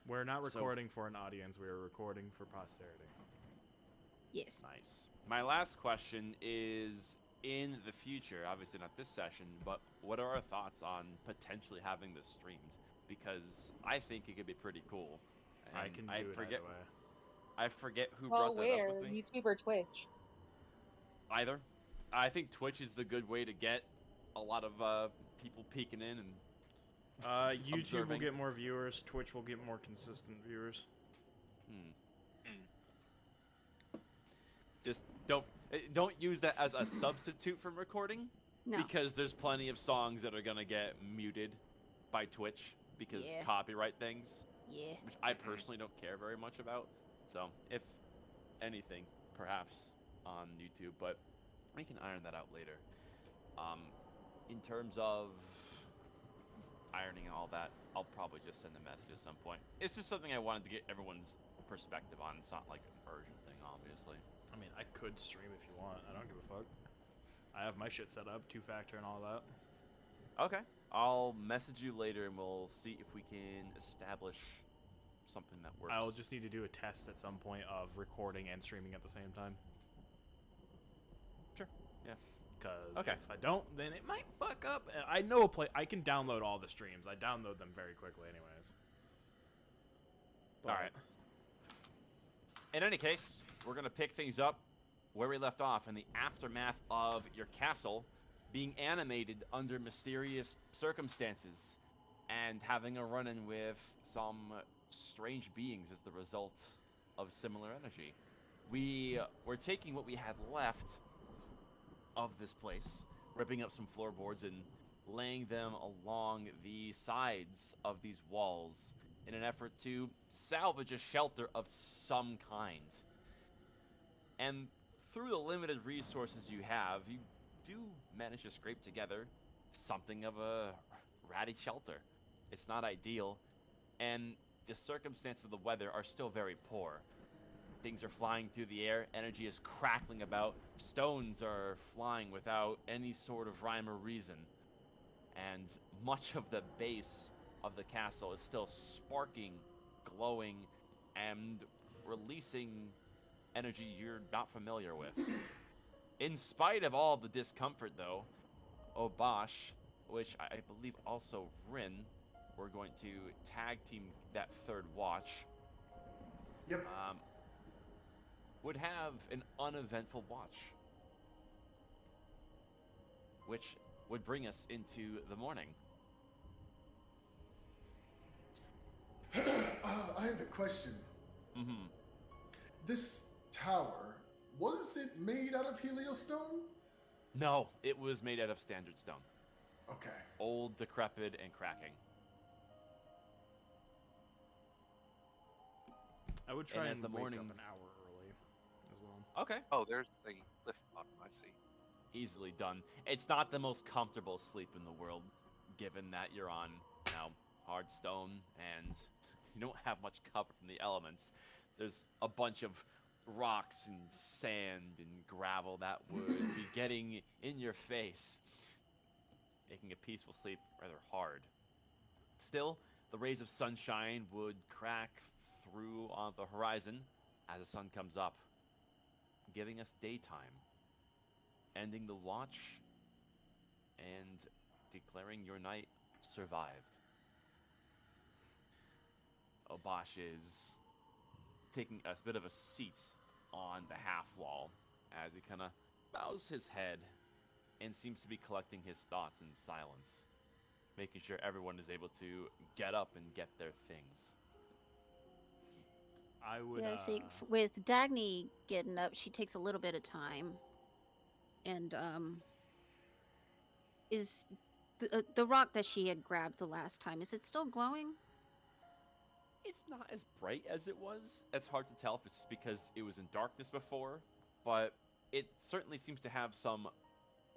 We're not recording for an audience. We are recording for posterity. Yes. Nice. My last question is, in the future, obviously not this session, but what are our thoughts on potentially having this streamed? Because I think it could be pretty cool. And I can do it either way. I forget who Well, brought that up with where? me. YouTube or Twitch? Either. I think Twitch is the good way to get a lot of people peeking in and YouTube observing. will get more viewers. Twitch will get more consistent viewers. Just don't use that as a substitute for recording, No. because there's plenty of songs that are gonna get muted by Twitch because copyright things, Yeah. which I personally don't care very much about. So if anything, perhaps on YouTube, but we can iron that out later. In terms of ironing all that, I'll probably just send a message at some point. It's just something I wanted to get everyone's perspective on. It's not like an urgent thing, obviously. I mean, I could stream if you want. I don't give a fuck. I have my shit set up, 2-factor and all that. Okay. I'll message you later and we'll see if we can establish something that works. I'll just need to do a test at some point of recording and streaming at the same time. Sure. Yeah. Because if I don't, then it might fuck up. I know I can download all the streams. I download them very quickly anyways. All right. In any case, we're going to pick things up where we left off in the aftermath of your castle being animated under mysterious circumstances and having a run-in with some strange beings as the result of similar energy. We were taking what we had left of this place, ripping up some floorboards and laying them along the sides of these walls in an effort to salvage a shelter of some kind. And through the limited resources you have, you do manage to scrape together something of a ratty shelter. It's not ideal, and the circumstances of the weather are still very poor. Things are flying through the air, energy is crackling about, stones are flying without any sort of rhyme or reason. And much of the base of the castle is still sparking, glowing, and releasing energy you're not familiar with. In spite of all the discomfort, though, Obash, which I believe also Rin, we're going to tag team that third watch. Yep. Would have an uneventful watch, which would bring us into the morning. I have a question. Mm-hmm. This tower, was it made out of heliostone? No, it was made out of standard stone. Okay. Old, decrepit, and cracking. I would try and the wake morning up an hour early as well. Okay. Oh, there's the cliff bottom, I see. Easily done. It's not the most comfortable sleep in the world, given that you're on, hard stone and you don't have much cover from the elements. There's a bunch of rocks and sand and gravel that would be getting in your face, making a peaceful sleep rather hard. Still, the rays of sunshine would crack through on the horizon as the sun comes up, giving us daytime, ending the watch and declaring your night survived. Obash is taking a bit of a seat on the half wall as he kind of bows his head and seems to be collecting his thoughts in silence, making sure everyone is able to get up and get their things. I would. Yeah, I think with Dagny getting up, she takes a little bit of time, and is the rock that she had grabbed the last time, is it still glowing? It's not as bright as it was. It's hard to tell if it's just because it was in darkness before, but it certainly seems to have some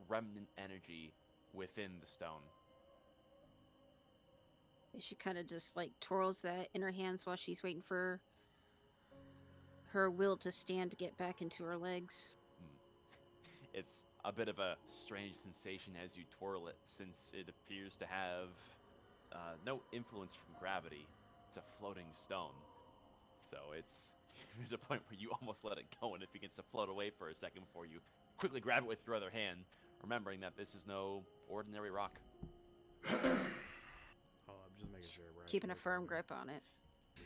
remnant energy within the stone. She kind of just like twirls that in her hands while she's waiting for her will to stand to get back into her legs. It's a bit of a strange sensation as you twirl it, since it appears to have no influence from gravity. it's a floating stone. So it's there's a point where you almost let it go, and it begins to float away for a second before you quickly grab it with your other hand, remembering that this is no ordinary rock. Oh, I'm just making sure we're Keeping a actually firm recording. grip on it. We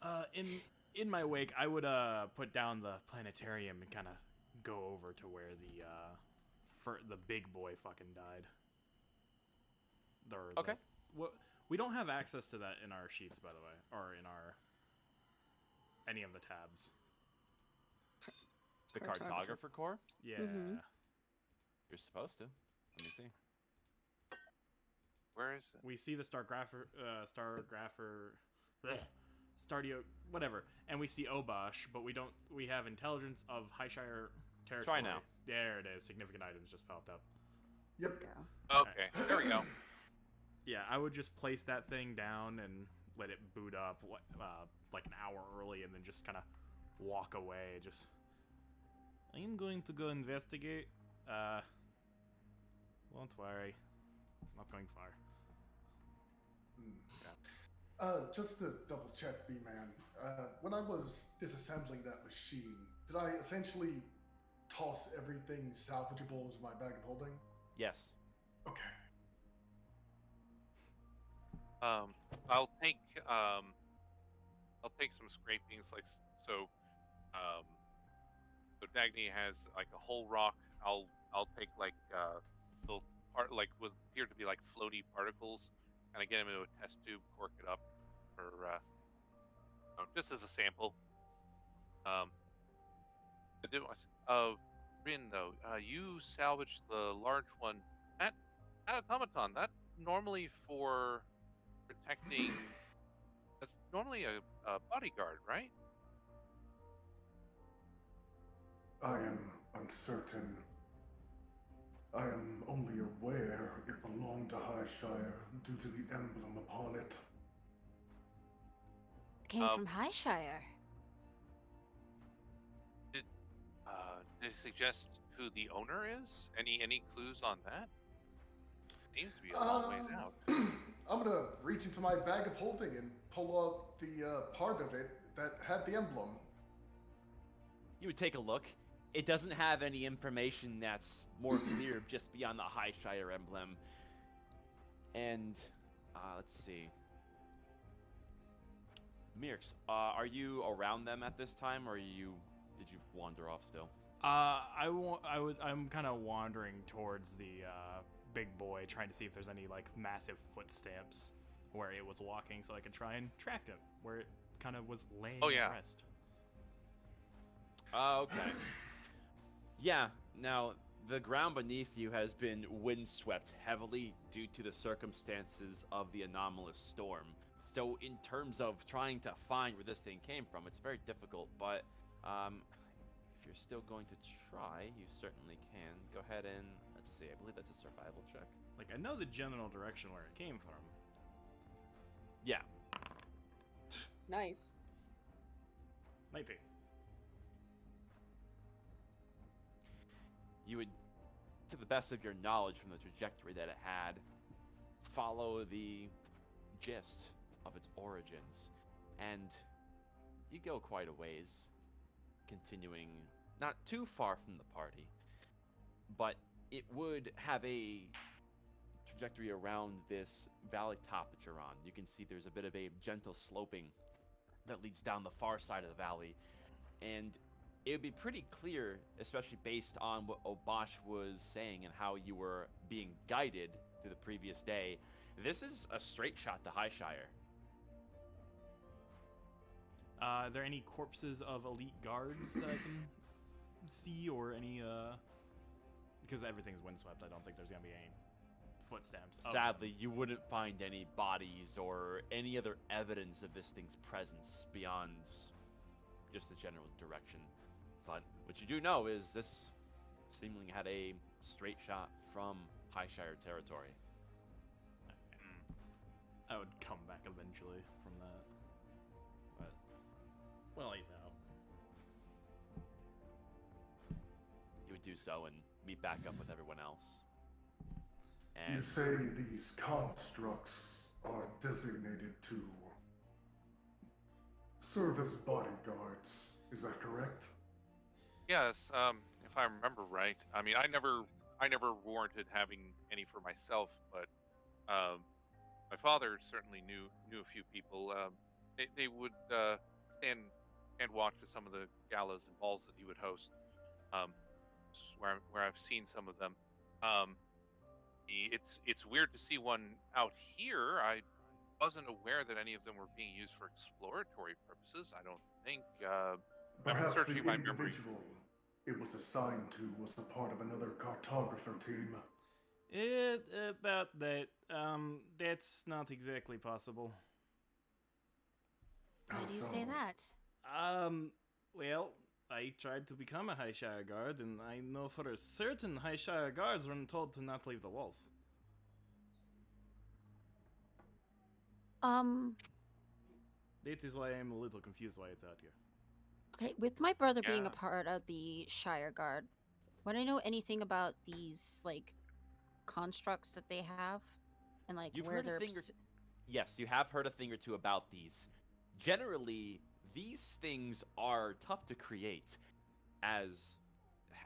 are. Okay. In my wake, I would put down the planetarium and kind of go over to where the big boy fucking died. Okay. We don't have access to that in our sheets, by the way, or in any of the tabs. The cartographer core? Yeah. Mhm. You're supposed to. Let me see. Where is it? We see the Stardio, whatever, and we see Obosh, but we have intelligence of Highshire territory. Try now. There it is. Significant items just popped up. Yep. Go. Okay, there we go. Yeah, I would just place that thing down and let it boot up like an hour early, and then just kind of walk away. Just, I'm going to go investigate. Won't worry, not going far. Just to double check, B-Man, when I was disassembling that machine, did I essentially toss everything salvageable into my bag of holding? Yes. Okay. I'll take some scrapings, like so. So Dagny has like a whole rock. I'll take like little part like would appear to be like floaty particles, kind of get them into a test tube, cork it up, for just as a sample. Rin though, you salvaged the large one. That automaton, that normally for protecting. That's normally a bodyguard, right? I am uncertain. I am only aware it belonged to Highshire due to the emblem upon it. Came from Highshire. Did it suggest who the owner is? Any clues on that? Seems to be a long ways out. I'm gonna reach into my bag of holding and pull out the part of it that had the emblem. You would take a look. It doesn't have any information that's more clear just beyond the Highshire emblem. And, let's see. Mirks, are you around them at this time, or did you wander off still? I'm kind of wandering towards the big boy, trying to see if there's any like massive footsteps where it was walking, so I could try and track it where it kind of was laying at rest. Okay. Yeah. Now the ground beneath you has been windswept heavily due to the circumstances of the anomalous storm. So in terms of trying to find where this thing came from, it's very difficult. But if you're still going to try, you certainly can. Go ahead and, let's see, I believe that's a survival check. Like, I know the general direction where it came from. Yeah. Nice. 19. You would, to the best of your knowledge from the trajectory that it had, follow the gist of its origins. And you go quite a ways, continuing not too far from the party, but it would have a trajectory around this valley top that you're on. You can see there's a bit of a gentle sloping that leads down the far side of the valley, and it would be pretty clear, especially based on what Obosh was saying and how you were being guided through the previous day. This is a straight shot to Highshire. Are there any corpses of elite guards that I can see, or any, because everything's windswept, I don't think there's gonna be any footsteps. Sadly, you wouldn't find any bodies or any other evidence of this thing's presence beyond just the general direction. But what you do know is this seemingly had a straight shot from Highshire territory. I would come back eventually from that. But, well, he's out. You would do so and meet back up with everyone else. You And say these constructs are designated to serve as bodyguards. Is that correct? Yes, if I remember right. I mean, I never warranted having any for myself, but um, my father certainly knew a few people. They would stand and watch at some of the galas and balls that he would host. Um, where I've seen some of them. Um, it's weird to see one out here. I wasn't aware that any of them were being used for exploratory purposes. I don't think. I'm Perhaps the searching my memory. individual it was assigned to was a part of another cartographer team. About that. That's not exactly possible. Why How do you so? say that? Well, I tried to become a High Shire guard, and I know for a certain High Shire guards were told to not leave the walls. Um, That is why I'm a little confused why it's out here. okay, with my brother being a Yeah. part of the Shire Guard, would I know anything about these like constructs that they have, and like you've where heard a they're? thing or yes, you have heard a thing or two about these. Generally, these things are tough to create, as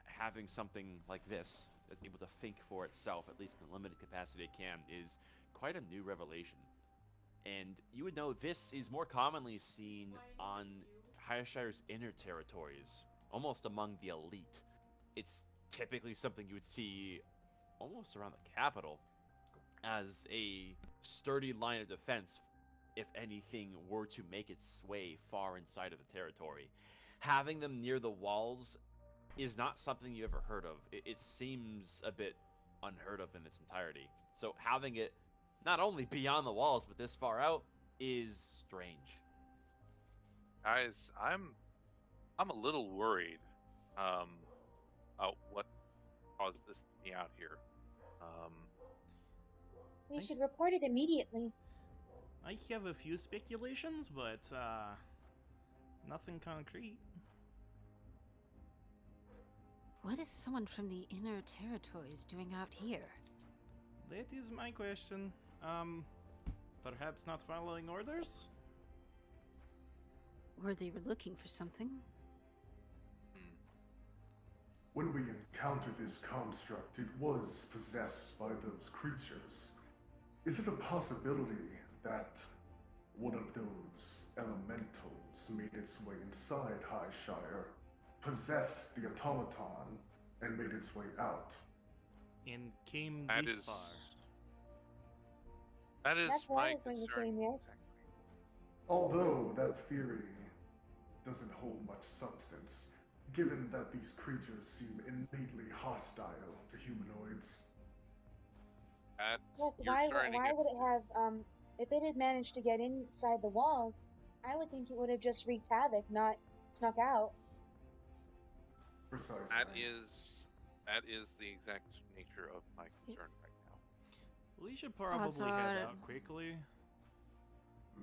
having something like this that's able to think for itself, at least in the limited capacity it can, is quite a new revelation. And you would know this is more commonly seen on Highshire's inner territories, almost among the elite. It's typically something you would see almost around the capital as a sturdy line of defense if anything were to make its way far inside of the territory. Having them near the walls is not something you ever heard of. It seems a bit unheard of in its entirety. So having it not only beyond the walls but this far out is strange. Guys, I'm a little worried about what caused this to be out here. Um, We should report it immediately. I have a few speculations, but nothing concrete. What is someone from the inner territories doing out here? That is my question. Perhaps not following orders? Or they were looking for something? hmm, When we encountered this construct, it was possessed by those creatures. Is it a possibility that one of those elementals made its way inside Highshire, possessed the automaton, and made its way out? And came that this is far. that is That's what I my was going to concern. say next. Exactly. Although that theory doesn't hold much substance, given that these creatures seem innately hostile to humanoids. Yes, You're why starting to why get would it have if it had managed to get inside the walls, I would think it would have just wreaked havoc, not snuck out. Precisely. that is the exact nature of my concern right now. We should probably head out quickly. Hmm.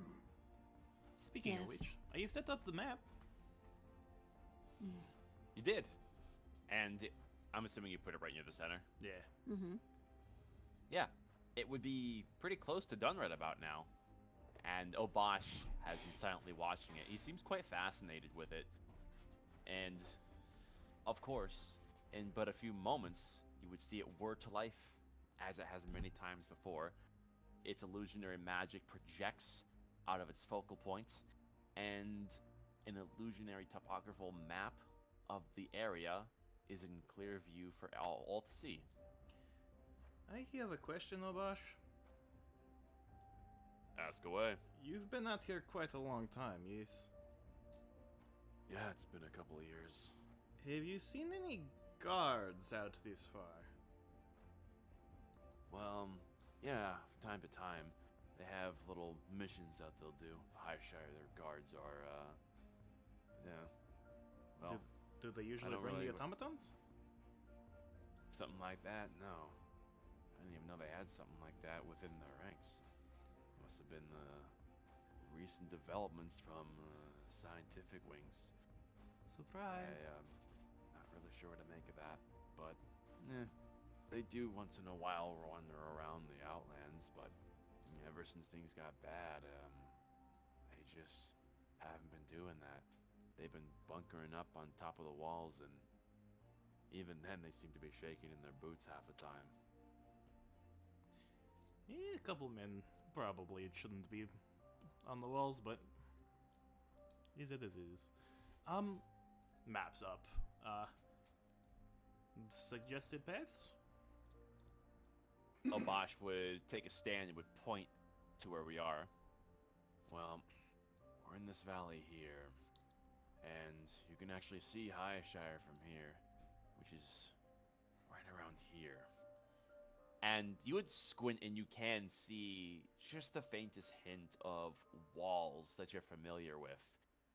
Speaking of Yes. which, you've set up the map. You did. And I'm assuming you put it right near the center. Yeah. Mm-hmm. Yeah, it would be pretty close to done right about now. And Obosh has been silently watching it. He seems quite fascinated with it. And, of course, in but a few moments, you would see it whir to life, as it has many times before. Its illusionary magic projects out of its focal point, and an illusionary topographical map of the area is in clear view for all to see. I have a question, Obosh. Ask away. You've been out here quite a long time, yes? Yeah, it's been a couple of years. Have you seen any guards out this far? Well, yeah, from time to time. They have little missions that they'll do. Highshire, their guards are, yeah. Well, Do they usually don't bring really- the automatons? something like that, no. I didn't even know they had something like that within their ranks. Must have been recent developments from scientific wings. Surprise. Not really sure what to make of that, but, eh. They do once in a while wander around the Outlands, but ever since things got bad, they just haven't been doing that. They've been bunkering up on top of the walls, and even then they seem to be shaking in their boots half the time. Yeah, a couple men probably shouldn't be on the walls, but is it as is. Maps up. Suggested paths? Obosh would take a stand and would point to where we are. Well, we're in this valley here, and you can actually see Highshire from here, which is right around here. And you would squint and you can see just the faintest hint of walls that you're familiar with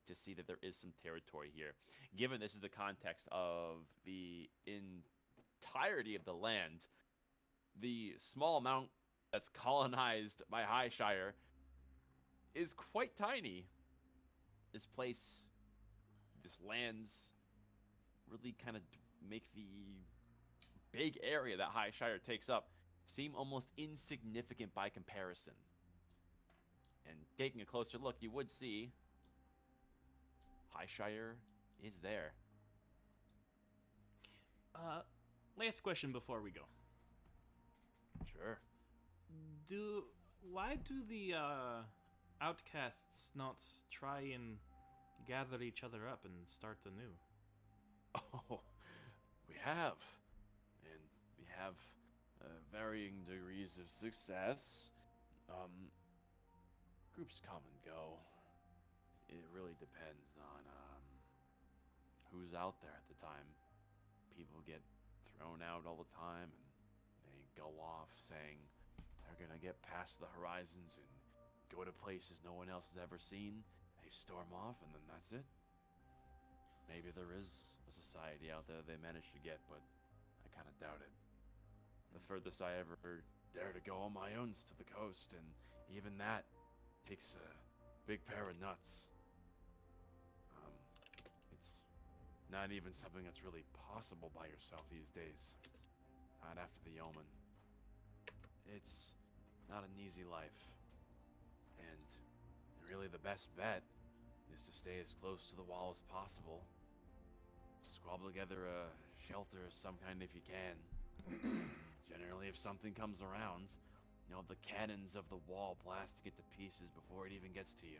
to see that there is some territory here. Given this is the context of the entirety of the land, the small amount that's colonized by Highshire is quite tiny. This place, this lands really kind of make the big area that Highshire takes up seem almost insignificant by comparison. And taking a closer look, you would see Highshire is there. Last question before we go. Sure. Why do the outcasts not try and gather each other up and start anew? Oh, we have. And we have varying degrees of success. Groups come and go. It really depends on who's out there at the time. People get thrown out all the time, and they go off saying they're gonna get past the horizons and go to places no one else has ever seen. They storm off, and then that's it. Maybe there is a society out there they managed to get, but I kind of doubt it. The furthest I ever dare to go on my own is to the coast, and even that takes a big pair of nuts. It's not even something that's really possible by yourself these days. Not after the Omen. It's not an easy life. And really the best bet is to stay as close to the wall as possible. Squabble together a shelter of some kind if you can. Generally, if something comes around, the cannons of the wall blast to get to pieces before it even gets to you.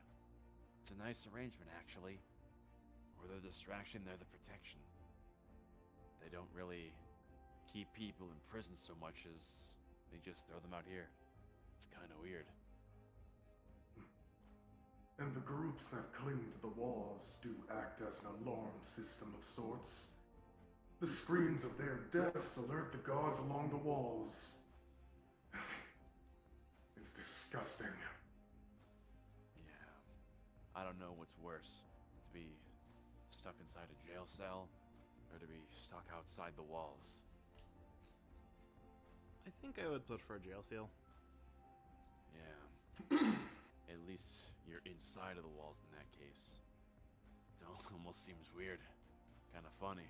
It's a nice arrangement, actually. We're the distraction, they're the protection. They don't really keep people in prison so much as they just throw them out here. It's kind of weird. And the groups that cling to the walls do act as an alarm system of sorts. The screams of their deaths alert the guards along the walls. It's disgusting. Yeah. I don't know what's worse. To be stuck inside a jail cell, or to be stuck outside the walls. I think I would prefer jail cell. Yeah. At least you're inside of the walls in that case. It almost seems weird. Kind of funny.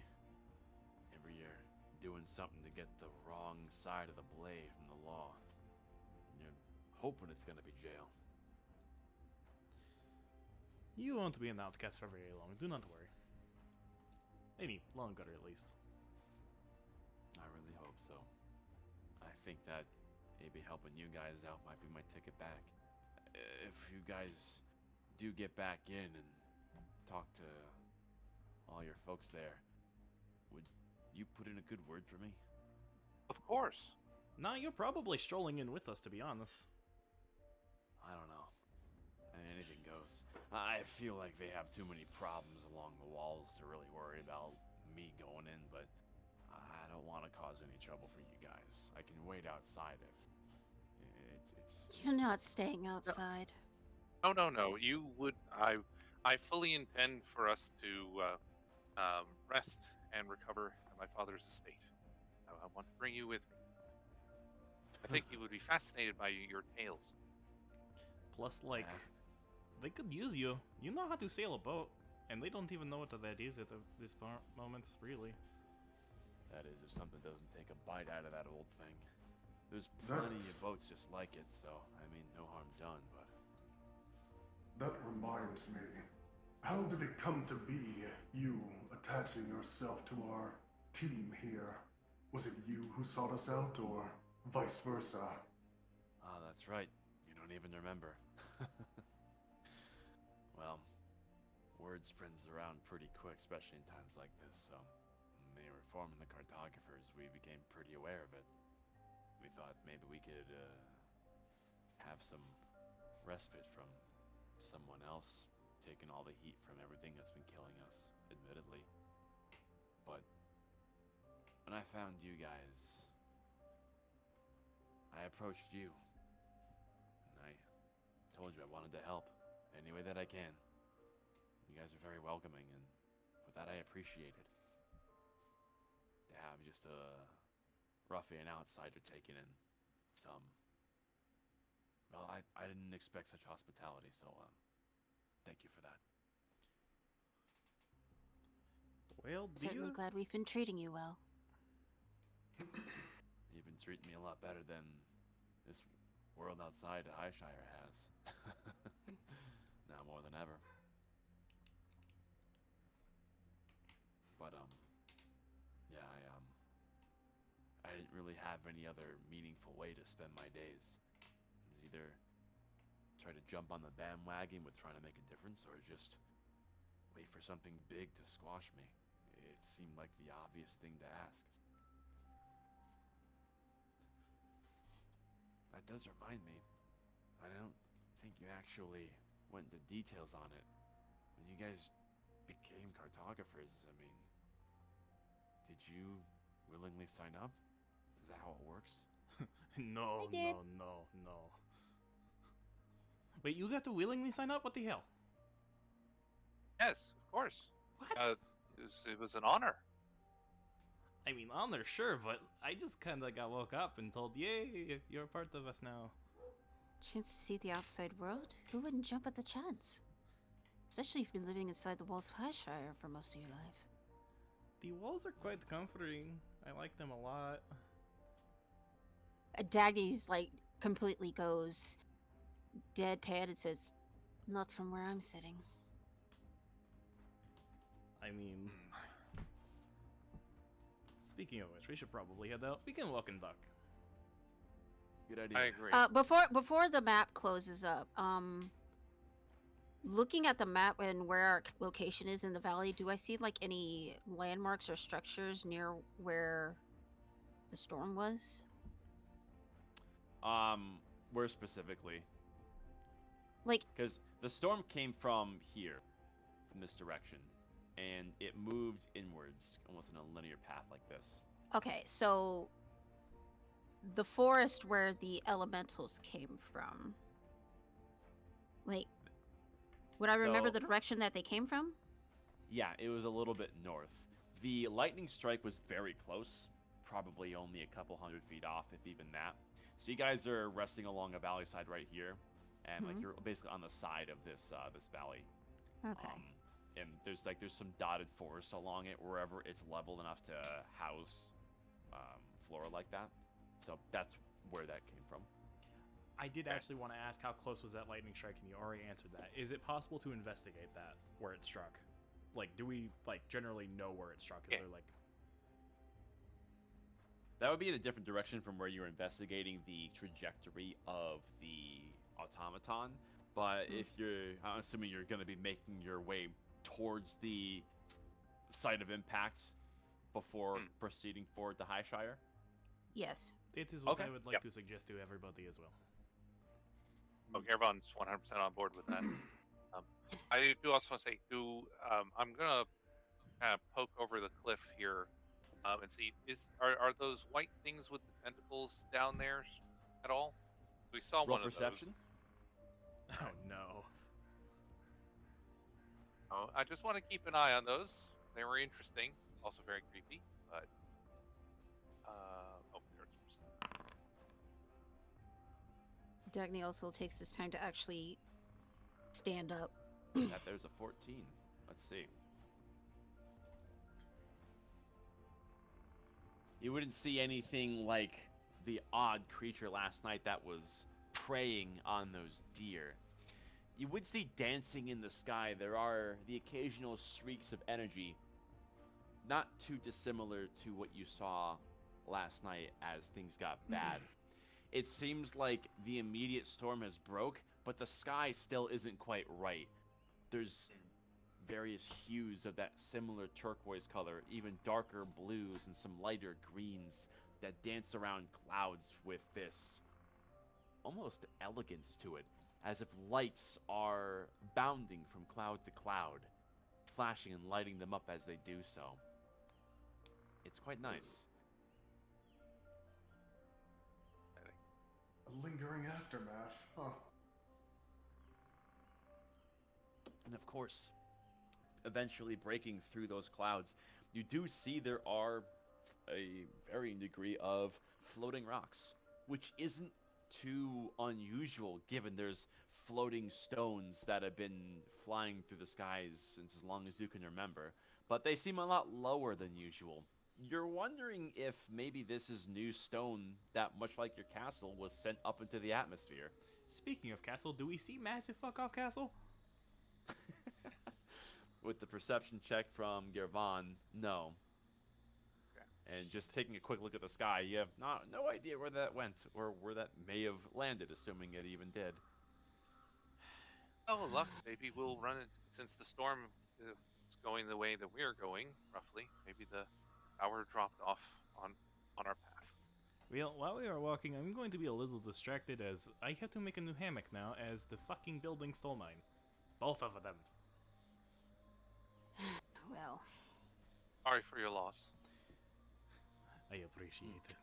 Every year, doing something to get the wrong side of the blade from the law. And you're hoping it's gonna be jail. You won't be an outcast for very long, do not worry. Any longer, at least. I really hope so. I think that maybe helping you guys out might be my ticket back. If you guys do get back in and talk to all your folks there, would you put in a good word for me? Of course. Nah, you're probably strolling in with us, to be honest. I don't know. Anything goes. I feel like they have too many problems along the walls to really worry about me going in, but I don't want to cause any trouble for you guys. I can wait outside if You're not staying outside. No. You would. I fully intend for us to rest and recover at my father's estate. I want to bring you with me. I think you would be fascinated by your tales. Plus, like, they could use you. You know how to sail a boat, and they don't even know what that is at this moment, really. That is, if something doesn't take a bite out of that old thing. There's That- plenty of boats just like it, so, I mean, no harm done, but... That reminds me. How did it come to be, you attaching yourself to our team here? Was it you who sought us out, or vice versa? Ah, that's right. You don't even remember. Well, word spreads around pretty quick, especially in times like this, so... When they were forming the cartographers, we became pretty aware of it. We thought maybe we could, have some respite from someone else taking all the heat from everything that's been killing us, admittedly. But when I found you guys, I approached you, and I told you I wanted to help any way that I can. You guys are very welcoming, and for that I appreciate it. To have just a ruffian outsider taking in some... Well, I didn't expect such hospitality, so thank you for that. Well, do Certainly you? glad we've been treating you well. You've been treating me a lot better than this world outside of Highshire has. Now more than ever. But yeah, I didn't really have any other meaningful way to spend my days. It was either try to jump on the bandwagon with trying to make a difference, or just wait for something big to squash me. It seemed like the obvious thing to ask. That does remind me, I don't think you actually went into details on it. When you guys became cartographers, I mean, did you willingly sign up? Is that how it works? No, I did. no. Wait, you got to willingly sign up? What the hell? Yes, of course. What? It was an honor. I mean, honor, sure, but I just kind of got woke up and told, yay, you're a part of us now. Chance to see the outside world? Who wouldn't jump at the chance? Especially if you've been living inside the walls of Highshire for most of your life. The walls are quite comforting. I like them a lot. Dagny's like completely goes deadpan and says, "Not from where I'm sitting." I mean, speaking of which, we should probably head out. We can walk and duck. Good idea. I agree. Before the map closes up, looking at the map and where our location is in the valley, do I see like any landmarks or structures near where the storm was? Where specifically? Like, Because the storm came from here, from this direction, and it moved inwards, almost in a linear path like this. okay, so the forest where the elementals came from. Like, would I remember So- the direction that they came from? Yeah, it was a little bit north. The lightning strike was very close, probably only a couple hundred feet off, if even that. So you guys are resting along a valley side right here, and like Mhm. you're basically on the side of this this valley. Okay. And there's some dotted forest along it wherever it's level enough to house flora like that. So that's where that came from. I did Okay. actually want to ask how close was that lightning strike, and you already answered that. Is it possible to investigate that, where it struck? Like, do we, like, generally know where it struck? Is Yeah. there, like... That would be in a different direction from where you're investigating the trajectory of the automaton. But if I'm assuming you're going to be making your way towards the site of impact before proceeding forward to Highshire. Yes. It is what Okay, I would like yep. to suggest to everybody as well. Okay, everyone's 100% on board with that. I do also want to say, I'm gonna kind of poke over the cliff here, and see are those white things with the tentacles down there at all? We saw Roll one perception. of Oh, Alright. no. those. I just want to keep an eye on those. They were interesting, also very creepy. But there's Dagny also takes this time to actually stand up. That there's a 14. Let's see. You wouldn't see anything like the odd creature last night that was preying on those deer. You would see dancing in the sky. There are the occasional streaks of energy, not too dissimilar to what you saw last night as things got bad. It seems like the immediate storm has broke, but the sky still isn't quite right. There's various hues of that similar turquoise color, even darker blues and some lighter greens that dance around clouds with this almost elegance to it, as if lights are bounding from cloud to cloud, flashing and lighting them up as they do so. It's quite nice. A lingering aftermath, huh? And of course, eventually breaking through those clouds, you do see there are a varying degree of floating rocks, which isn't too unusual given there's floating stones that have been flying through the skies since as long as you can remember, but they seem a lot lower than usual. You're wondering if maybe this is new stone that, much like your castle, was sent up into the atmosphere. Speaking of castle, do we see massive fuck off castle? With the perception check from Gervon, no. Okay. And just taking a quick look at the sky, you have no idea where that went or where that may have landed, assuming it even did. Oh, luck. Maybe we'll run it since the storm is going the way that we're going, roughly. Maybe the power dropped off on our path. Well, while we are walking, I'm going to be a little distracted as I have to make a new hammock now as the fucking building stole mine. Both of them. Well, Sorry for your loss. I appreciate it.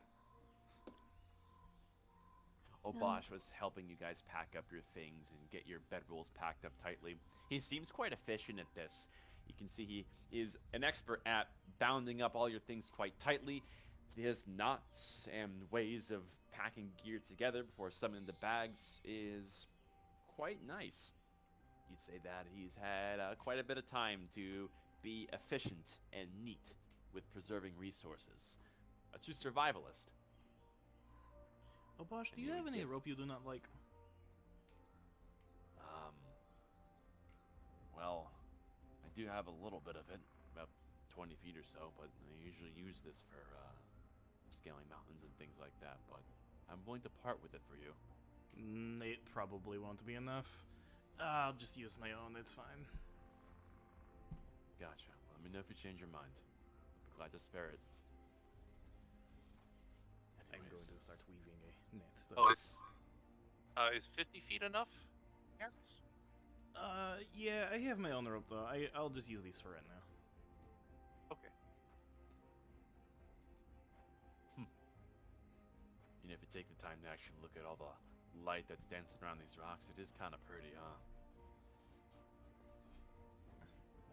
Obosh was helping you guys pack up your things and get your bedrolls packed up tightly. He seems quite efficient at this. You can see he is an expert at bounding up all your things quite tightly. His knots and ways of packing gear together before summoning the bags is quite nice. You'd say that he's had quite a bit of time to be efficient and neat with preserving resources. A true survivalist. Oh, Bosch, do And you you have would any get- rope you do not like? Well, I do have a little bit of it, about 20 feet or so, but I usually use this for scaling mountains and things like that, but I'm willing to part with it for you. It probably won't be enough. I'll just use my own, it's fine. Gotcha. Let me know if you change your mind. I'd be glad to spare it. I'm Anyways, going to start weaving a net. Oh, is 50 feet enough? Harris? Yeah, I have my own rope though. I'll just use these for right now. Okay. You know, if you take the time to actually look at all the light that's dancing around these rocks, it is kind of pretty, huh?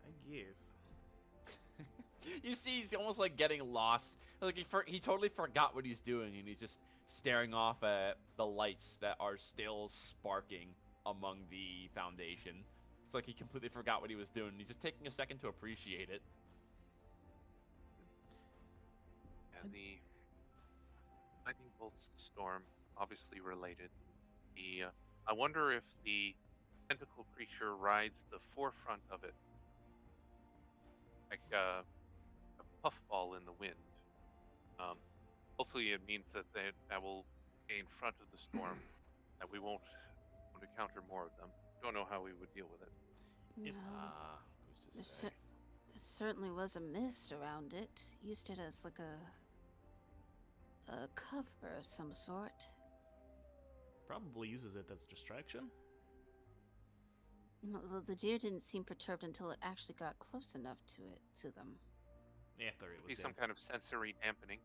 I guess. You see, he's almost like getting lost. Like he totally forgot what he's doing, and he's just staring off at the lights that are still sparking among the foundation. It's like he completely forgot what he was doing. He's just taking a second to appreciate it. Yeah, the lightning bolts, the storm, obviously related. I wonder if the tentacle creature rides the forefront of it, like a puffball in the wind. Hopefully, it means that that will stay in front of the storm, that we won't encounter more of them. Don't know how we would deal with it. It- no. Who's to There's say? There certainly was a mist around it. Used it as like a cover of some sort. Probably uses it as a distraction. Well, the deer didn't seem perturbed until it actually got close enough to them. After it Be was some dead. kind of sensory dampening.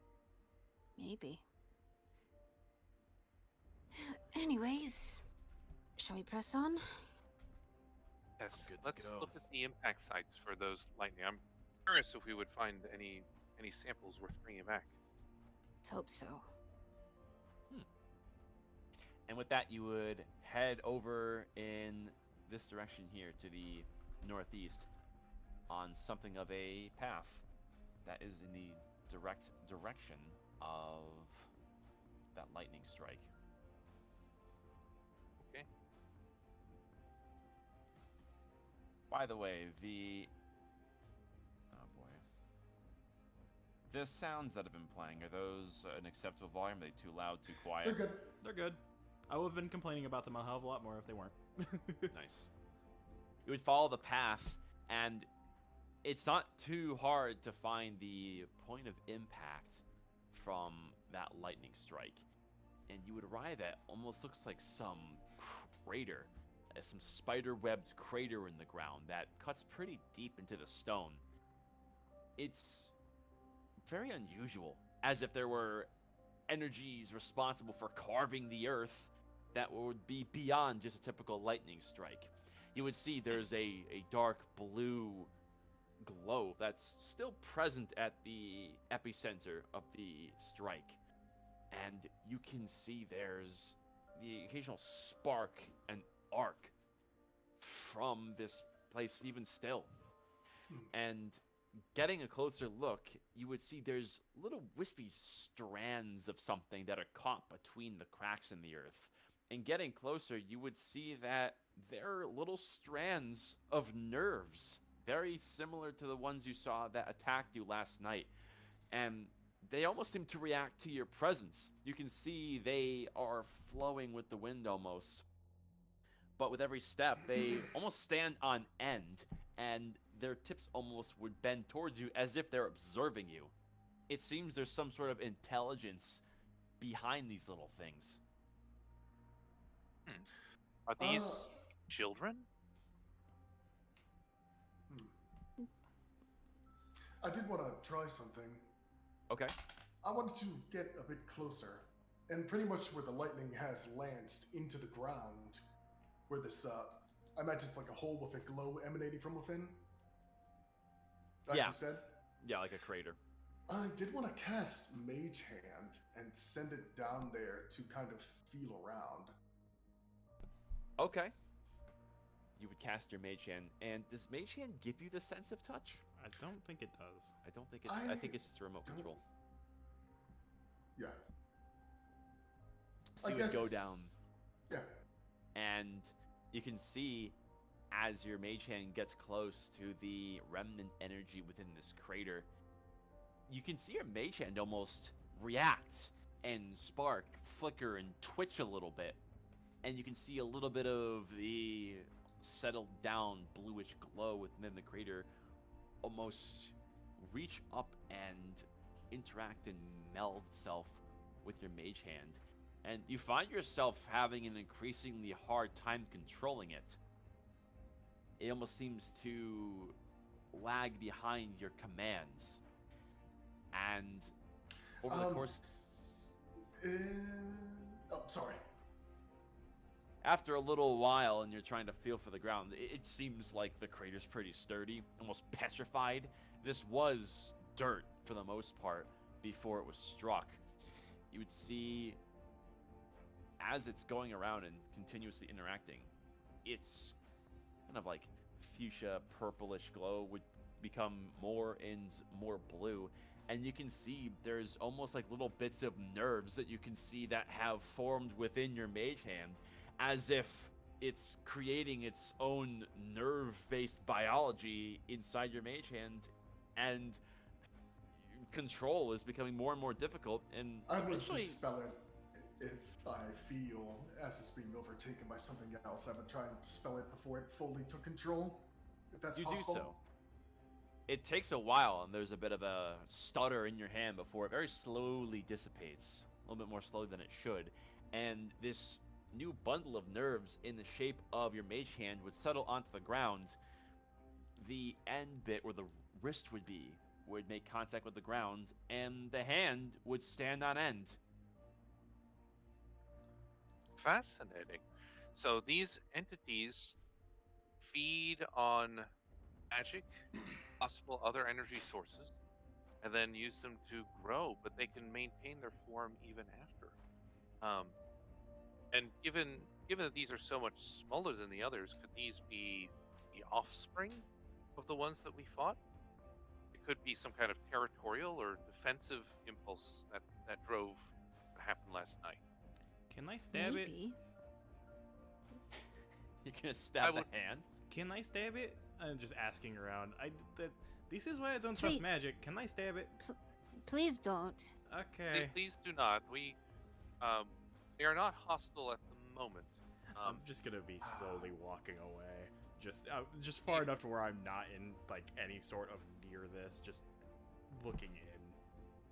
Maybe. Anyways, shall we press on? Yes. Good to Let's go. look at the impact sites for those lightning. I'm curious if we would find any samples worth bringing back. Let's hope so. And with that, you would head over in this direction here to the northeast on something of a path that is in the direct direction of that lightning strike. Okay. By the way, oh boy. The sounds that have been playing, are those an acceptable volume? Are they too loud, too quiet? They're good. They're good. I would have been complaining about them a hell of a lot more if they weren't. Nice. You would follow the path, and it's not too hard to find the point of impact from that lightning strike. And you would arrive at almost looks like some crater, some spider-webbed crater in the ground that cuts pretty deep into the stone. It's very unusual, as if there were energies responsible for carving the earth that would be beyond just a typical lightning strike. You would see there's a dark blue glow that's still present at the epicenter of the strike. And you can see there's the occasional spark and arc from this place even still. And getting a closer look, you would see there's little wispy strands of something that are caught between the cracks in the earth. And getting closer, you would see that they're little strands of nerves, very similar to the ones you saw that attacked you last night. And they almost seem to react to your presence. You can see they are flowing with the wind almost. But with every step, they almost stand on end, and their tips almost would bend towards you as if they're observing you. It seems there's some sort of intelligence behind these little things. Are these children? I did want to try something. Okay. I wanted to get a bit closer, and pretty much where the lightning has lanced into the ground, where this, I imagine it's like a hole with a glow emanating from within. As Yeah. you said? Yeah, like a crater. I did want to cast Mage Hand and send it down there to kind of feel around. Okay. You would cast your Mage Hand, and does Mage Hand give you the sense of touch? I don't think it does. I don't think it. I think it's just a remote control. Yeah. So you would go down. Yeah. And you can see as your Mage Hand gets close to the remnant energy within this crater, you can see your Mage Hand almost react and spark, flicker, and twitch a little bit. And you can see a little bit of the settled down bluish glow within the crater almost reach up and interact and meld itself with your Mage Hand. And you find yourself having an increasingly hard time controlling it. It almost seems to lag behind your commands. And over the course... Oh, sorry. After a little while and you're trying to feel for the ground, it seems like the crater's pretty sturdy, almost petrified. This was dirt for the most part before it was struck. You would see, as it's going around and continuously interacting, it's kind of like fuchsia purplish glow would become more and more blue. And you can see there's almost like little bits of nerves that you can see that have formed within your Mage Hand, as if it's creating its own nerve-based biology inside your Mage Hand, and control is becoming more and more difficult. And I would eventually... dispel it if I feel as it's being overtaken by something else. I would try and dispel it before it fully took control, if that's possible. You do so. It takes a while, and there's a bit of a stutter in your hand before it very slowly dissipates, a little bit more slowly than it should. And this new bundle of nerves in the shape of your Mage Hand would settle onto the ground. The end bit where the wrist would be would make contact with the ground, and the hand would stand on end. Fascinating. So these entities feed on magic, possible other energy sources, and then use them to grow, but they can maintain their form even after. And given that these are so much smaller than the others, could these be the offspring of the ones that we fought? It could be some kind of territorial or defensive impulse that that drove what happened last night. Can I stab it? Maybe. You're gonna stab would- the hand? Can I stab it? I'm just asking around. This is why I don't trust Please- magic. Can I stab it? Please don't. Okay. Please do not. We are not hostile at the moment. I'm just gonna be slowly walking away, just far enough to where I'm not in like any sort of near this, just looking in.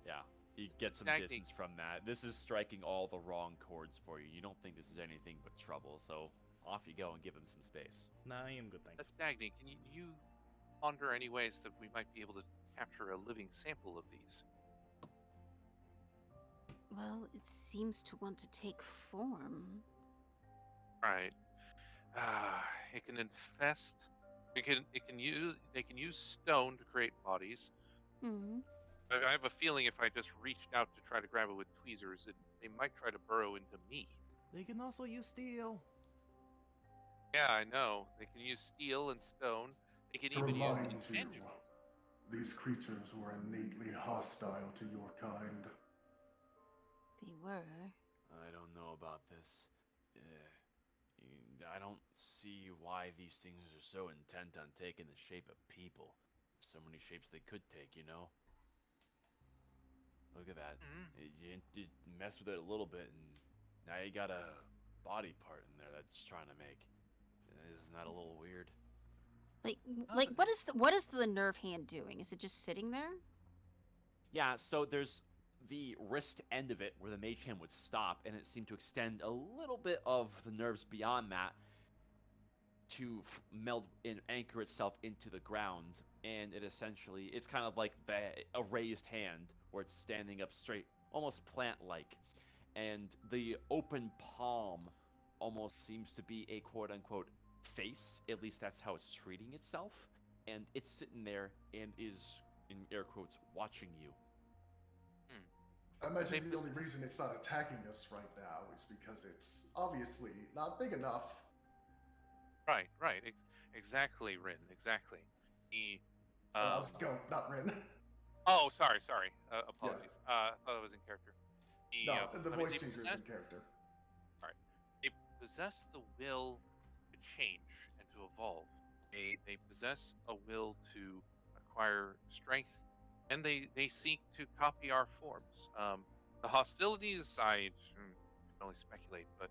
Yeah. You get some Stagnating. distance from that. This is striking all the wrong chords for you. You don't think this is anything but trouble, so off you go and give him some space. Nah, I am good, thanks. Stagnating. Can you ponder any ways that we might be able to capture a living sample of these? Well, it seems to want to take form. Right. It can infest. They can use stone to create bodies. Hmm. I have a feeling if I just reached out to try to grab it with tweezers, they might try to burrow into me. They can also use steel. Yeah, I know. They can use steel and stone. They can To even use remind you, intangible. these creatures were innately hostile to your kind. They were. I don't know about this. I don't see why these things are so intent on taking the shape of people. So many shapes they could take, you know? Look at that. Mhm. You mess with it a little bit, and now you got a body part in there that's trying to make. Isn't that a little weird? Like what is the nerve hand doing? Is it just sitting there? Yeah, so there's the wrist end of it where the mage hand would stop, and it seemed to extend a little bit of the nerves beyond that to meld and anchor itself into the ground. And it essentially, it's kind of like a raised hand where it's standing up straight, almost plant-like. And the open palm almost seems to be a quote-unquote face. At least that's how it's treating itself. And it's sitting there and is, in air quotes, watching you. I imagine Maybe the only reason it's not attacking us right now is because it's obviously not big enough. Right. Exactly, Rin. Exactly. I was going, not Rin. Oh, sorry. Apologies. I thought it was in character. No, the I mean, voice changer is in character. They possess the will to change and to evolve. They possess a will to acquire strength, and they seek to copy our forms. The hostilities, I can only speculate, but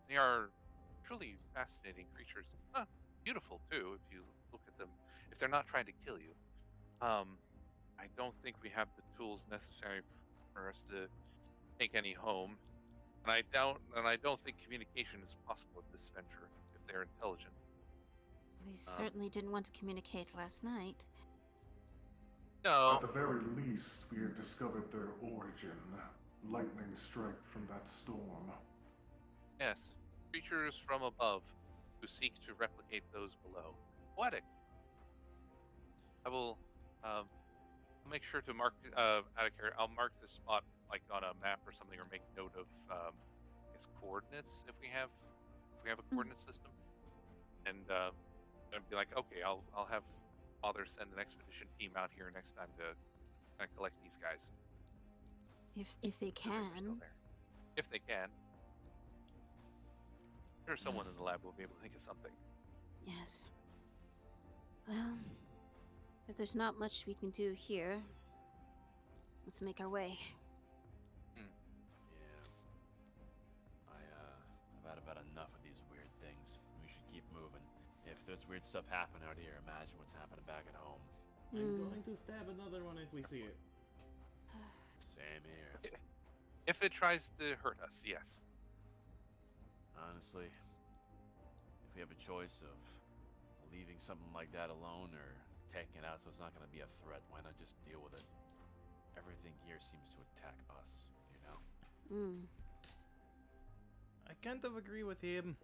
they are truly fascinating creatures. Beautiful too, if you look at them. If they're not trying to kill you, I don't think we have the tools necessary for us to take any home. And I don't think communication is possible at this venture if they're intelligent. We certainly didn't want to communicate last night. No, At the very least, we have discovered their origin. Lightning strike from that storm. yes, creatures from above who seek to replicate those below. Poetic. I will make sure to mark out of character. I'll mark this spot like on a map or something, or make note of I guess coordinates if we have a coordinate system, and be like, okay, I'll have Father send an expedition team out here next time to kind of collect these guys. If they Assuming they're still can. there. If they can. I'm sure someone in the lab will be able to think of something. Yes. Well, if there's not much we can do here, let's make our way. Yeah. I've had about enough of these weird things. We should keep moving. If there's weird stuff happening out here, imagine what's happening back at home. I'm going to stab another one if we see it. Same here. If it tries to hurt us, yes. Honestly, if we have a choice of leaving something like that alone or taking it out so it's not going to be a threat, why not just deal with it? Everything here seems to attack us, you know? I kind of agree with him.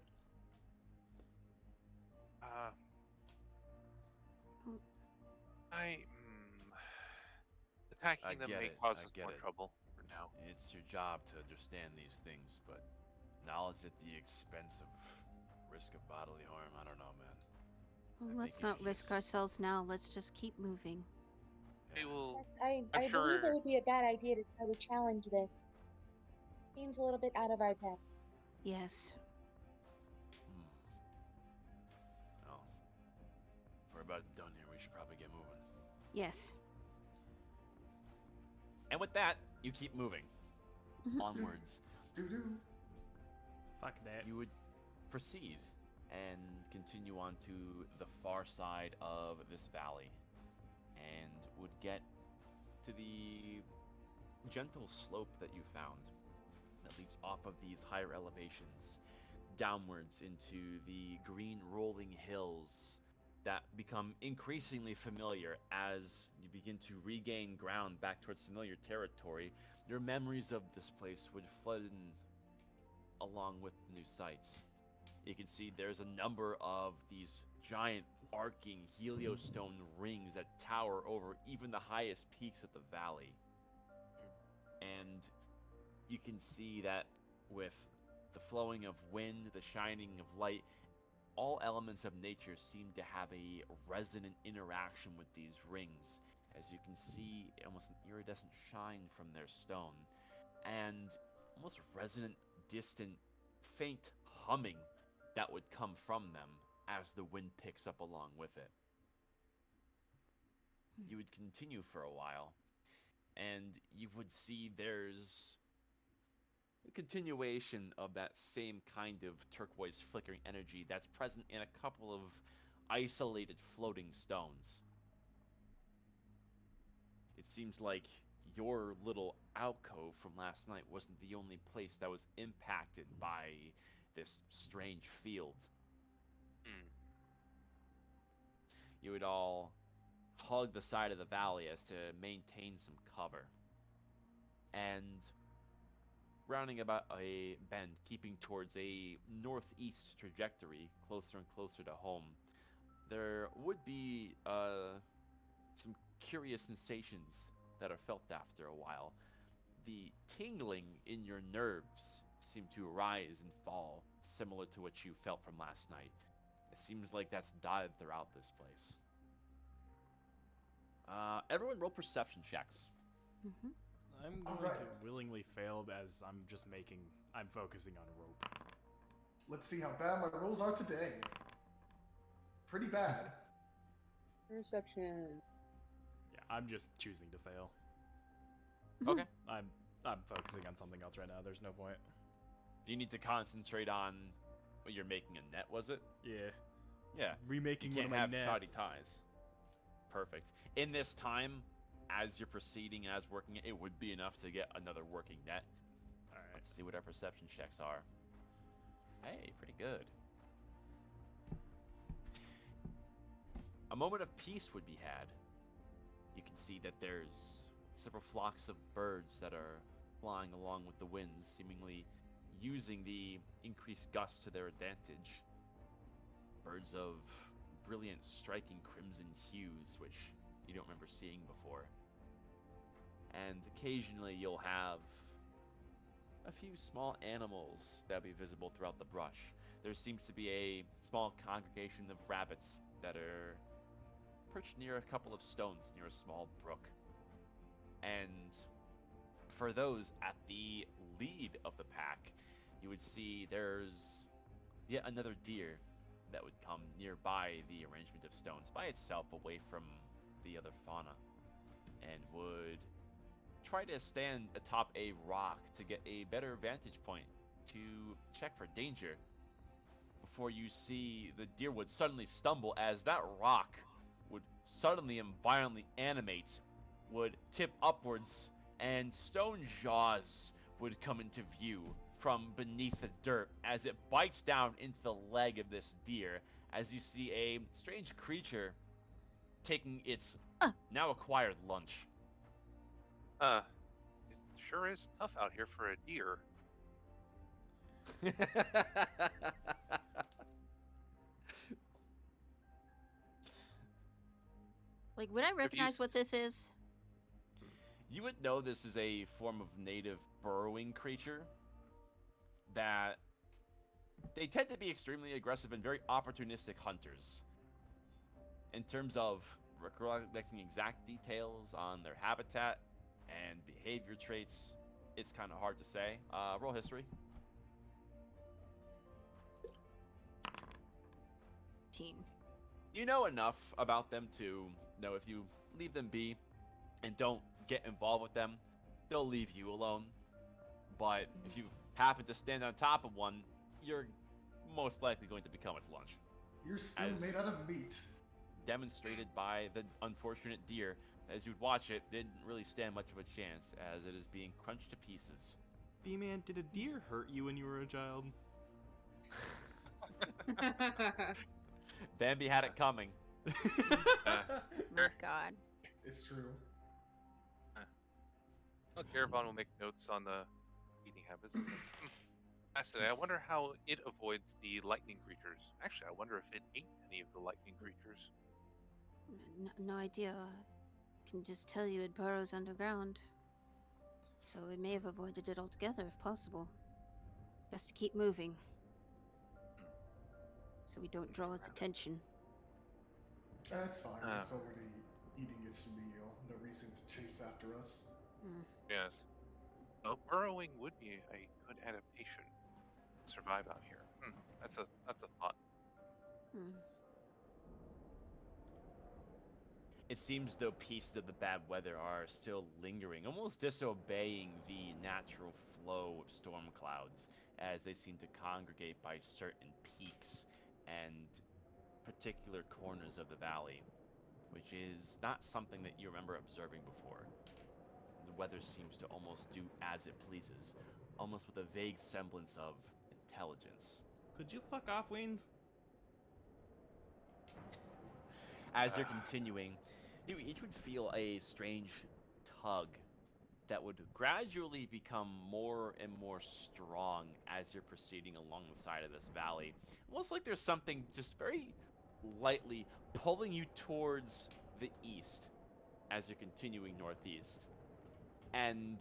Attacking them get may it, cause I us get more it. trouble for now. It's your job to understand these things, but knowledge at the expense of risk of bodily harm, I don't know, man. Well, I let's think you not should risk just- ourselves now. Let's just keep moving. We will. Yes, I I'm believe it sure. would be a bad idea to try to challenge this. Seems a little bit out of our depth. Yes. Hmm. Well, if we're about done here, we should probably get moving. Yes. And with that, you keep moving Mhm. onwards. Doo-doo. Fuck that. You would proceed and continue on to the far side of this valley and would get to the gentle slope that you found that leads off of these higher elevations downwards into the green rolling hills that become increasingly familiar as you begin to regain ground back towards familiar territory. Your memories of this place would flood in along with the new sights. You can see there's a number of these giant arcing heliostone rings that tower over even the highest peaks of the valley. And you can see that with the flowing of wind, the shining of light, all elements of nature seem to have a resonant interaction with these rings, as you can see almost an iridescent shine from their stone, and almost resonant, distant, faint humming that would come from them as the wind picks up along with it. You would continue for a while, and you would see there's a continuation of that same kind of turquoise flickering energy that's present in a couple of isolated floating stones. It seems like your little alcove from last night wasn't the only place that was impacted by this strange field. Hmm. You would all hug the side of the valley as to maintain some cover. And rounding about a bend, keeping towards a northeast trajectory, closer and closer to home, there would be some curious sensations that are felt after a while. The tingling in your nerves seem to rise and fall, similar to what you felt from last night. It seems like that's dotted throughout this place. Everyone roll perception checks. Mhm. I'm All going right. to willingly fail as I'm focusing on rope. Let's see how bad my rolls are today. Pretty bad. Perception. Yeah, I'm just choosing to fail. Okay. I'm focusing on something else right now. There's no point. You need to concentrate on what you're making a net, was it? Yeah. Yeah. Remaking You one of can't my have nets. shoddy ties. Perfect. In this time, as you're proceeding, as working, it would be enough to get another working net. All right. Let's see what our perception checks are. Hey, pretty good. A moment of peace would be had. You can see that there's several flocks of birds that are flying along with the winds, seemingly using the increased gusts to their advantage. Birds of brilliant, striking crimson hues, which you don't remember seeing before. And occasionally you'll have a few small animals that'll be visible throughout the brush. There seems to be a small congregation of rabbits that are perched near a couple of stones near a small brook. And for those at the lead of the pack, you would see there's yet another deer that would come nearby the arrangement of stones by itself away from the other fauna and would try to stand atop a rock to get a better vantage point to check for danger before you see the deer would suddenly stumble as that rock would suddenly and violently animate, would tip upwards, and stone jaws would come into view from beneath the dirt as it bites down into the leg of this deer as you see a strange creature taking its now acquired lunch. It sure is tough out here for a deer. Like, would I recognize what this is? You would know this is a form of native burrowing creature that they tend to be extremely aggressive and very opportunistic hunters. In terms of recollecting exact details on their habitat and behavior traits. It's kind of hard to say. Roll history. Teen. You know enough about them to know if you leave them be and don't get involved with them, they'll leave you alone. But if you happen to stand on top of one, you're most likely going to become its lunch. You're still As- made out of meat. Demonstrated by the unfortunate deer, as you'd watch it, didn't really stand much of a chance as it is being crunched to pieces. B-Man, did a deer hurt you when you were a child? Bambi had it coming. Oh my god. It's true. Well, Caravan will make notes on the eating habits. Fascinating. I wonder how it avoids the lightning creatures. Actually, I wonder if it ate any of the lightning creatures. No idea. Can just tell you it burrows underground. So it may have avoided it altogether if possible. Best to keep moving. So we don't draw its attention. That's fine. Uh. It's already eating its meal. No reason to chase after us. Yes. Well, burrowing would be a good adaptation to survive out here. That's a thought. It seems though pieces of the bad weather are still lingering, almost disobeying the natural flow of storm clouds as they seem to congregate by certain peaks and particular corners of the valley, which is not something that you remember observing before. The weather seems to almost do as it pleases, almost with a vague semblance of intelligence. Could you fuck off, Wind? As you're continuing, you each would feel a strange tug that would gradually become more and more strong as you're proceeding along the side of this valley. Almost like there's something just very lightly pulling you towards the east as you're continuing northeast. And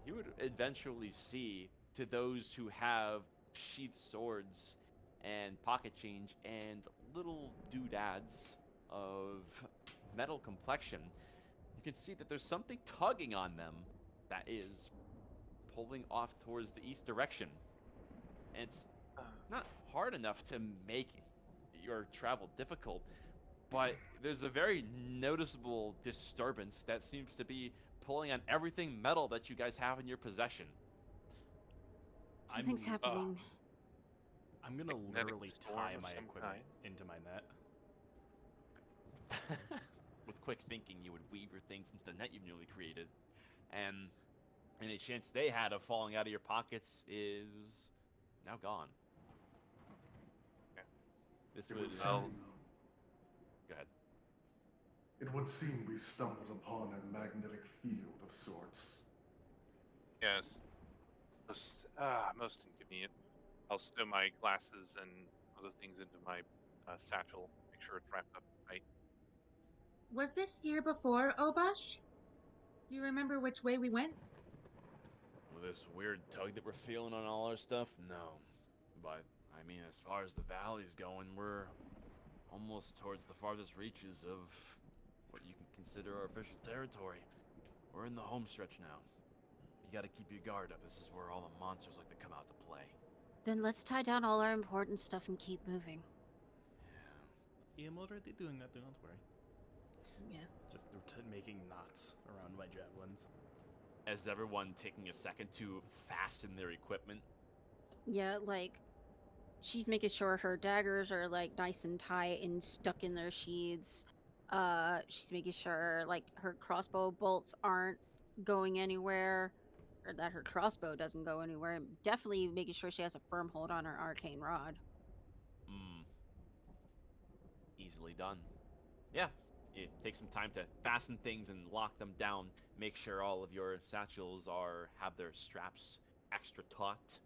you would eventually see, to those who have sheathed swords and pocket change and little doodads of metal complexion, you can see that there's something tugging on them that is pulling off towards the east direction. And it's not hard enough to make your travel difficult, but there's a very noticeable disturbance that seems to be pulling on everything metal that you guys have in your possession. Something's happening. I'm gonna Magnetic literally storm tie of my some equipment kind. into my net. With quick thinking, you would weave your things into the net you've newly created, and any chance they had of falling out of your pockets is now gone. Yeah. This It would was. Well- seem, Go ahead. it would seem we stumbled upon a magnetic field of sorts. Yes. Most inconvenient. I'll stow my glasses and other things into my satchel. Make sure it's wrapped up right. Was this here before, Obosh? Do you remember which way we went? With this weird tug that we're feeling on all our stuff, no. But I mean, as far as the valley's going, we're almost towards the farthest reaches of what you can consider our official territory. We're in the home stretch now. You gotta keep your guard up. This is where all the monsters like to come out to play. Then let's tie down all our important stuff and keep moving. Yeah, I'm already doing that, don't worry. Yeah. Just making knots around my javelins. As everyone taking a second to fasten their equipment. Yeah, like she's making sure her daggers are like nice and tight and stuck in their sheaths. She's making sure like her crossbow bolts aren't going anywhere, or that her crossbow doesn't go anywhere. And definitely making sure she has a firm hold on her arcane rod. Easily done. Yeah, it takes some time to fasten things and lock them down. Make sure all of your satchels have their straps extra taut.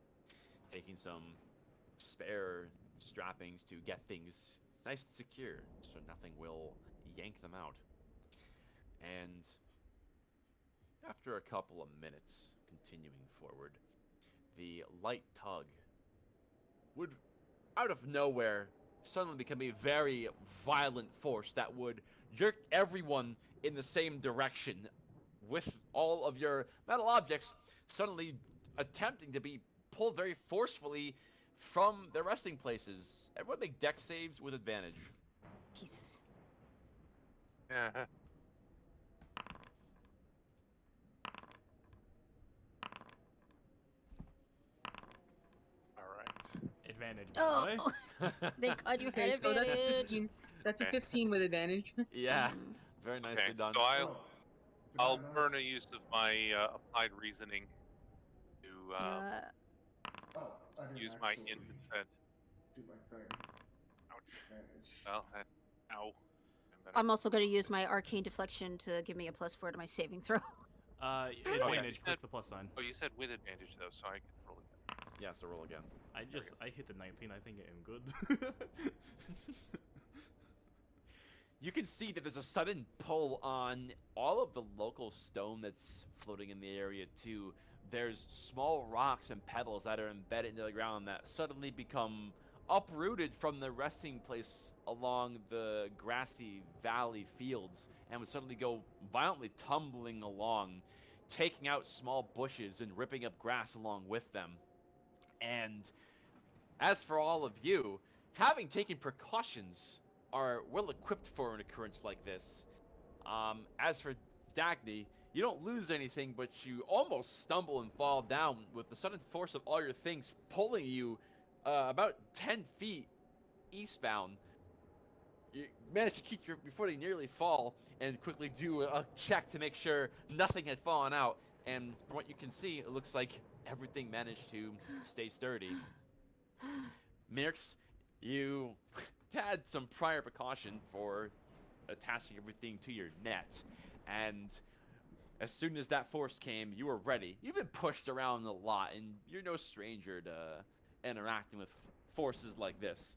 Taking some spare strappings to get things nice and secure so nothing will yank them out. And after a couple of minutes continuing forward, the light tug would, out of nowhere, suddenly become a very violent force that would jerk everyone in the same direction, with all of your metal objects suddenly attempting to be pulled very forcefully from their resting places. Everyone make deck saves with advantage. Jesus. Yeah. All right. Advantage, by the way. Oh, thank God you had Okay, so that's a advantage. 15. That's a Okay. 15 with advantage. Yeah, Mm. very nicely Okay. done. So Oh, did I I'll not? burn a use of my applied reasoning to Oh, I didn't use my actually int instead. do my thing. Ouch. Advantage. Well, that. Ow. And then I'm also going to use my arcane deflection to give me a +4 to my saving throw. Advantage, you click said- the plus sign. Oh, you said with advantage though, so I can roll again. Yeah, so roll again. I hit the 19. I think I'm good. You can see that there's a sudden pull on all of the local stone that's floating in the area too. There's small rocks and pebbles that are embedded into the ground that suddenly become uprooted from the resting place along the grassy valley fields and would suddenly go violently tumbling along, taking out small bushes and ripping up grass along with them. And as for all of you, having taken precautions are well equipped for an occurrence like this. As for Dagny, you don't lose anything, but you almost stumble and fall down with the sudden force of all your things pulling you about 10 feet eastbound. You manage to keep your footing, nearly fall, and quickly do a check to make sure nothing had fallen out. And from what you can see, it looks like everything managed to stay sturdy. Mirks, you had some prior precaution for attaching everything to your net, and as soon as that force came, you were ready. You've been pushed around a lot, and you're no stranger to interacting with forces like this.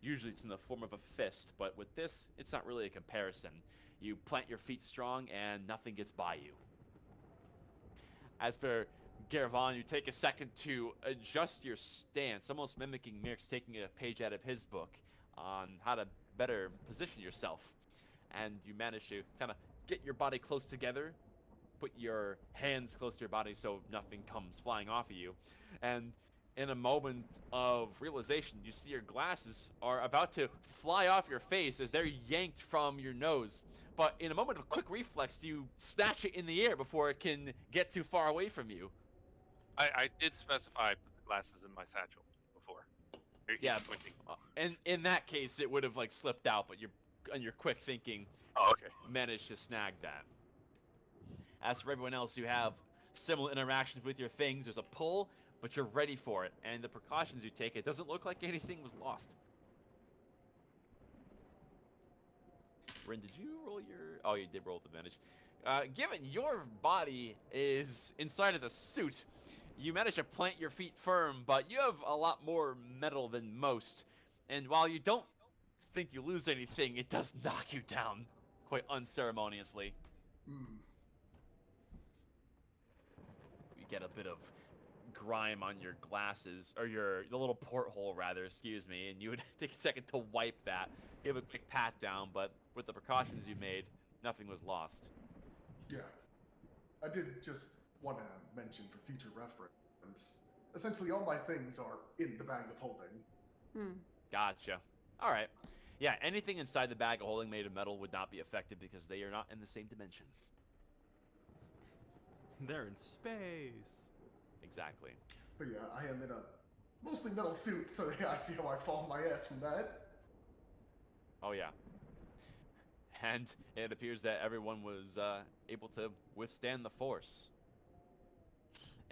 Usually it's in the form of a fist, but with this, it's not really a comparison. You plant your feet strong, and nothing gets by you. As for Gervon, you take a second to adjust your stance, almost mimicking Mirk's taking a page out of his book on how to better position yourself. And you manage to kind of get your body close together, put your hands close to your body so nothing comes flying off of you. And in a moment of realization, you see your glasses are about to fly off your face as they're yanked from your nose. But in a moment of quick reflex, you snatch it in the air before it can get too far away from you. I did specify I put the glasses in my satchel before. He's Yeah, squinting. and in that case, it would have like slipped out, but your quick thinking Oh, okay. managed to snag that. As for everyone else, you have similar interactions with your things. There's a pull, but you're ready for it, and the precautions you take, it doesn't look like anything was lost. Rin, did you roll your... Oh, you did roll with advantage. Given your body is inside of the suit, you manage to plant your feet firm, but you have a lot more metal than most. And while you don't think you lose anything, it does knock you down quite unceremoniously. Hmm. You get a bit of grime on your glasses, or the little porthole rather, excuse me, and you would take a second to wipe that, give a quick pat down, but with the precautions you made, nothing was lost. Yeah. I did just want to mention for future reference, essentially all my things are in the bag of holding. Hmm. Gotcha. All right. Yeah, anything inside the bag of holding made of metal would not be affected because they are not in the same dimension. They're in space. Exactly. But yeah, I am in a mostly metal suit, so yeah, I see how I fall on my ass from that. Oh, yeah. And it appears that everyone was able to withstand the force.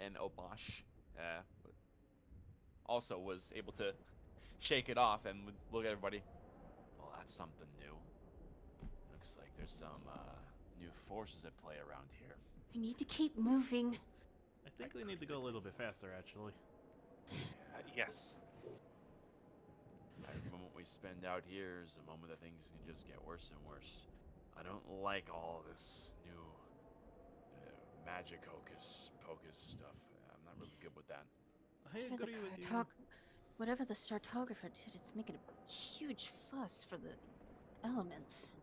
And Obosh also was able to shake it off and would look at everybody. Well, that's something new. Looks like there's some new forces at play around here. I need to keep moving. I think we need to go a little bit faster, actually. Yes. Every moment we spend out here is a moment that things can just get worse and worse. I don't like all this new magic hocus pocus stuff. I'm not really good with that. I Whatever agree with you. Whatever the Startographer did, it's making a huge fuss for the elements.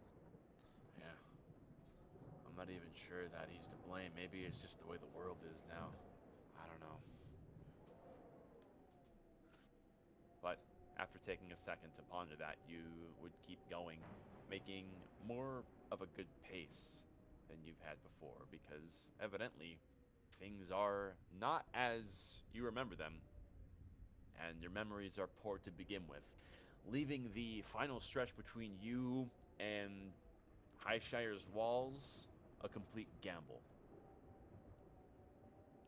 not even sure that he's to blame. Maybe it's just the way the world is now. I don't know. But after taking a second to ponder that, you would keep going, making more of a good pace than you've had before, because evidently things are not as you remember them, and your memories are poor to begin with, leaving the final stretch between you and Highshire's walls a complete gamble.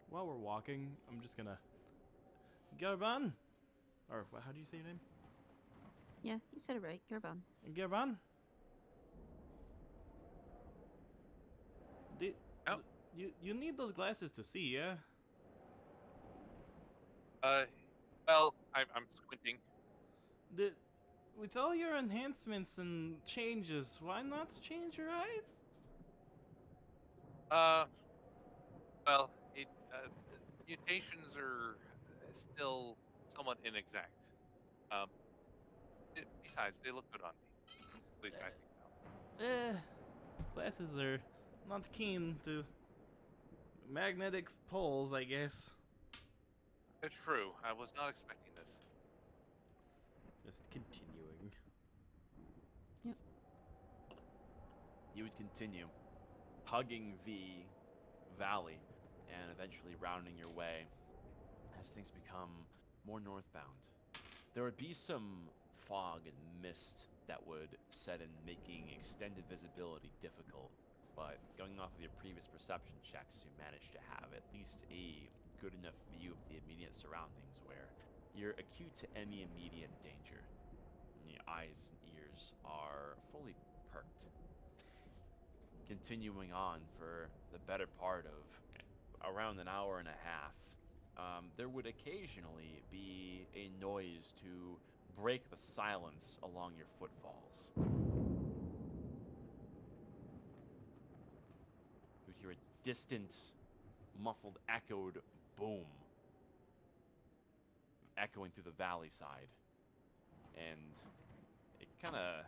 While we're walking, I'm just gonna... Gerban? Or how do you say your name? Yeah, you said it right. Gerban. Gerban? Did, Oh. you need those glasses to see, yeah? Well, I'm squinting. Did, with all your enhancements and changes, why not change your eyes? Well, mutations are still somewhat inexact. Um, besides, they look good on me. At least I think so. Glasses are not keen to magnetic poles, I guess. It's true. I was not expecting this. Just continuing. You would continue, hugging the valley, and eventually rounding your way as things become more northbound. There would be some fog and mist that would set in, making extended visibility difficult. But going off of your previous perception checks, you managed to have at least a good enough view of the immediate surroundings where you're acute to any immediate danger. And your eyes and ears are fully perked. Continuing on for the better part of around an hour and a half, there would occasionally be a noise to break the silence along your footfalls. You'd hear a distant, muffled, echoed boom echoing through the valley side. And it kind of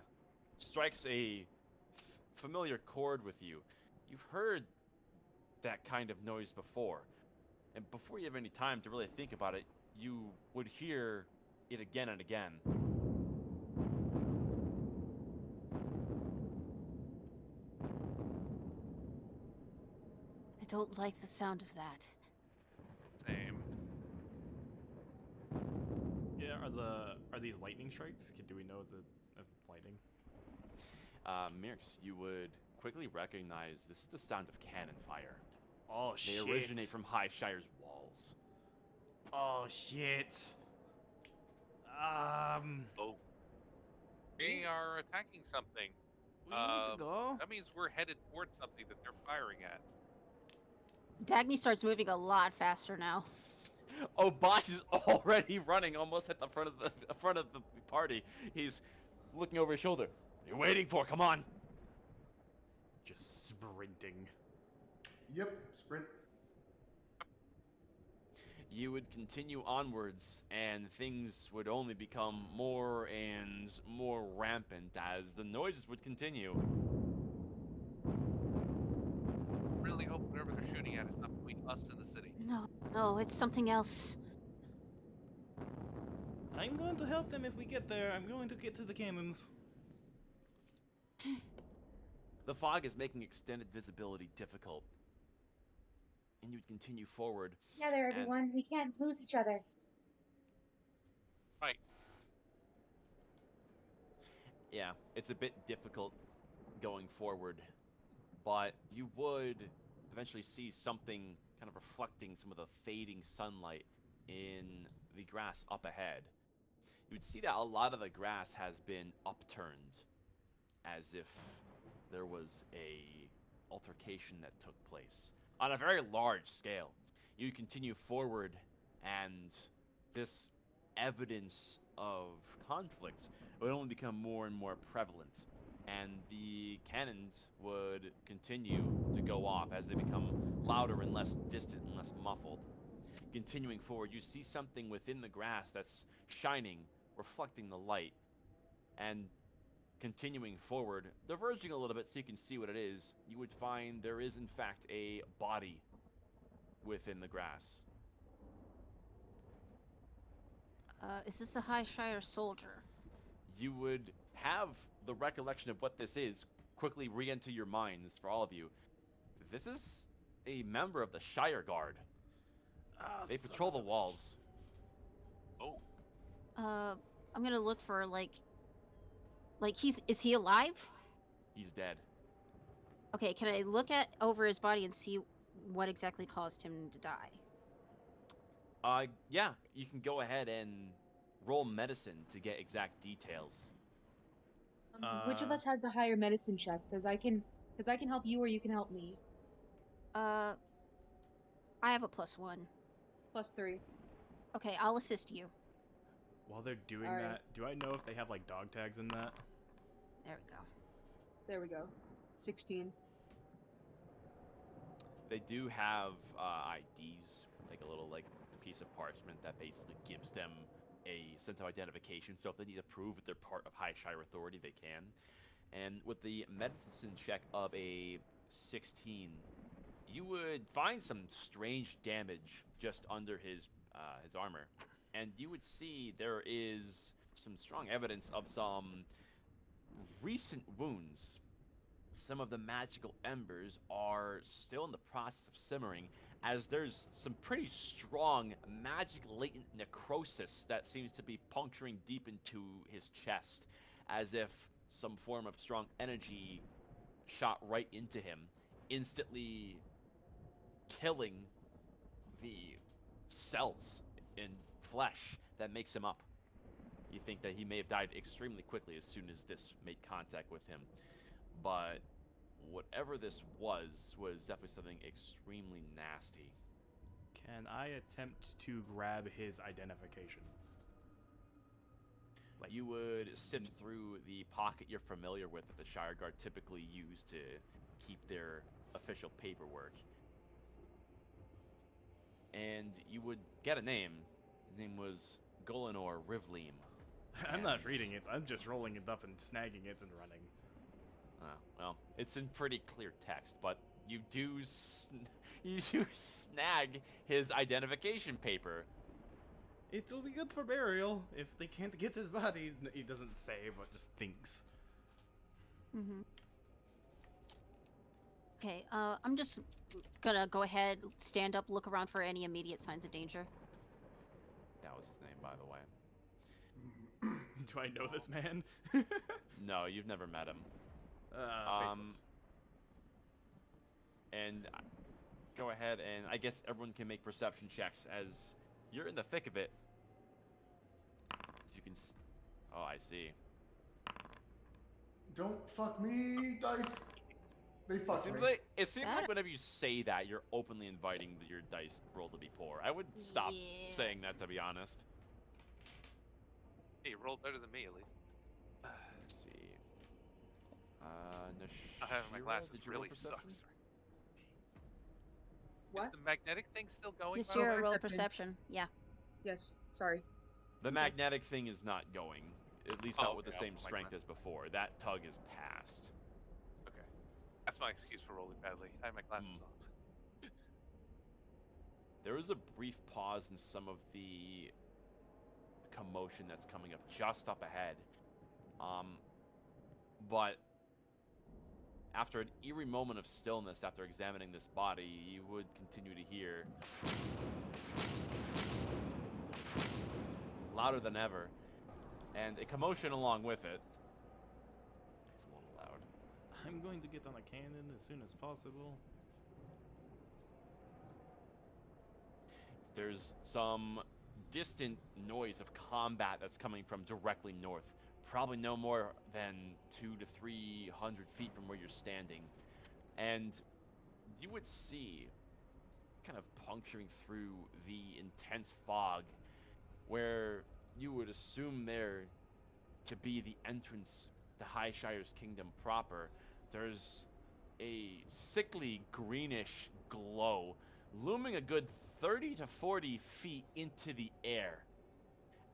strikes a familiar chord with you. You've heard that kind of noise before. And before you have any time to really think about it, you would hear it again and again. I don't like the sound of that. Same. Yeah, are these lightning strikes? Do we know if it's lightning? Mirx, you would quickly recognize this is the sound of cannon fire. Oh, They shit. originate from Highshire's walls. Oh, shit. Oh. They are attacking something. We need to go. That means we're headed towards something that they're firing at. Dagny starts moving a lot faster now. Oh, Bosch is already running almost at the front of the party. He's looking over his shoulder. What are you waiting for? Come on. Just sprinting. Yep, sprint. You would continue onwards, and things would only become more and more rampant as the noises would continue. Really hope whatever they're shooting at is not between us and the city. No, it's something else. I'm going to help them if we get there. I'm going to get to the cannons. The fog is making extended visibility difficult. And you would continue forward. Together, everyone. We can't lose each other. Right. Yeah, it's a bit difficult going forward, but you would eventually see something kind of reflecting some of the fading sunlight in the grass up ahead. You would see that a lot of the grass has been upturned, as if there was a altercation that took place on a very large scale. You continue forward, and this evidence of conflict would only become more and more prevalent, and the cannons would continue to go off as they become louder and less distant and less muffled. Continuing forward, you see something within the grass that's shining, reflecting the light, and continuing forward, diverging a little bit so you can see what it is, you would find there is in fact a body within the grass. Is this a High Shire soldier? You would have the recollection of what this is quickly re-enter your minds for all of you. This is a member of the Shire Guard. They patrol the walls. Oh, I'm gonna look for like is he alive? He's dead. Okay, can I look at over his body and see what exactly caused him to die? Yeah, you can go ahead and roll medicine to get exact details. Which of us has the higher medicine check? Because I can help you or you can help me. I have a +1. +3. Okay, I'll assist you. While they're doing All right. that, do I know if they have like dog tags in that? There we go. There we go. 16. They do have IDs, like a little like piece of parchment that basically gives them a sense of identification. So if they need to prove that they're part of High Shire authority, they can. And with the medicine check of a 16, you would find some strange damage just under his armor, and you would see there is some strong evidence of some recent wounds. Some of the magical embers are still in the process of simmering, as there's some pretty strong magic latent necrosis that seems to be puncturing deep into his chest, as if some form of strong energy shot right into him, instantly killing the cells in flesh that makes him up. You think that he may have died extremely quickly as soon as this made contact with him. But whatever this was definitely something extremely nasty. Can I attempt to grab his identification? Like, You would sift through the pocket you're familiar with that the Shire Guard typically use to keep their official paperwork. And you would get a name. His name was Golinor Rivleem. I'm not And- reading it. I'm just rolling it up and snagging it and running. Well, it's in pretty clear text, but you do snag his identification paper. It will be good for burial if they can't get his body. He doesn't say, but just thinks. Mm-hmm. Okay, I'm just gonna go ahead, stand up, look around for any immediate signs of danger. That was his name, by the way. Do I know this man? No, you've never met him. Faceless. And go ahead and I guess everyone can make perception checks as you're in the thick of it. As you can. Oh, I see. Don't fuck me, dice. They It fucked seems me. like whenever you say that, you're openly inviting your dice roll to be poor. I would stop Yeah. saying that, to be honest. hey, you rolled better than me at least. Let's see. I have my Nashira, glasses did you roll really perception? sucks. What? Is the magnetic thing still going? This by the year, way? roll Perception. perception. Yeah. Yes. Sorry. The magnetic thing is not going. At least Oh, not with okay, the I'll same put my strength glasses. as before. That tug is past. Okay, that's my excuse for rolling badly. I have my glasses Hmm. off. There is a brief pause in some of the commotion that's coming up just up ahead. But after an eerie moment of stillness after examining this body, you would continue to hear louder than ever, and a commotion along with it. It's a little loud. I'm going to get on a cannon as soon as possible. There's some distant noise of combat that's coming from directly north, probably no more than 200 to 300 feet from where you're standing. And you would see, kind of puncturing through the intense fog, where you would assume there to be the entrance to High Shire's kingdom proper, there's a sickly greenish glow looming a good 30 to 40 feet into the air.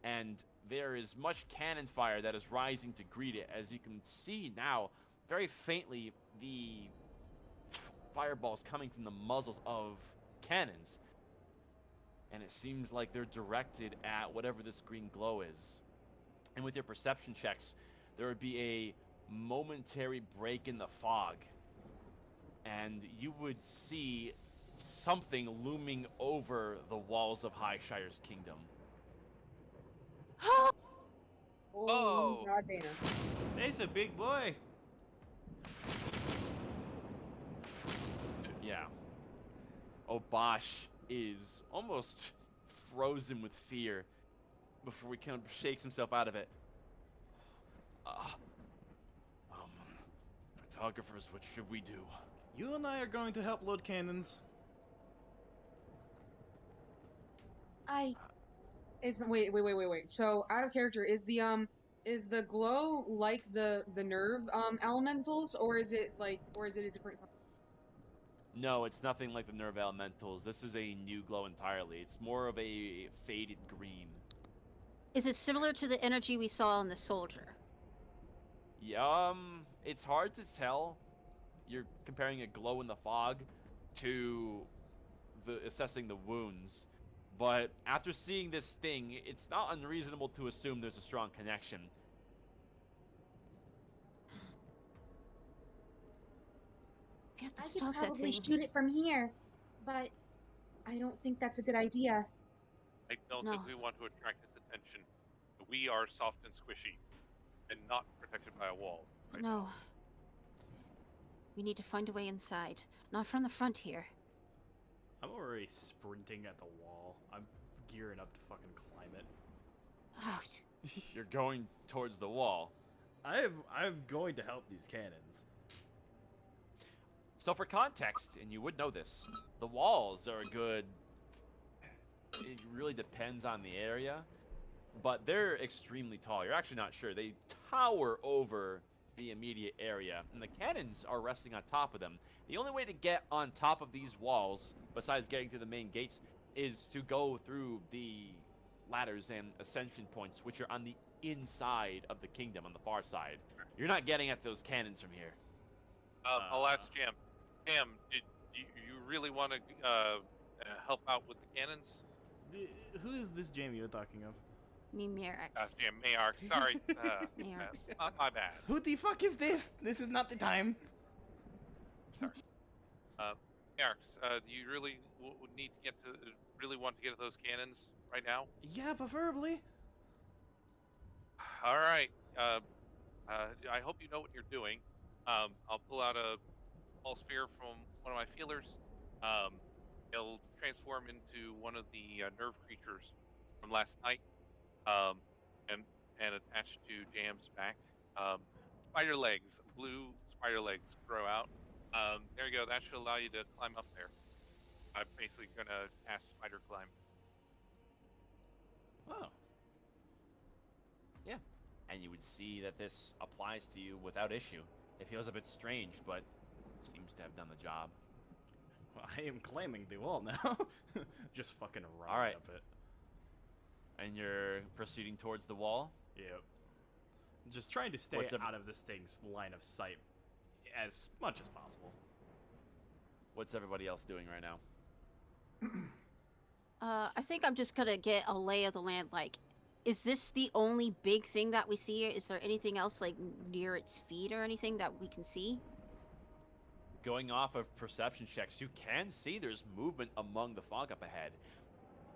And there is much cannon fire that is rising to greet it. As you can see now, very faintly, the fireballs coming from the muzzles of cannons. And it seems like they're directed at whatever this green glow is. And with your perception checks, there would be a momentary break in the fog. And you would see something looming over the walls of Highshire's kingdom. Oh. Goddamn. There's a big boy. Yeah. Obosh is almost frozen with fear before he kind of shakes himself out of it. Photographers, what should we do? You and I are going to help load cannons. Wait. So out of character, is the glow like the nerve elementals, or is it a different? No, it's nothing like the nerve elementals. This is a new glow entirely. It's more of a faded green. Is it similar to the energy we saw in the soldier? It's hard to tell. You're comparing a glow in the fog to assessing the wounds. But after seeing this thing, it's not unreasonable to assume there's a strong connection. We have to I could stop that probably thing. shoot it from here, but I don't think that's a good idea. I don't No. think we want to attract its attention. We are soft and squishy, and not protected by a wall. Right No. now. We need to find a way inside. Not from the front here. I'm already sprinting at the wall. I'm gearing up to fucking climb it. Oh, You're going towards the wall. I'm going to help these cannons. So for context, and you would know this, the walls are a good... It really depends on the area, but they're extremely tall. You're actually not sure. They tower over the immediate area, and the cannons are resting on top of them. The only way to get on top of these walls, besides getting to the main gates, is to go through the ladders and ascension points, which are on the inside of the kingdom, on the far side. You're not getting at those cannons from here. I'll ask Jam. Jam, do you really want to help out with the cannons? Who is this Jamie you're talking of? me Mirax. Jam, Mayark, sorry. Mayarks. My bad. Who the fuck is this? This is not the time. Sorry. Mayarks, do you really need to really want to get to those cannons right now? Yeah, preferably. All right. I hope you know what you're doing. I'll pull out a pulse sphere from one of my feelers. It'll transform into one of the nerve creatures from last night, and attached to Jam's back. Spider legs, blue spider legs grow out. There you go. That should allow you to climb up there. I'm basically gonna cast spider climb. Oh. Yeah. And you would see that this applies to you without issue. It feels a bit strange, but seems to have done the job. Well, I am climbing the wall now. Just fucking run All right. up it. And you're proceeding towards the wall? Yep. Just trying to stay What's up- out of this thing's line of sight as much as possible. What's everybody else doing right now? I think I'm just gonna get a lay of the land. Like, is this the only big thing that we see? Is there anything else like near its feet or anything that we can see? Going off of perception checks, you can see there's movement among the fog up ahead.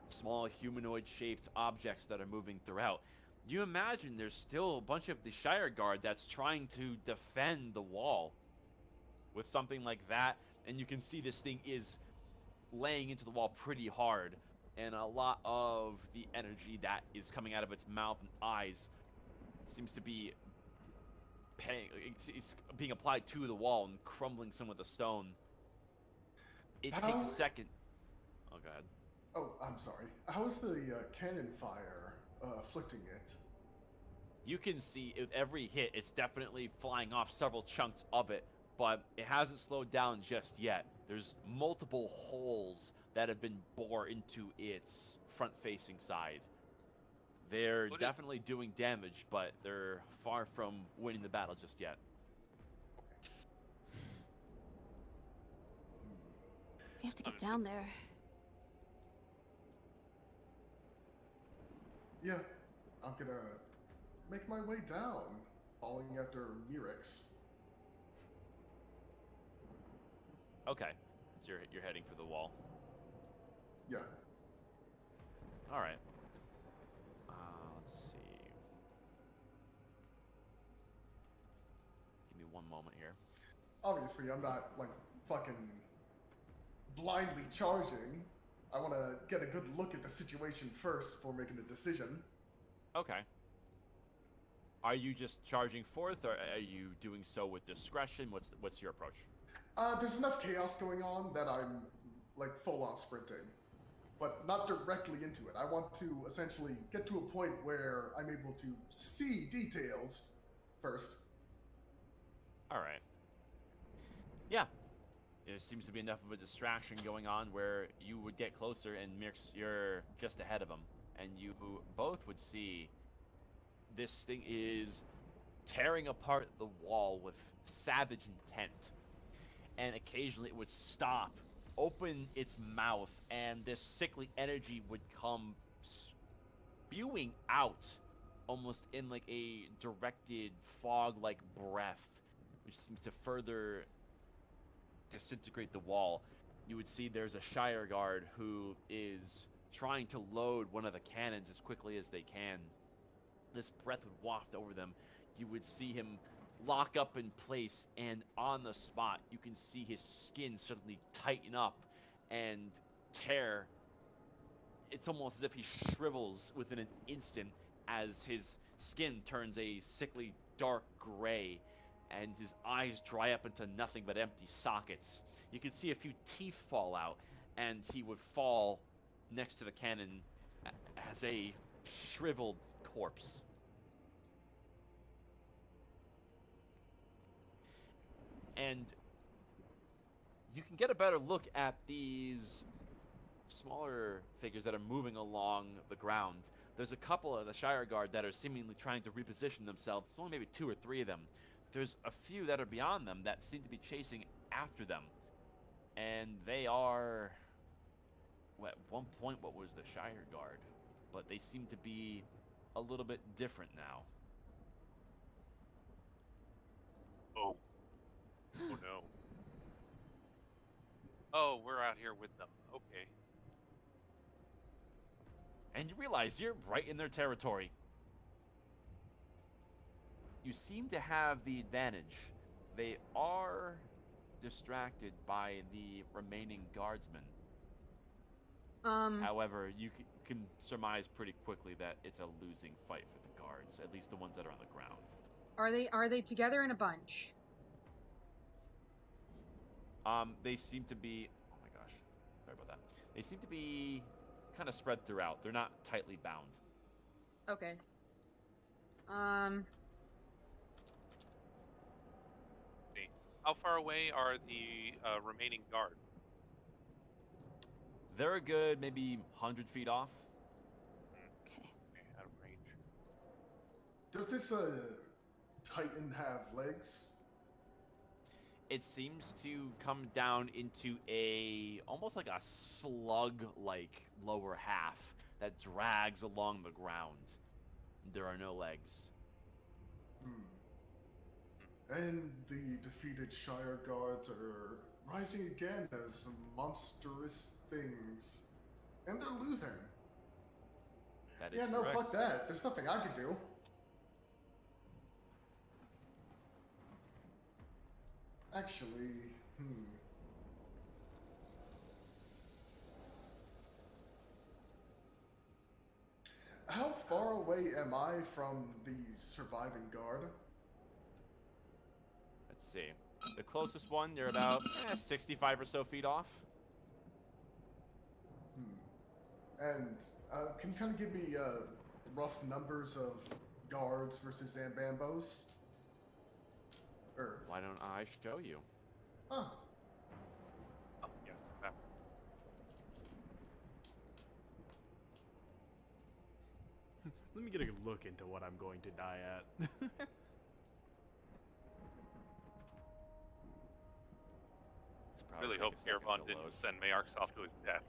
Small humanoid-shaped objects that are moving throughout. You imagine there's still a bunch of the Shire Guard that's trying to defend the wall with something like that, and you can see this thing is laying into the wall pretty hard, and a lot of the energy that is coming out of its mouth and eyes seems to be it's being applied to the wall and crumbling some of the stone. It takes How- a second. Oh god. Oh, I'm sorry. How is the cannon fire afflicting it? You can see with every hit, it's definitely flying off several chunks of it, but it hasn't slowed down just yet. There's multiple holes that have been bored into its front-facing side. They're What is- definitely doing damage, but they're far from winning the battle just yet. We have to get Understood. down there. Yeah, I'm gonna make my way down, following after Mirix. Okay, so you're heading for the wall. Yeah. All right. Let's see. Give me one moment here. Obviously, I'm not like fucking blindly charging. I want to get a good look at the situation first before making a decision. Okay. Are you just charging forth, or are you doing so with discretion? What's your approach? There's enough chaos going on that I'm like full on sprinting, but not directly into it. I want to essentially get to a point where I'm able to see details first. All right. Yeah. There seems to be enough of a distraction going on where you would get closer and Mirx, you're just ahead of him. And you both would see this thing is tearing apart the wall with savage intent. And occasionally it would stop, open its mouth, and this sickly energy would come spewing out almost in like a directed fog-like breath, which seems to further disintegrate the wall. You would see there's a Shire guard who is trying to load one of the cannons as quickly as they can. This breath would waft over them. You would see him lock up in place, and on the spot, you can see his skin suddenly tighten up and tear. It's almost as if he shrivels within an instant as his skin turns a sickly dark gray and his eyes dry up into nothing but empty sockets. You could see a few teeth fall out, and he would fall next to the cannon as a shriveled corpse. And you can get a better look at these smaller figures that are moving along the ground. There's a couple of the Shire Guard that are seemingly trying to reposition themselves. There's only maybe 2 or 3 of them. There's a few that are beyond them that seem to be chasing after them. And they are... Well, at one point, what was the Shire Guard? But they seem to be a little bit different now. Oh. Oh no. Oh, we're out here with them. Okay. And you realize you're right in their territory. You seem to have the advantage. They are distracted by the remaining guardsmen. However, you can surmise pretty quickly that it's a losing fight for the guards, at least the ones that are on the ground. Are they together in a bunch? They seem to be... Oh my gosh. Sorry about that. They seem to be kind of spread throughout. They're not tightly bound. Okay. See. How far away are the remaining guard? They're a good maybe 100 feet off. Okay. Okay, out of range. Does this Titan have legs? It seems to come down into a almost like a slug-like lower half that drags along the ground. There are no legs. And the defeated Shire Guards are rising again as monstrous things. And they're losing. That is Yeah, no, correct. fuck that. There's nothing I can do. Actually, How far away am I from the surviving guard? Let's see. The closest one, you're about 65 or so feet off. And can you kind of give me rough numbers of guards versus Zambambos? Why don't I show you? Huh. Oh, yes, that. Let me get a look into what I'm going to die at. Really hope Irvon didn't send Mayorks off to his death.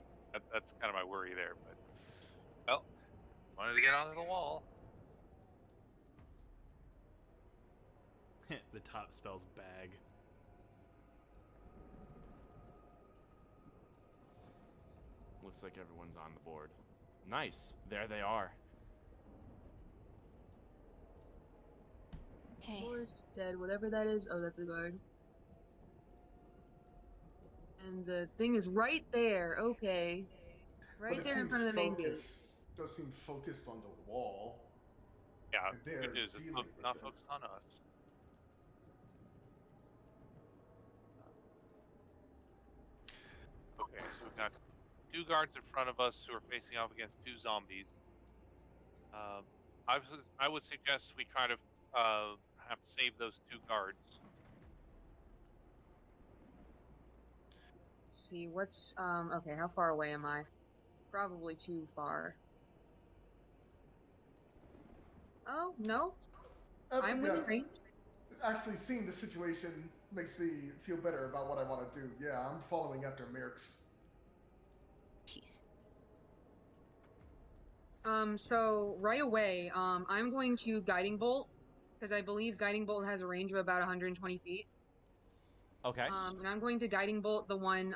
That's kind of my worry there. But well, wanted to get onto the wall. The top spells bag. Looks like everyone's on the board. Nice. There they are. Okay. Horse dead, whatever that is. Oh, that's a guard. And the thing is right there. Okay. Right But it there in seems front of the main gate. does seem focused on the wall. Yeah, And they're good news. It's dealing with not it. focused on us. Okay, so we've got 2 guards in front of us who are facing off against 2 zombies. I would suggest we try to have save those 2 guards. Let's see, what's okay, how far away am I? Probably too far. Oh, no. I'm yeah. within range. Actually, seeing the situation makes me feel better about what I want to do. Yeah, I'm following after Mercs. Jeez. So right away, I'm going to Guiding Bolt, because I believe Guiding Bolt has a range of about 120 feet. Okay. And I'm going to Guiding Bolt the one,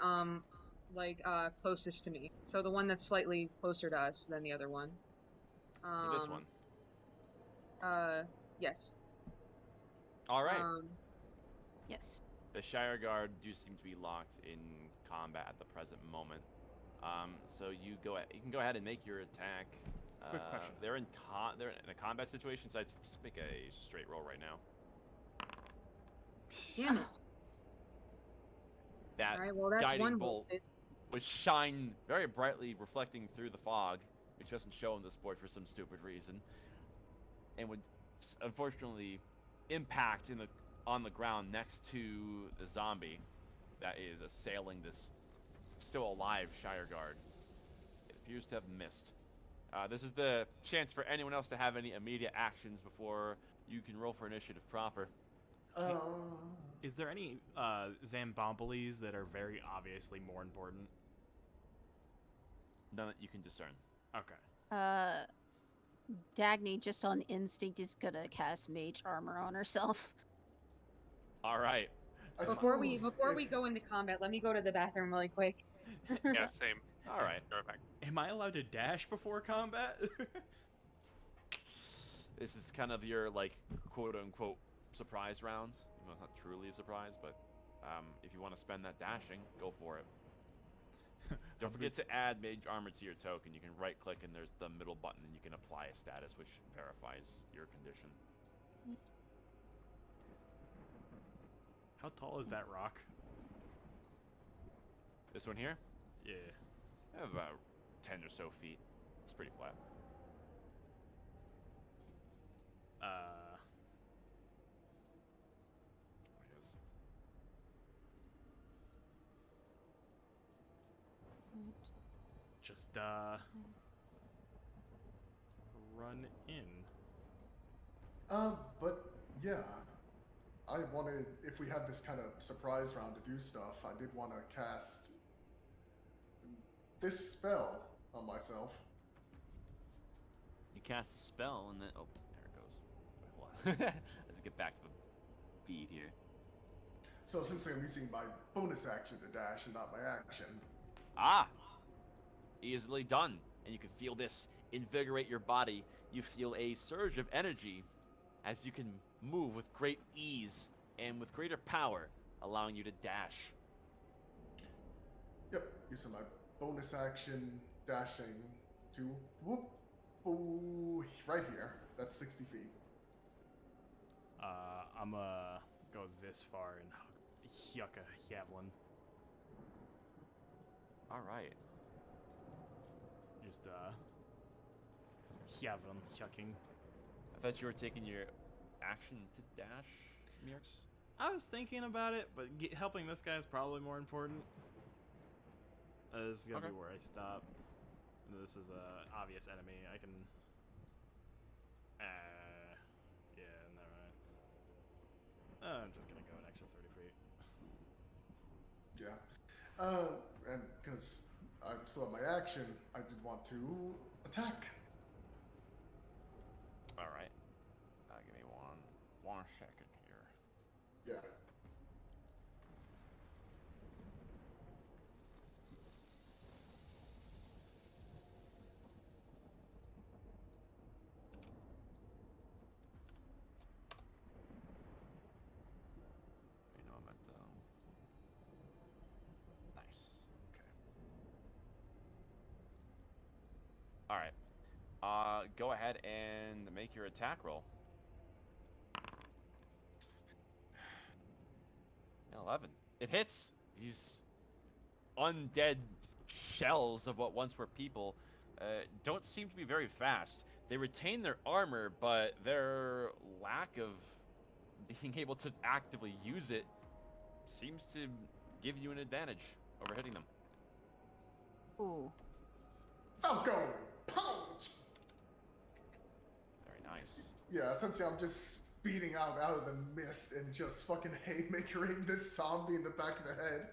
closest to me. So the one that's slightly closer to us than the other one. So this one. Yes. All right. Yes. The Shire Guard do seem to be locked in combat at the present moment. So you can go ahead and make your attack. Quick question. They're in a combat situation, so I'd just make a straight roll right now. Damn it. That Alright, well, that's guiding one bolt wasted. would shine very brightly, reflecting through the fog, which doesn't show in this board for some stupid reason, and would unfortunately impact on the ground next to the zombie that is assailing this still alive Shire Guard. It appears to have missed. This is the chance for anyone else to have any immediate actions before you can roll for initiative proper. Is there any Zambombolis that are very obviously more important? None that you can discern. Okay. Dagny just on instinct is gonna cast mage armor on herself. All right. Before we go into combat, let me go to the bathroom really quick. Yeah, same. All right. Right back. Am I allowed to dash before combat? This is kind of your, like, quote-unquote surprise round. Even though it's not truly a surprise, but if you want to spend that dashing, go for it. Don't forget to add mage armor to your token. You can right-click and there's the middle button and you can apply a status which verifies your condition. How tall is that rock? This one here? Yeah. About 10 or so feet. It's pretty flat. Just run in. But yeah, I wanted, if we had this kind of surprise round to do stuff, I did want to cast this spell on myself. You cast a spell and then, oh, there it goes. Wait, hold on. Let's get back to the feed here. So essentially I'm using my bonus action to dash and not my action. Ah! Easily done. And you can feel this invigorate your body. You feel a surge of energy as you can move with great ease and with greater power, allowing you to dash. Yep, using my bonus action, dashing to whoop, oh, right here. That's 60 feet. I'm go this far and yuck a javelin. All right. Just javelin chucking. I thought you were taking your action to dash, Mirks. I was thinking about it, but helping this guy is probably more important. This is gonna be where I stop. This is a obvious enemy. I can I'm just gonna go an extra 30 feet. Yeah. And because I still have my action, I did want to attack. All right. Give me one second here. Yeah. You know, I'm at nice. Okay. All right. Go ahead and make your attack roll. 11. It hits. These undead shells of what once were people don't seem to be very fast. They retain their armor, but their lack of being able to actively use it seems to give you an advantage over hitting them. Ooh. Falco punch. Very nice. Yeah, essentially I'm just speeding out of the mist and just fucking haymakering this zombie in the back of the head.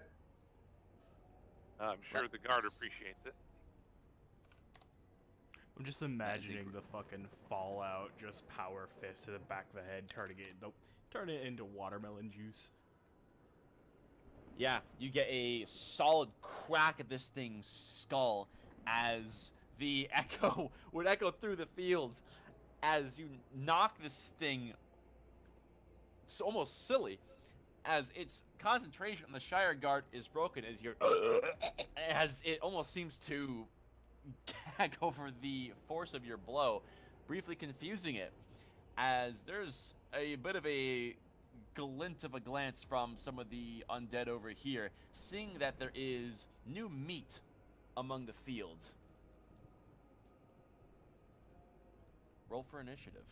I'm sure the guard appreciates it. I'm just imagining the fucking Fallout, just power fist to the back of the head, turn it into watermelon juice. Yeah, you get a solid crack at this thing's skull as the echo would echo through the field as you knock this thing. It's almost silly as its concentration on the Shire Guard is broken as it almost seems to gag over the force of your blow, briefly confusing it as there's a bit of a glint of a glance from some of the undead over here, seeing that there is new meat among the field. Roll for initiative.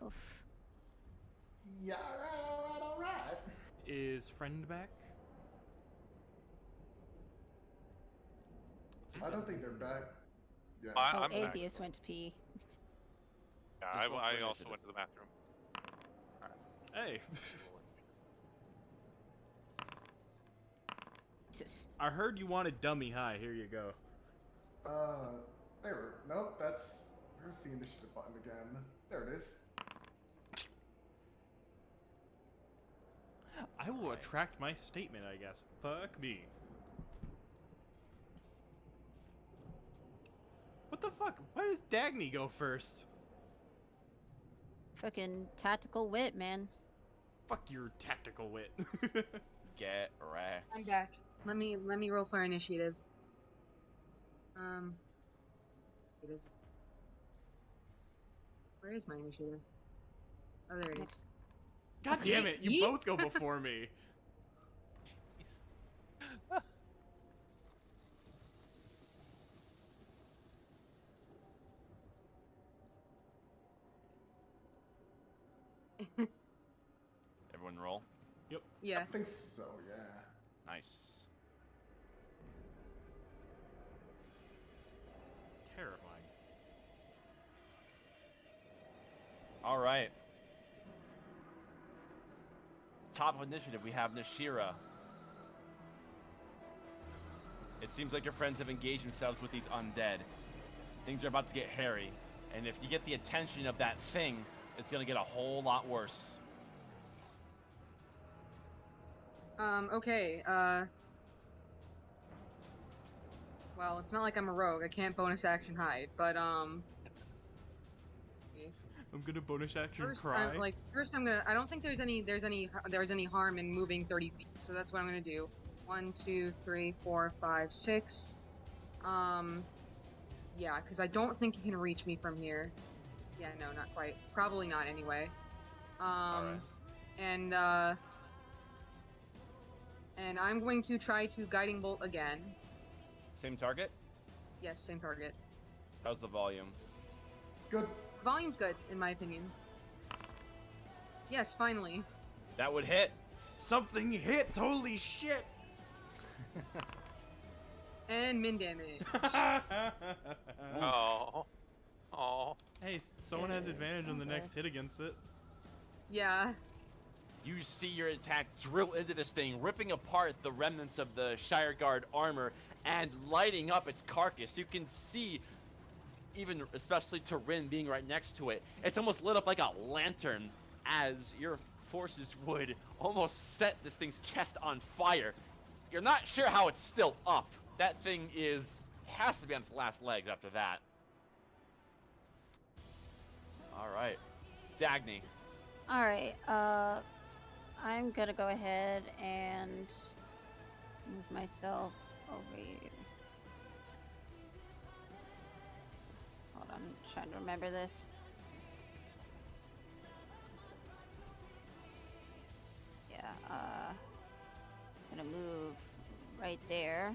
Oof. Yeah, all right. Is friend back? I don't think they're back. Yeah. I- Oh, I'm back. Atheist went to pee. Yeah, Just I roll for also initiative. went to the bathroom. Hey, Jesus. I heard you wanted dummy high. Here you go. Nope, where's the initiative button again? There it is. I will retract my statement, I guess. Fuck me. What the fuck? Why does Dagny go first? Fucking tactical wit, man. Fuck your tactical wit. Get wrecked. I'm back. Let me roll for initiative. Initiative. Where is my initiative? Oh, there it is. God damn it, you Yeet. both go before me. Everyone roll. Yeah. I think so, yeah. Nice. Terrifying. All right. Top of initiative, we have Nashira. It seems like your friends have engaged themselves with these undead. Things are about to get hairy. And if you get the attention of that thing, it's going to get a whole lot worse. Okay, well, it's not like I'm a rogue. I can't bonus action hide, but, I'm gonna bonus action first, cry. I'm gonna, I don't think there's any harm in moving 30 feet, so that's what I'm gonna do. 1, 2, 3, 4, 5, 6. Yeah, because I don't think he can reach me from here. Yeah, no, not quite. Probably not anyway. Alright. And I'm going to try to guiding bolt again. Same target? Yes, same target. How's the volume? Good. Volume's good, in my opinion. Yes, finally. That would hit. Something hits! Holy shit! And min damage. Oh. Oh. Hey, someone has advantage on the next hit against it. Yeah. You see your attack drill into this thing, ripping apart the remnants of the Shire Guard armor and lighting up its carcass. You can see, even especially Turin being right next to it, it's almost lit up like a lantern as your forces would almost set this thing's chest on fire. You're not sure how it's still up. That thing has to be on its last legs after that. All right, Dagny. All right. I'm gonna go ahead and move myself over here. Hold on, I'm trying to remember this. Yeah. Gonna move right there.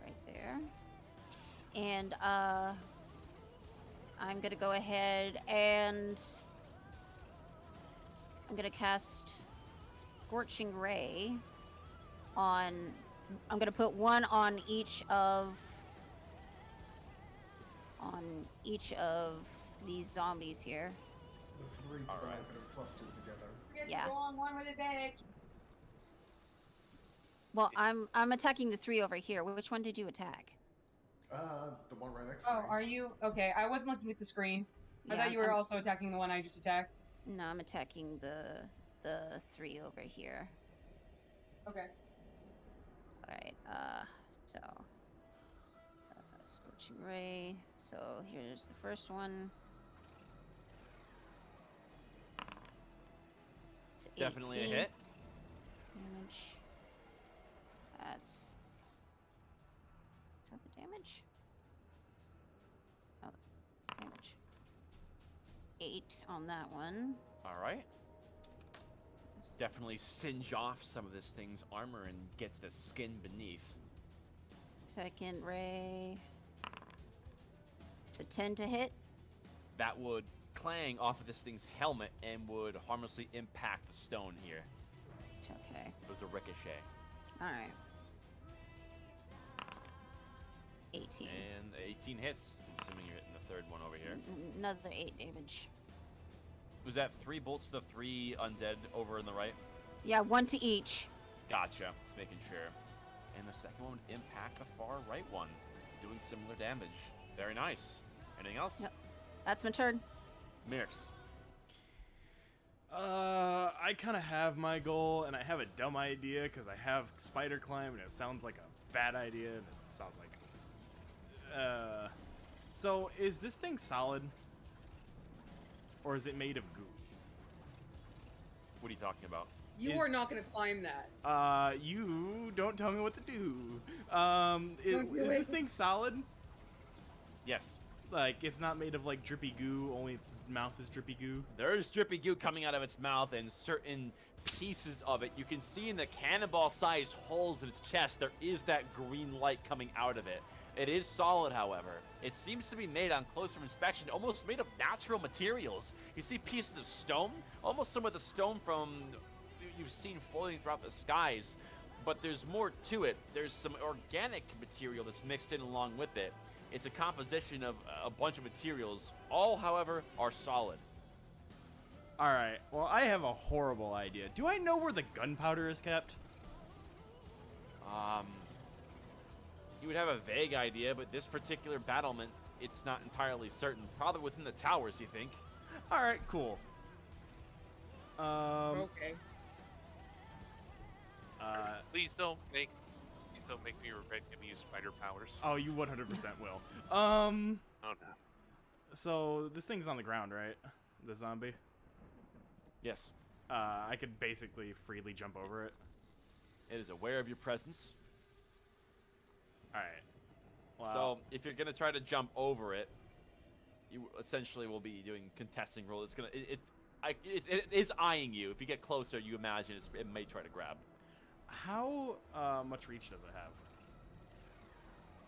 Right there. And I'm gonna go ahead and I'm gonna cast Scorching Ray on. I'm gonna put one on each of these zombies here. The three to the right that are clustered together. Yeah. Go on one with advantage. Well, I'm attacking the three over here. Which one did you attack? The one right next to Oh, me. are you? Okay, I wasn't looking at the screen. I Yeah, thought you were I'm- also attacking the one I just attacked. No, I'm attacking the three over here. Okay. All right. So Scorching Ray. So here's the first one. It's Definitely a 18 hit. damage. Is that the damage? Oh, damage. 8 on that one. All right. Definitely singe off some of this thing's armor and get to the skin beneath. Second ray. It's a 10 to hit. That would clang off of this thing's helmet and would harmlessly impact the stone here. Okay. It was a ricochet. Alright. 18. And 18 hits. I'm assuming you're hitting the third one over here. Another 8 damage. Was that 3 bolts to the 3 undead over in the right? Yeah, 1 to each. Gotcha. Just making sure. And the second one would impact the far right one, doing similar damage. Very nice. Anything else? Yep. That's my turn. Mirks. I kind of have my goal, and I have a dumb idea because I have spider climb, and it sounds like a bad idea, and it sounds like. So is this thing solid, or is it made of goo? What are you talking about? You Is- are not going to climb that. You don't tell me what to do. Is do this it. thing solid? Yes. Like, it's not made of, like, drippy goo, only its mouth is drippy goo? There is drippy goo coming out of its mouth, and certain pieces of it. You can see in the cannonball-sized holes in its chest, there is that green light coming out of it. It is solid, however. It seems to be made on closer inspection, almost made of natural materials. You see pieces of stone, almost some of the stone from you've seen floating throughout the skies, but there's more to it. There's some organic material that's mixed in along with it. It's a composition of a bunch of materials. All, however, are solid. Alright, well, I have a horrible idea. Do I know where the gunpowder is kept? You would have a vague idea, but this particular battlement, it's not entirely certain. Probably within the towers, you think? Alright, cool. Okay. Please don't make me regret giving you spider powers. Oh, you 100% will. Oh no. So this thing's on the ground, right? The zombie? Yes. I could basically freely jump over it. It is aware of your presence. Alright. Wow. So if you're gonna try to jump over it, you essentially will be doing contesting roll. It's gonna it is eyeing you. If you get closer, you imagine it may try to grab. How much reach does it have?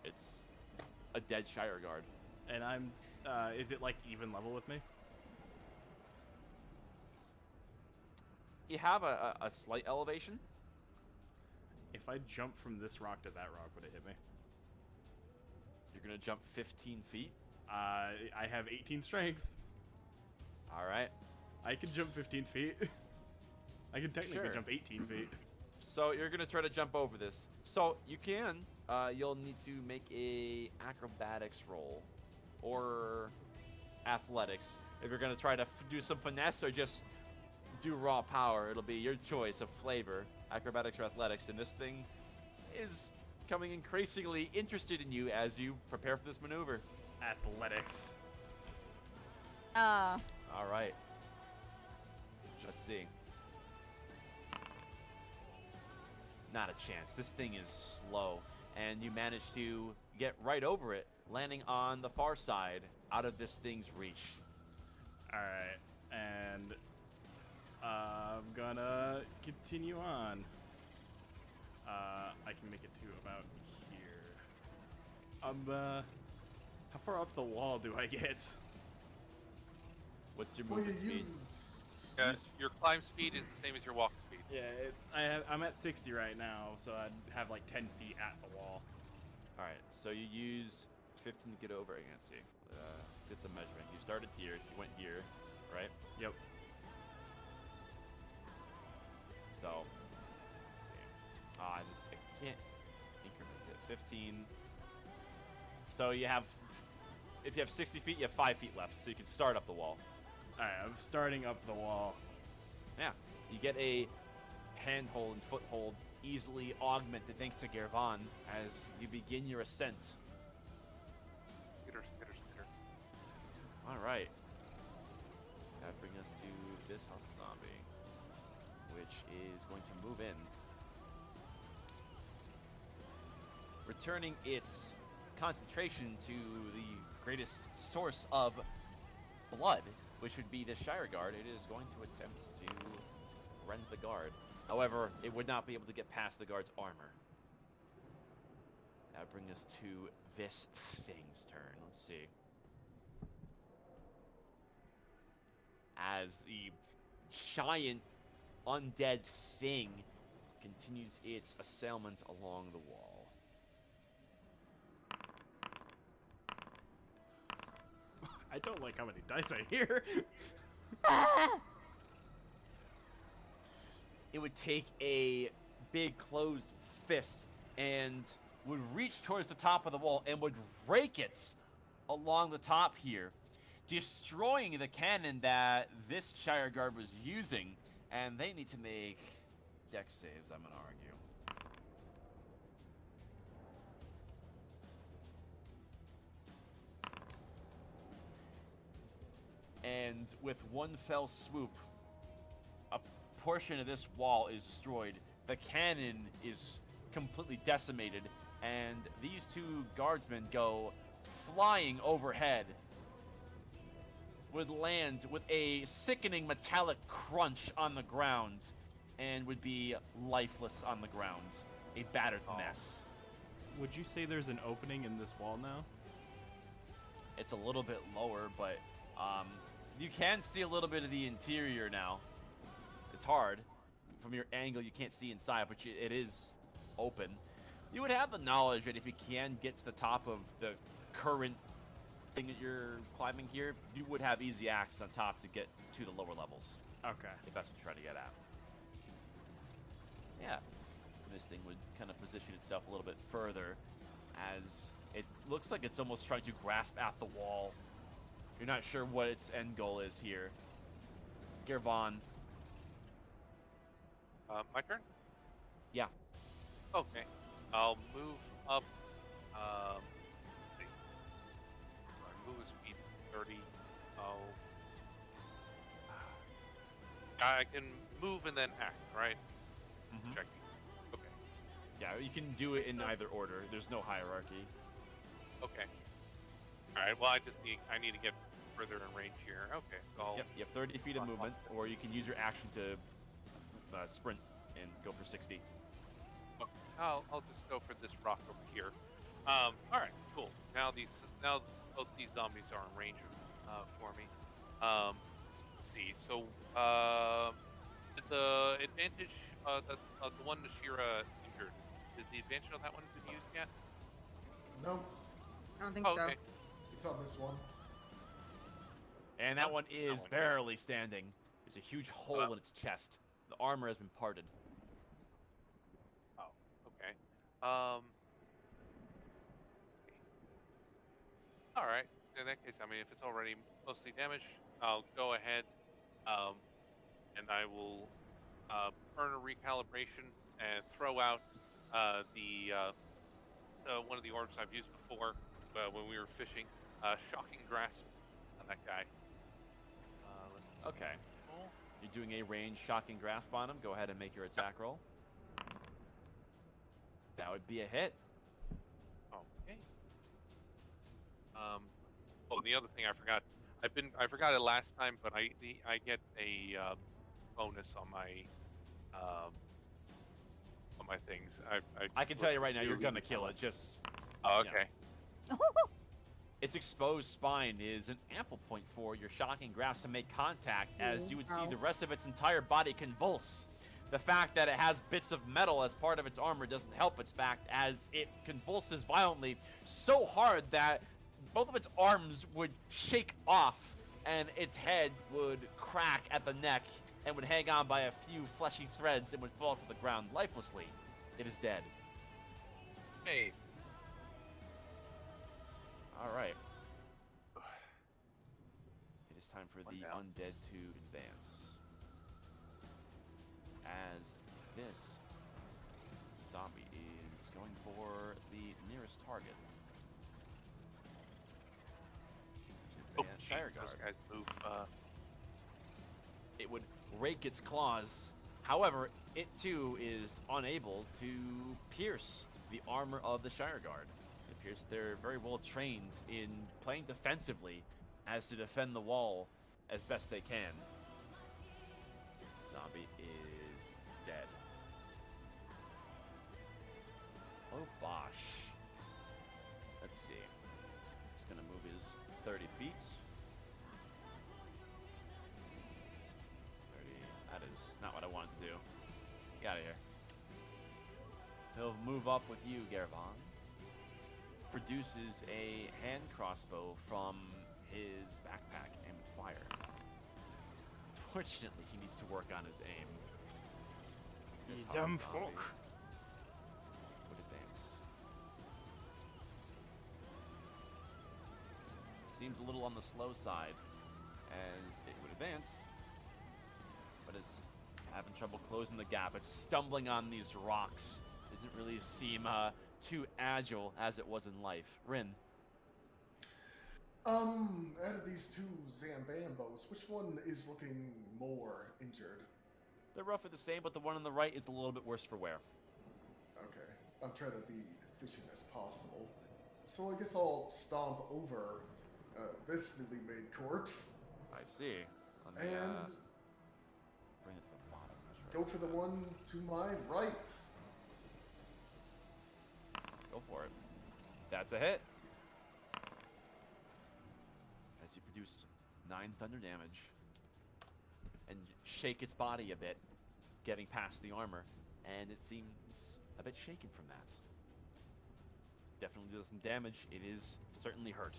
It's a dead Shire Guard. And I'm, is it like even level with me? You have a slight elevation. If I jump from this rock to that rock, would it hit me? You're gonna jump 15 feet. I have 18 strength. All right. I can jump 15 feet. I can technically Sure. jump 18 feet. So you're gonna try to jump over this. So you can. You'll need to make a acrobatics roll, or athletics. If you're gonna try to do some finesse or just do raw power, it'll be your choice of flavor, acrobatics or athletics. And this thing is becoming increasingly interested in you as you prepare for this maneuver. Athletics. Uh, All right. Let's see. Not a chance. This thing is slow, and you manage to get right over it, landing on the far side, out of this thing's reach. All right, and I'm gonna continue on. I can make it to about here. How far up the wall do I get? What's your Well, you movement speed? use Your climb speed is the same as your walk speed. Yeah, I'm at 60 right now, so I'd have like 10 feet at the wall. All right, so you use 15 to get over. I can't see. It's a measurement. You started here. You went here, right? Yep. So, let's see. I can't increment it. 15. So you have, if you have 60 feet, you have 5 feet left, so you can start up the wall. All right, I'm starting up the wall. Yeah, you get a handhold and foothold easily augmented thanks to Gervon as you begin your ascent. Skitter, skitter, skitter. All right. That brings us to this house zombie, which is going to move in, returning its concentration to the greatest source of blood, which would be the Shire Guard. It is going to attempt to rend the guard. However, it would not be able to get past the guard's armor. That brings us to this thing's turn. Let's see. As the giant undead thing continues its assailment along the wall. I don't like how many dice I hear. It would take a big closed fist and would reach towards the top of the wall and would rake it along the top here, destroying the cannon that this Shire Guard was using, and they need to make dex saves, I'm gonna argue. And with one fell swoop, a portion of this wall is destroyed. The cannon is completely decimated, and these two guardsmen go flying overhead, would land with a sickening metallic crunch on the ground, and would be lifeless on the ground. A battered mess. Would you say there's an opening in this wall now? It's a little bit lower, but you can see a little bit of the interior now. It's hard. From your angle, you can't see inside, but it is open. You would have the knowledge that if you can get to the top of the current thing that you're climbing here, you would have easy access on top to get to the lower levels. Okay. If that's what you try to get at. Yeah. This thing would kind of position itself a little bit further as it looks like it's almost trying to grasp at the wall. You're not sure what its end goal is here. Gervon. My turn? Yeah. Okay. I'll move up. Let's see. My move speed is 30. I can move and then act, right? Mhm. Checking. Okay. Yeah, you can do it in either order. There's no hierarchy. Okay. All right. Well, I need to get further in range here. Okay. So I'll, Yep, you have 30 feet of movement, or you can use your action to sprint and go for 60. okay, I'll just go for this rock over here. All right. Cool. Now both these zombies are in range for me. Let's see. So the advantage the one Nashira injured. Did the advantage on that one been used yet? No, I don't think Oh, so. okay. it's on this one. And that one is one. barely standing. There's a huge hole in its chest. The armor has been parted. Oh, okay. All right. In that case, I mean, if it's already mostly damaged, I'll go ahead, and I will earn a recalibration and throw out one of the orbs I've used before when we were fishing. Shocking grasp on that guy. Okay. Roll. You're doing a ranged shocking grasp on him. Go ahead and make your attack roll. That would be a hit. Okay. Oh, the other thing I forgot. I forgot it last time, but I get a bonus on my things. I can tell you right now, do you're gonna even kill tell it. Just Oh, yeah. okay. its exposed spine is an ample point for your shocking grasp to make contact, as you would see the rest of its entire body convulse. The fact that it has bits of metal as part of its armor doesn't help its fact, as it convulses violently so hard that both of its arms would shake off and its head would crack at the neck and would hang on by a few fleshy threads and would fall to the ground lifelessly. It is dead. Hey. All right. It is time for One the down. undead to advance. As this zombie is going for the nearest target. Oh, Advance jeez, Shire those Guard. guys move. It would rake its claws. However, it too is unable to pierce the armor of the Shire Guard. It appears that they're very well trained in playing defensively as to defend the wall as best they can. Zombie is dead. Oh, bosh. Let's see. He's going to move his 30 feet. 30. That is not what I wanted to do. Get out of here. He'll move up with you, Garvon. Produces a hand crossbow from his backpack and would fire. Fortunately, he needs to work on his aim. You This dumb zombie folk. would advance. Seems a little on the slow side as it would advance, but is having trouble closing the gap. It's stumbling on these rocks. Doesn't really seem too agile as it was in life. Rin. Out of these two Zambambos, which one is looking more injured? They're roughly the same, but the one on the right is a little bit worse for wear. Okay, I'm trying to be efficient as possible. So I guess I'll stomp over this newly made corpse I see. Let me, and bring it to the bottom. That's go right. for the one to my right. Go for it. That's a hit. As you produce 9 thunder damage and shake its body a bit, getting past the armor, and it seems a bit shaken from that. Definitely does some damage. It is certainly hurt.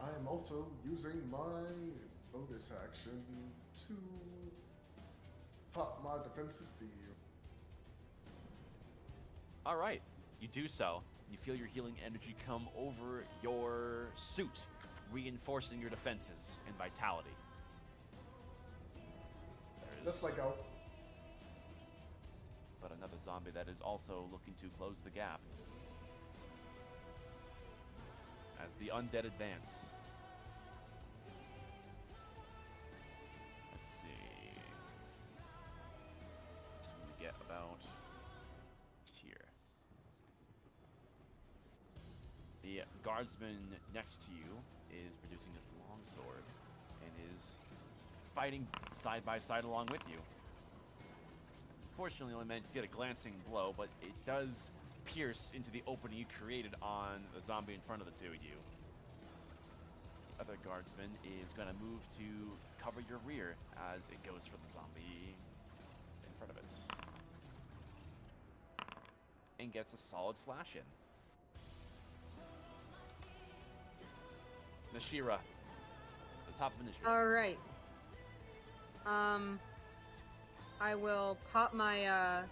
I am also using my bonus action to pop my defensive field. All right, you do so. You feel your healing energy come over your suit, reinforcing your defenses and vitality. That's my go. But another zombie that is also looking to close the gap. As the undead advance. Let's see. So we get about here. The guardsman next to you is producing his longsword and is fighting side by side along with you. Fortunately, only managed to get a glancing blow, but it does pierce into the opening you created on the zombie in front of the two of you. The other guardsman is going to move to cover your rear as it goes for the zombie in front of it. And gets a solid slash in. Nashira, the top of initiative. All right. I will pop my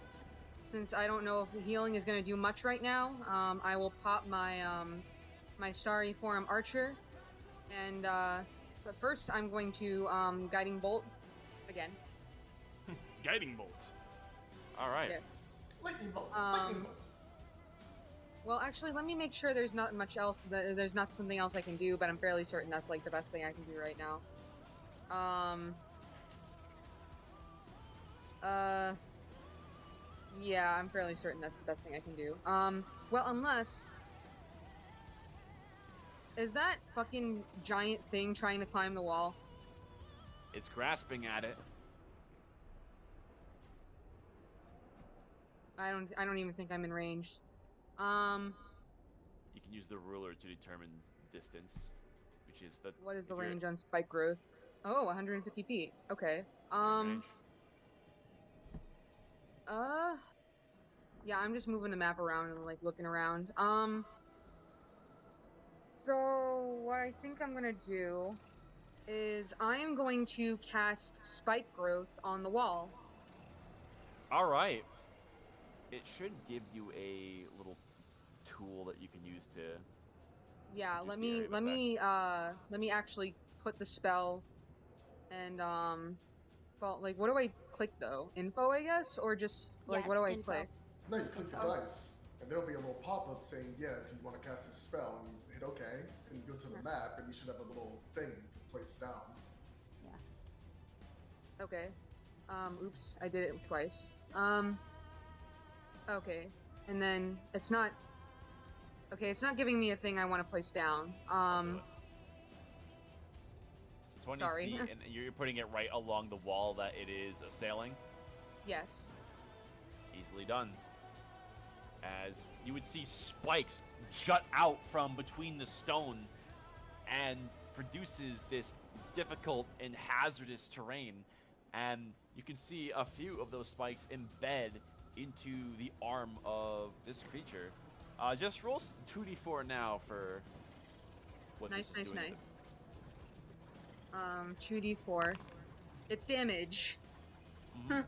since I don't know if the healing is gonna do much right now. I will pop my my starry form archer, and but first I'm going to guiding bolt again. Guiding bolt. All right. Yeah. Lightning bolt. Lightning bolt. Well, actually, let me make sure there's not much else. There's not something else I can do, but I'm fairly certain that's like the best thing I can do right now. Yeah, I'm fairly certain that's the best thing I can do. Well, unless... Is that fucking giant thing trying to climb the wall? It's grasping at it. I don't even think I'm in range. You can use the ruler to determine distance, which is the... What is the if you're range on spike growth? Oh, 150 feet. Okay. in range. Yeah, I'm just moving the map around and, like, looking around. So, what I think I'm gonna do is I am going to cast Spike Growth on the wall. All right. It should give you a little tool that you can use to... Yeah, reduce let the area me, of effect. let me actually put the spell and, well, like, what do I click, though? Info, I guess? Or just, like, what Yes, do I info. click? No, you click the Oh. dice, and there'll be a little pop-up saying, yeah, do you want to cast this spell? And you hit OK, and you go to the map, and you should have a little thing to place down. Okay. Oops, I did it twice. Okay. And then, it's not... Okay, it's not giving me a thing I want to place down. It's 20 sorry. feet, and you're putting it right along the wall that it is assailing. Yes. Easily done. As you would see spikes jut out from between the stone and produces this difficult and hazardous terrain. And you can see a few of those spikes embed into the arm of this creature. Just roll 2d4 now for what Nice, this is nice, doing. nice. 2d4. It's damage. Mhm.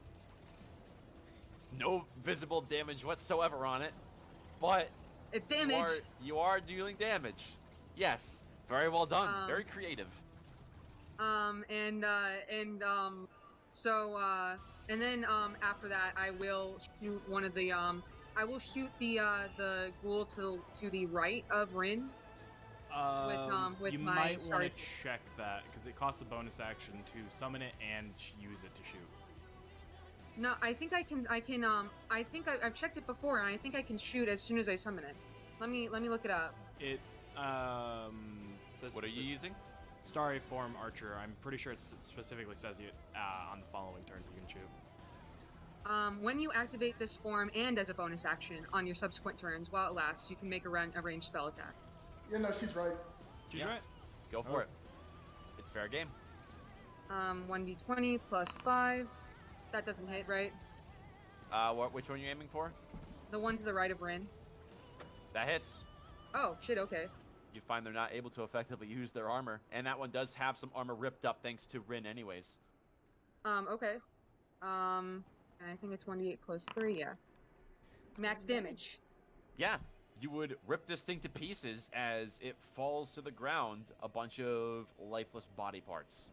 It's no visible damage whatsoever on it, but It's damage. you are dealing damage. Yes, very well done. Very creative. And then after that I will shoot one of the I will shoot the ghoul to the right of Rin. With you my might want to starry- check that because it costs a bonus action to summon it and use it to shoot. No, I think I think I've checked it before, and I think I can shoot as soon as I summon it. Let me look it up. It says What are you using? Starry Form Archer. I'm pretty sure it specifically says it on the following turns you can shoot. When you activate this form and as a bonus action on your subsequent turns while it lasts, you can make a ranged spell attack. Yeah, no, she's right. She's Yeah. right. Go for it. It's fair game. 1d20 plus 5. That doesn't hit, right? Which one are you aiming for? The one to the right of Rin. That hits. Oh, shit, okay. You find they're not able to effectively use their armor, and that one does have some armor ripped up thanks to Rin anyways. Okay. And I think it's 1d8 plus 3, yeah. Max damage. Yeah, you would rip this thing to pieces as it falls to the ground, a bunch of lifeless body parts.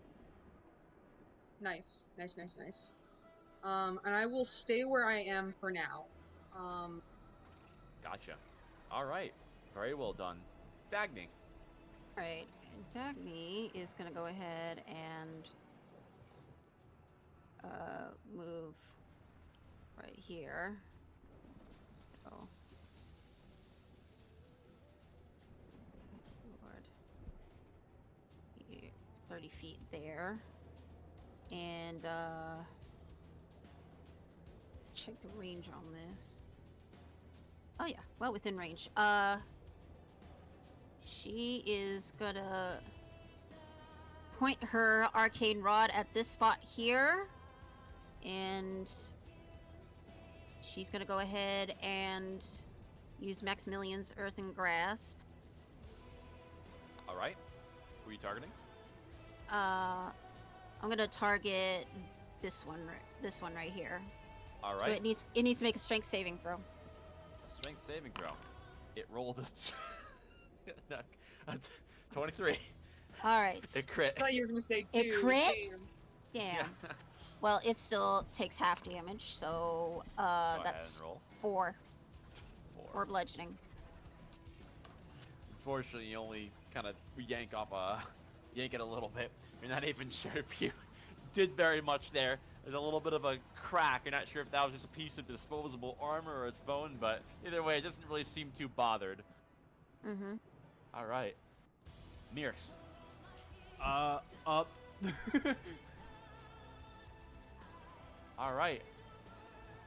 Nice. Nice, nice, nice. And I will stay where I am for now. Gotcha. Alright. Very well done. Dagny. Alright, Dagny is gonna go ahead and move right here. So Lord. 30 feet there. And check the range on this. Oh yeah, well within range. She is gonna point her arcane rod at this spot here, and she's gonna go ahead and use Maximilian's Earthen Grasp. Alright. Who are you targeting? I'm gonna target this one right here. All right. So it needs to make a strength saving throw. A strength saving throw. It rolled a 23. All right. It crit. I thought you were gonna say 2. It crit? Damn. Damn. Yeah. Well, it still takes half damage, so Go ahead that's and roll. 4 4. for bludgeoning. Unfortunately, you only kind of yank it a little bit. You're not even sure if you did very much there. There's a little bit of a crack. You're not sure if that was just a piece of disposable armor or its bone, but either way, it doesn't really seem too bothered. Mm-hmm. All right. Mirks. Up. All right.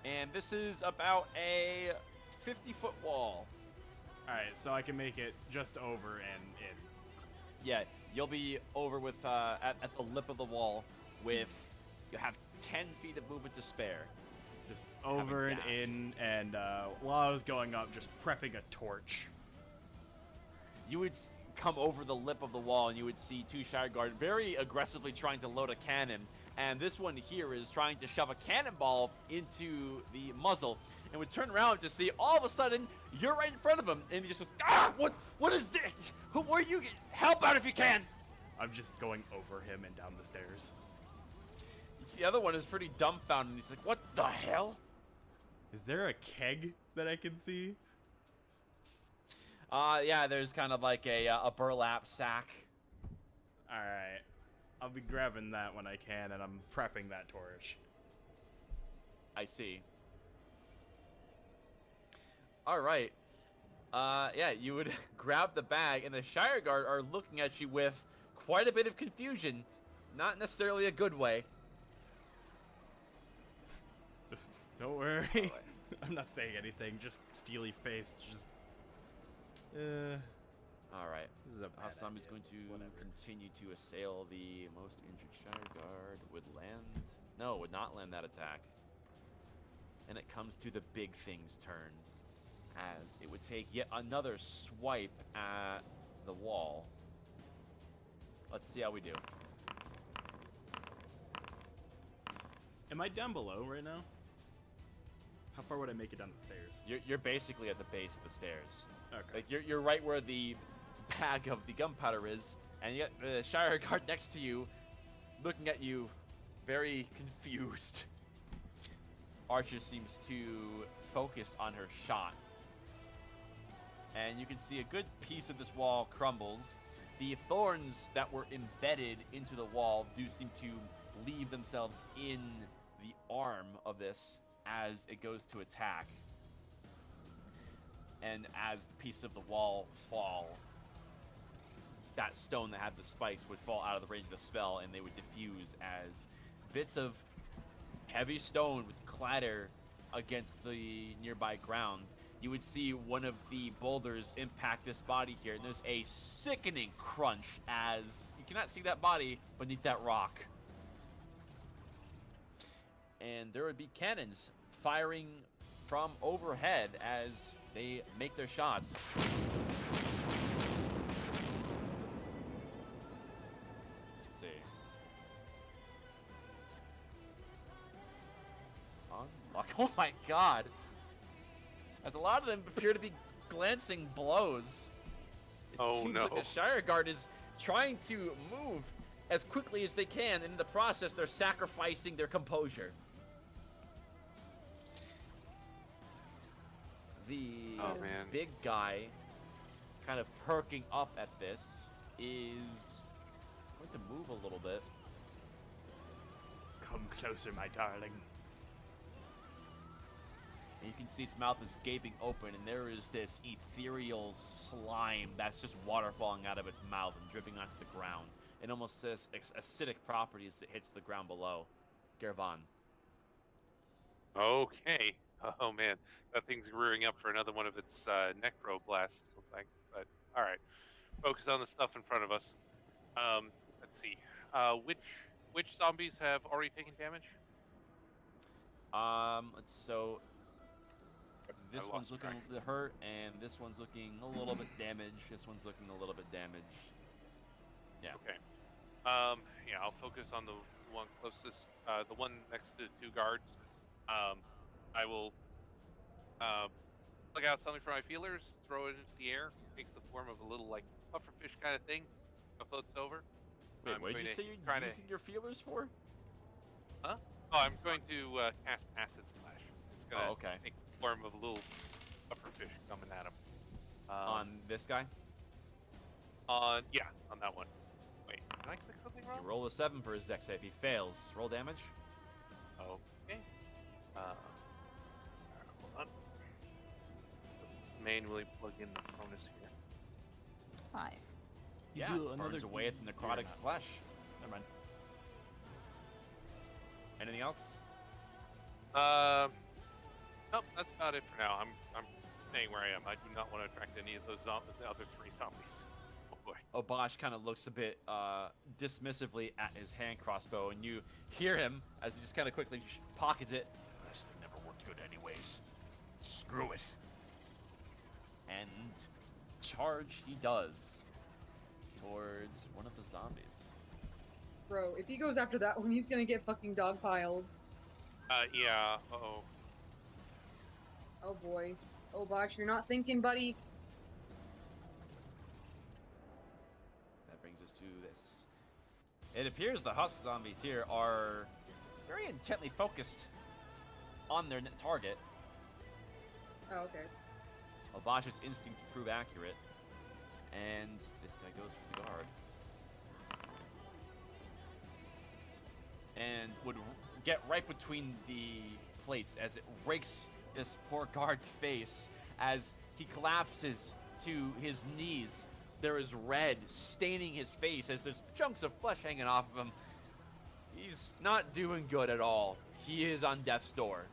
And this is about a 50-foot wall. Alright, so I can make it just over and in. Yeah, you'll be over with at the lip of the wall with you have 10 feet of movement to spare. Just over and dash. in, and while I was going up, just prepping a torch. You would come over the lip of the wall and you would see 2 Shire Guard very aggressively trying to load a cannon, and this one here is trying to shove a cannonball into the muzzle, and would turn around to see all of a sudden you're right in front of him, and he just goes, "Ah, what is this? Who are you? Help out if you can!" I'm just going over him and down the stairs. The other one is pretty dumbfounded. He's like, "What the hell?" Is there a keg that I can see? Yeah, there's kind of like a burlap sack. Alright. I'll be grabbing that when I can, and I'm prepping that torch. I see. All right. Yeah, you would grab the bag, and the Shire Guard are looking at you with quite a bit of confusion. Not necessarily a good way. Don't worry. I'm not saying anything, just steely face, just... All right. This is a bad Assam is idea, going to whatever. continue to assail the most injured Shire Guard. Would land... No, would not land that attack. And it comes to the big thing's turn, as it would take yet another swipe at the wall. Let's see how we do. Am I down below right now? How far would I make it down the stairs? You're basically at the base of the stairs. Okay. Like you're right where the bag of the gunpowder is, and you got the Shire Guard next to you, looking at you, very confused. Archer seems to focus on her shot, and you can see a good piece of this wall crumbles. The thorns that were embedded into the wall do seem to leave themselves in the arm of this as it goes to attack. And as the piece of the wall fall, that stone that had the spikes would fall out of the range of the spell, and they would diffuse as bits of heavy stone would clatter against the nearby ground. You would see one of the boulders impact this body here, and there's a sickening crunch as you cannot see that body beneath that rock. And there would be cannons firing from overhead as they make their shots. Let's see. Unlock. Oh my god! As a lot of them appear to be glancing blows. It seems like the Shire Guard is trying to move as quickly as they can, and in the process, they're sacrificing their composure. The big guy, kind of perking up at this, is going to move a little bit. Come closer, my darling. And you can see its mouth is gaping open, and there is this ethereal slime that's just water falling out of its mouth and dripping onto the ground. It almost says acidic properties that hits the ground below. Gervon. Okay. Oh man, that thing's rearing up for another one of its necro blasts. Like, but all right, focus on the stuff in front of us. Let's see. Which zombies have already taken damage? So this I one's lost looking track. hurt, and this one's looking a little bit damaged. This one's looking a little bit damaged. Yeah. Okay. Yeah, I'll focus on the one closest, the one next to the two guards. I will plug out something from my feelers, throw it into the air, takes the form of a little like pufferfish kind of thing, floats over. Wait, I'm what did going you to say you're try to, using your feelers for? huh? Oh, I'm going to cast Acid Splash. It's gonna Oh, okay. take the form of a little pufferfish coming at him. On this guy? On that one. Wait, did I click something wrong? You roll a 7 for his dex save. He fails. Roll damage. Okay. Hold on. Manually plug in the bonus here. 5. Yeah, do burns another- away at the necrotic not. flesh. Never mind. Anything else? Nope, that's about it for now. I'm staying where I am. I do not want to attract any of those the other 3 zombies. Oh boy. Obosh kind of looks a bit dismissively at his hand crossbow, and you hear him as he just kind of quickly pockets it. This thing never worked good anyways. Screw it. And charge he does towards one of the zombies. Bro, if he goes after that one, he's gonna get fucking dogpiled. Yeah. Uh-oh. Oh boy. Oh Bosh, you're not thinking, buddy. That brings us to this. It appears the husk zombies here are very intently focused on their target. Oh, okay. Obash's instincts prove accurate, and this guy goes for the guard. And would get right between the plates as it rakes this poor guard's face as he collapses to his knees. There is red staining his face as there's chunks of flesh hanging off of him. He's not doing good at all. He is on death's door.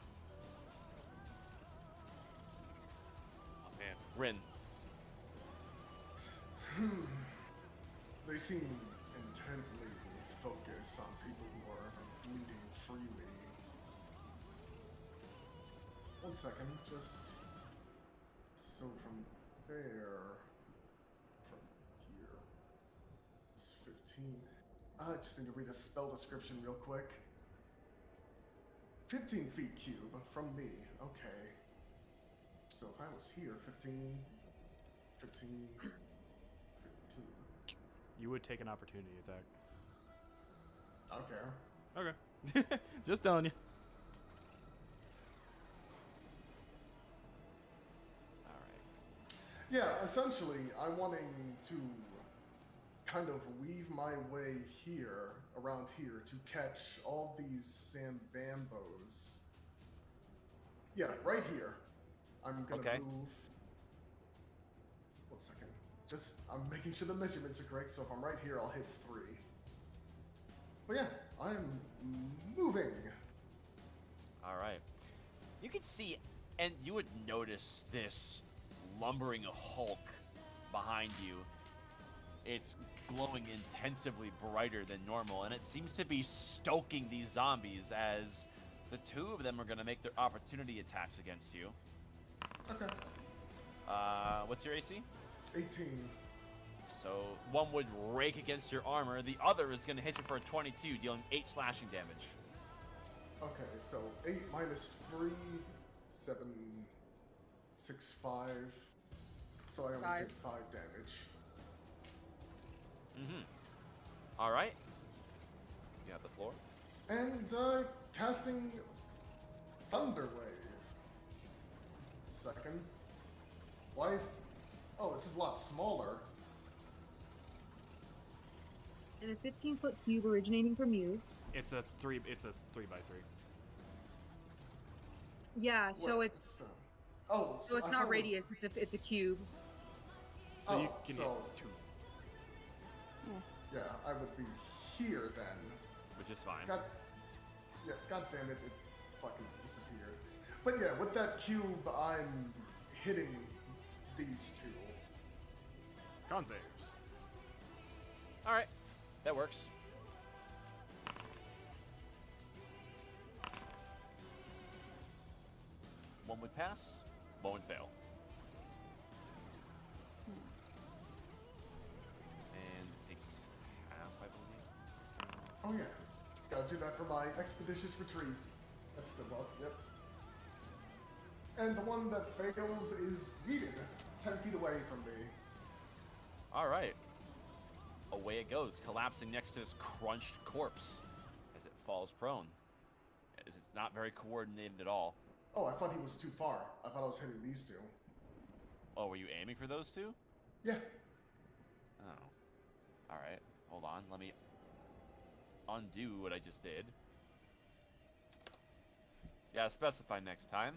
Oh man. Rin. They seem intently focused on people who are bleeding freely. 1 second, just so from there, from here, it's 15. I just need to read a spell description real quick. 15 feet cube from me, okay. So if I was here, 15, 15, 15. You would take an opportunity attack. Okay. Okay. Just telling you. Alright. Yeah, essentially, I'm wanting to kind of weave my way here, around here, to catch all these Sambambos. Yeah, right here. I'm gonna Okay. move. 1 second. Just, I'm making sure the measurements are correct, so if I'm right here, I'll hit 3. But yeah, I'm moving. Alright. You can see, and you would notice this lumbering hulk behind you. It's glowing intensively brighter than normal, and it seems to be stoking these zombies as the 2 of them are going to make their opportunity attacks against you. Okay. What's your AC? 18. So one would rake against your armor, the other is going to hit you for a 22, dealing 8 slashing damage. Okay, so 8 minus 3, 7, 6, 5. So I only 5. take 5 damage. Mm-hmm. Alright. You have the floor. And casting Thunder Wave. Second. Why is... Oh, this is a lot smaller. In a 15-foot cube originating from you. It's a 3 by 3. Yeah, so Wait, it's Oh, so it's I not thought- radius. It's a cube. So you Oh, can so- hit 2. Yeah, I would be here then. Which is fine. God damn it, it fucking disappeared. But yeah, with that cube, I'm hitting these 2. Con saves. Alright. That works. One would pass, one would fail. And takes half, I believe. do that for my expeditious retreat. That's still up, yep. And the one that fails is yeeted 10 feet away from me. All right. Away it goes, collapsing next to this crunched corpse as it falls prone. It's not very coordinated at all. Oh, I thought he was too far. I thought I was hitting these two. Oh, were you aiming for those two? Yeah. Oh. All right. Hold on. Let me undo what I just did. Yeah, specify next time.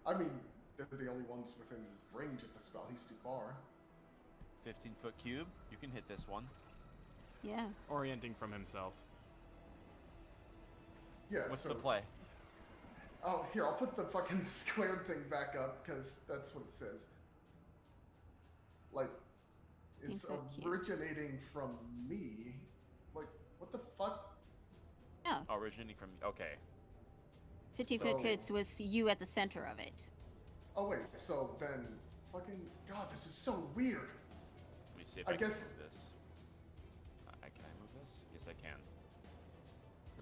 I mean, they're the only ones within range of the spell. He's too far. 15-foot cube. You can hit this one. Yeah. Orienting from himself. Yeah, What's so the play? Oh, here, I'll put the fucking square thing back up, because that's what it says. Like, it's 15-foot cube. originating from me. Like, what the fuck? Yeah. Originating from... Okay. 15-foot So- kids with you at the center of it. Oh, wait, so then... Fucking... God, this is so weird. Let me see if I I can guess- move this. Can I move this? Yes, I can.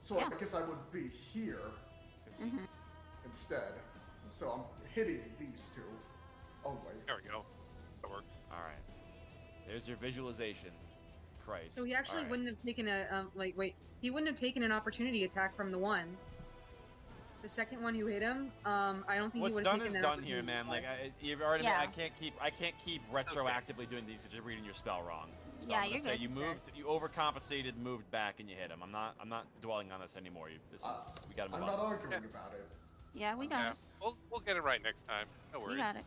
So Yeah. I guess I would be here Mm-hmm. instead. So I'm hitting these two only. There we go. That works. All right. There's your visualization. Christ. So he actually All right. wouldn't have taken a he wouldn't have taken an opportunity attack from the one. The second one who hit him, I don't think What's he would have done taken is that done here, opportunity man. attack. Like you've already. Yeah. I can't keep retroactively doing these because you're reading your spell wrong. So Yeah, I'm gonna you're say good. you moved, you overcompensated, moved back, and you hit him. I'm not dwelling on this anymore. This is we gotta I'm move not on. arguing about it. Yeah, we got Yeah, it. we'll get it right next time. No worries. We got it.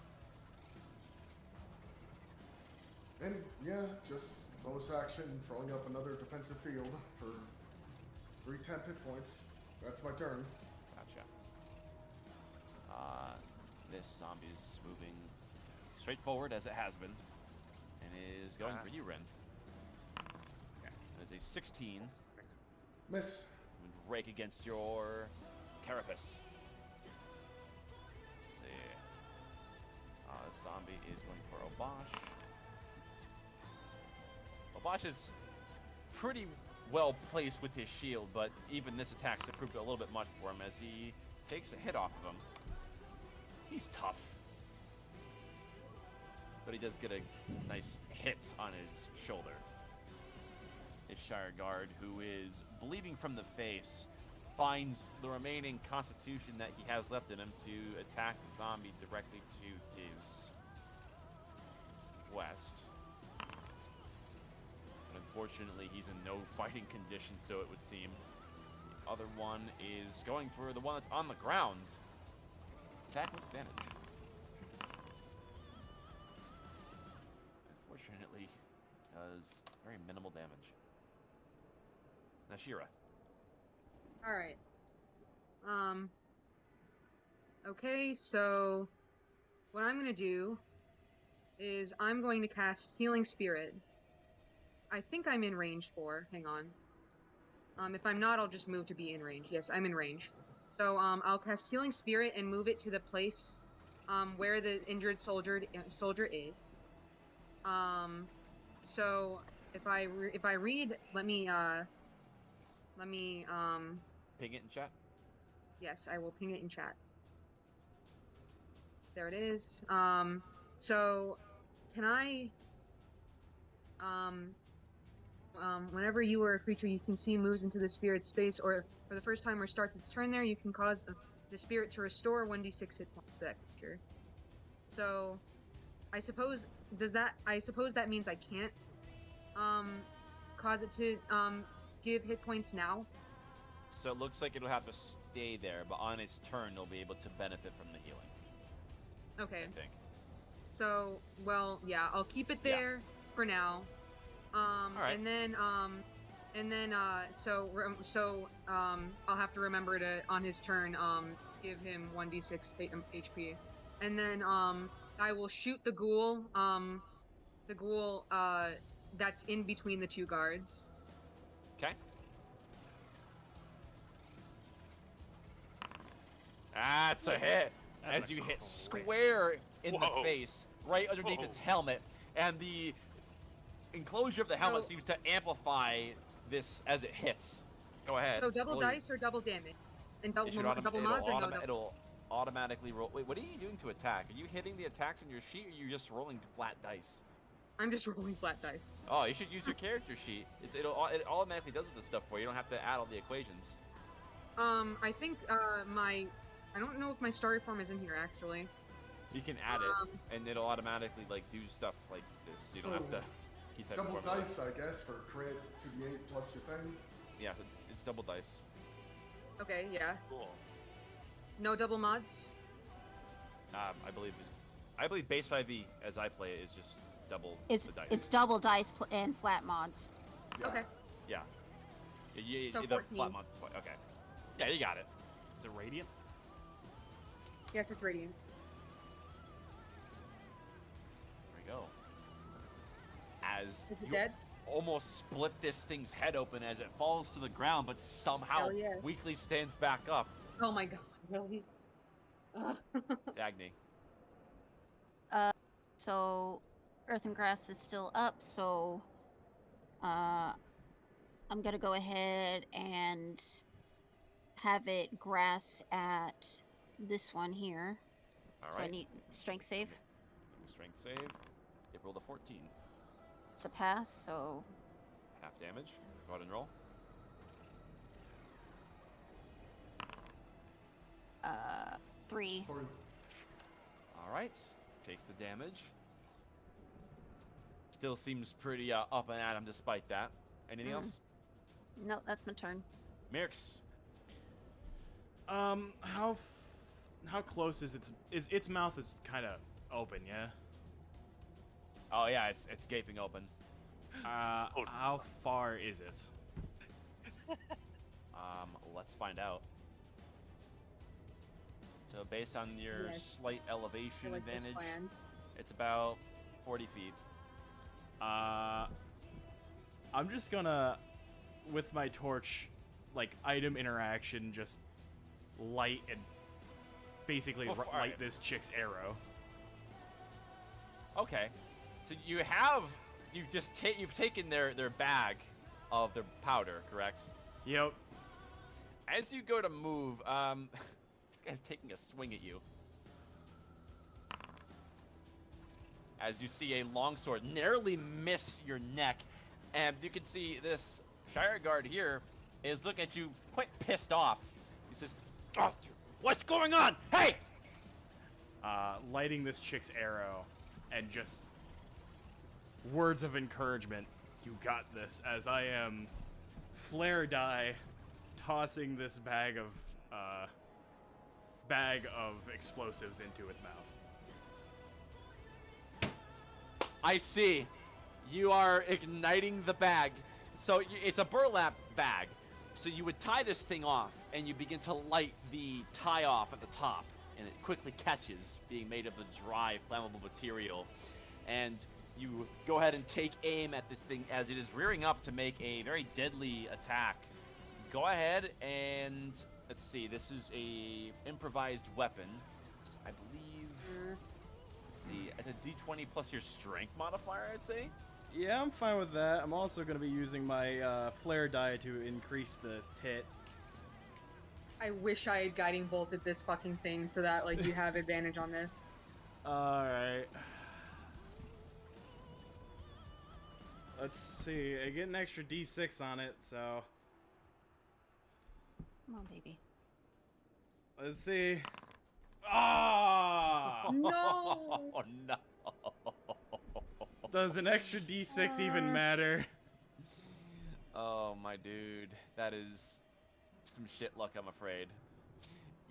And yeah, just bonus action, throwing up another defensive field for 3 temp hit points. That's my turn. Gotcha. This zombie is moving straight forward as it has been, and is going for you, Ren. Okay. That is a 16. Miss. Would rake against your carapace. Let's see. This zombie is going for Obosh. Obosh is pretty well placed with his shield, but even this attack's proved a little bit much for him as he takes a hit off of him. He's tough. But he does get a nice hit on his shoulder. His Shire Guard, who is bleeding from the face, finds the remaining constitution that he has left in him to attack the zombie directly to his west. But unfortunately, he's in no fighting condition, so it would seem. The other one is going for the one that's on the ground. Attack with advantage. Unfortunately, does very minimal damage. Nashira. Alright. Okay, so what I'm gonna do is I'm going to cast Healing Spirit. I think I'm in range for. Hang on. If I'm not, I'll just move to be in range. Yes, I'm in range. So I'll cast Healing Spirit and move it to the place where the injured soldier is. So if I read, let me Ping it in chat. yes, I will ping it in chat. There it is. So can I whenever you or a creature you can see moves into the spirit space or for the first time or starts its turn there, you can cause the spirit to restore 1d6 hit points to that creature. So I suppose that means I can't cause it to give hit points now. So it looks like it'll have to stay there, but on its turn, it'll be able to benefit from the healing. Okay. I think. So, well, yeah, I'll keep it Yeah. there for now. Alright. And then I'll have to remember to on his turn give him 1d6 HP, and then I will shoot the ghoul that's in between the two guards. Okay. That's a hit. That's As a you hit crit. square in the Whoa. face, right underneath its helmet, and the enclosure of the helmet So- seems to amplify this as it hits. Go ahead. So double roll your- dice or double damage? And double, it should double mods or no double? it'll automatically roll. Wait, what are you doing to attack? Are you hitting the attacks on your sheet, or are you just rolling flat dice? I'm just rolling flat dice. Oh, you should use your character sheet. It automatically does the stuff for you. You don't have to add all the equations. I think I don't know if my story form is in here actually. You can add it, and it'll automatically like do stuff like this. You don't have to keep typing Double formulas. dice, I guess, for crit 2d8 plus your thing. Yeah, it's double dice. Okay, yeah. Cool. No double mods. I believe base 5e as I play it is just double It's the dice. it's double dice and flat mods. Yeah. Okay. Yeah. So the 14. flat mod. Okay. Yeah, you got it. Is it radiant? Yes, it's radiant. There we go. As Is it you dead? almost split this thing's head open as it falls to the ground, but somehow Hell yeah. weakly stands back up. Oh my god, really? Ugh. Dagny. So Earth and Grasp is still up, so I'm gonna go ahead and have it grasp at this one here. All So I right. need strength save. Strength save. It rolled a 14. It's a pass, so Half damage. Go ahead and roll. 3. Or All right. Takes the damage. Still seems pretty up and at him despite that. Anything Mhm. else? No, that's my turn. Mirks. How close is its mouth is kind of open, yeah? Oh yeah, it's gaping open. How far is it? Let's find out. So based on your Yes. slight I elevation like this advantage, plan. it's about 40 feet. I'm just gonna, with my torch, like item interaction, just light and basically Oh, light alright. this chick's arrow. Okay, so you've taken their bag of their powder, correct? Yep. As you go to move, this guy's taking a swing at you. As you see a longsword narrowly miss your neck, and you can see this Shire Guard here is looking at you quite pissed off. He says, "Oh, what's going on? Hey!" Lighting this chick's arrow, and just words of encouragement. You got this. As I am flare die, tossing this bag of explosives into its mouth. I see. You are igniting the bag. So it's a burlap bag. So you would tie this thing off, and you begin to light the tie off at the top, and it quickly catches, being made of the dry, flammable material. And you go ahead and take aim at this thing as it is rearing up to make a very deadly attack. Go ahead and let's see. This is a improvised weapon, I believe. Let's see, at a D20 plus your strength modifier, I'd say. Yeah, I'm fine with that. I'm also going to be using my flare die to increase the hit. I wish I had guiding bolted this fucking thing so that like you have advantage on this. Alright. Let's see. I get an extra D6 on it, so Come on, baby. let's see. Ah! No. Oh no. Does an extra D6 even matter? Oh my dude, that is some shit luck, I'm afraid.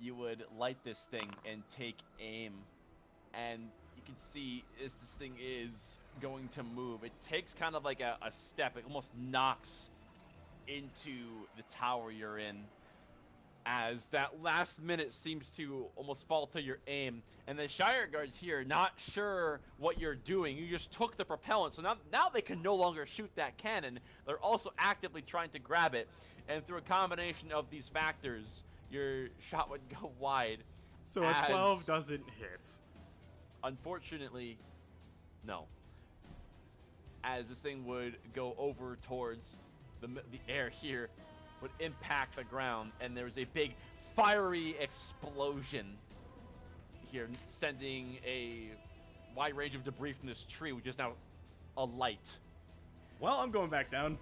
You would light this thing and take aim, and you can see as this thing is going to move, it takes kind of like a step. It almost knocks into the tower you're in, as that last minute seems to almost fall to your aim, and the Shire Guards here not sure what you're doing. You just took the propellant, so now they can no longer shoot that cannon. They're also actively trying to grab it, and through a combination of these factors, your shot would go wide. So a 12 doesn't hit. Unfortunately, no. As this thing would go over towards the air here, would impact the ground, and there was a big fiery explosion here, sending a wide range of debris from this tree, which is now alight. Well, I'm going back down.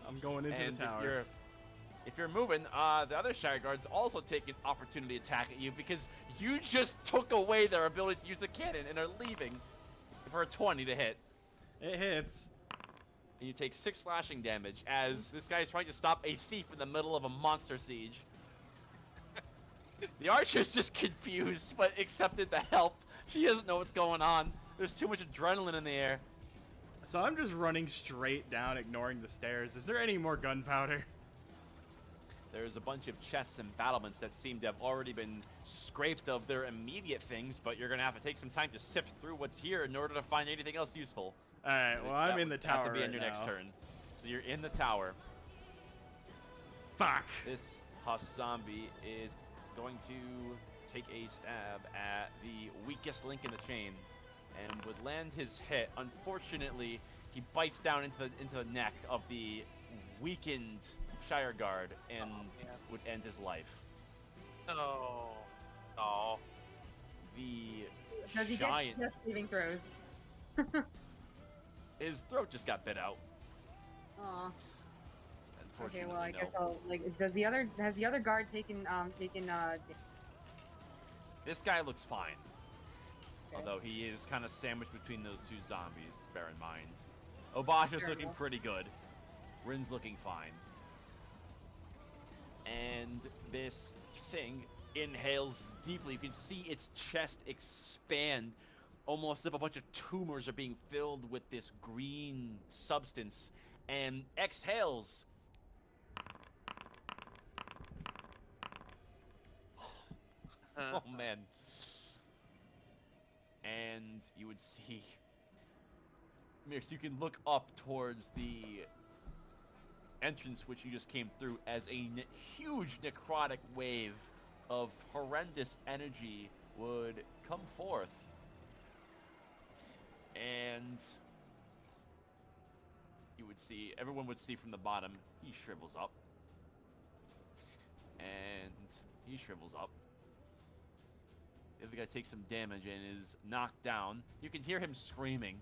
I'm going into And the tower. if you're moving, the other Shire Guards also take an opportunity attack at you because you just took away their ability to use the cannon and are leaving for a 20 to hit. It hits. And you take 6 slashing damage as this guy is trying to stop a thief in the middle of a monster siege. The archer's just confused, but accepted the help. She doesn't know what's going on. There's too much adrenaline in the air. So I'm just running straight down, ignoring the stairs. Is there any more gunpowder? There's a bunch of chests and battlements that seem to have already been scraped of their immediate things, but you're going to have to take some time to sift through what's here in order to find anything else useful. Alright, well, I'm in the That would tower have to be right on your now. next turn. So you're in the tower. Fuck. This husk zombie is going to take a stab at the weakest link in the chain and would land his hit. Unfortunately, he bites down into the neck of the weakened Shire Guard and would end his life. No. No. The Does he giant, get death saving throws? his throat just got bit out. Aw. Okay, well I Unfortunately, guess no. I'll has the other guard taken This guy looks fine. Okay. Although he is kind of sandwiched between those two zombies, bear in mind. Obasha's Fair looking enough. pretty good. Rin's looking fine. And this thing inhales deeply. You can see its chest expand, almost as if a bunch of tumors are being filled with this green substance, and exhales. Oh man. And you would see Mirks, you can look up towards the entrance which you just came through as a huge necrotic wave of horrendous energy would come forth. And you would see, everyone would see from the bottom, he shrivels up. And he shrivels up. The other guy takes some damage and is knocked down. You can hear him screaming.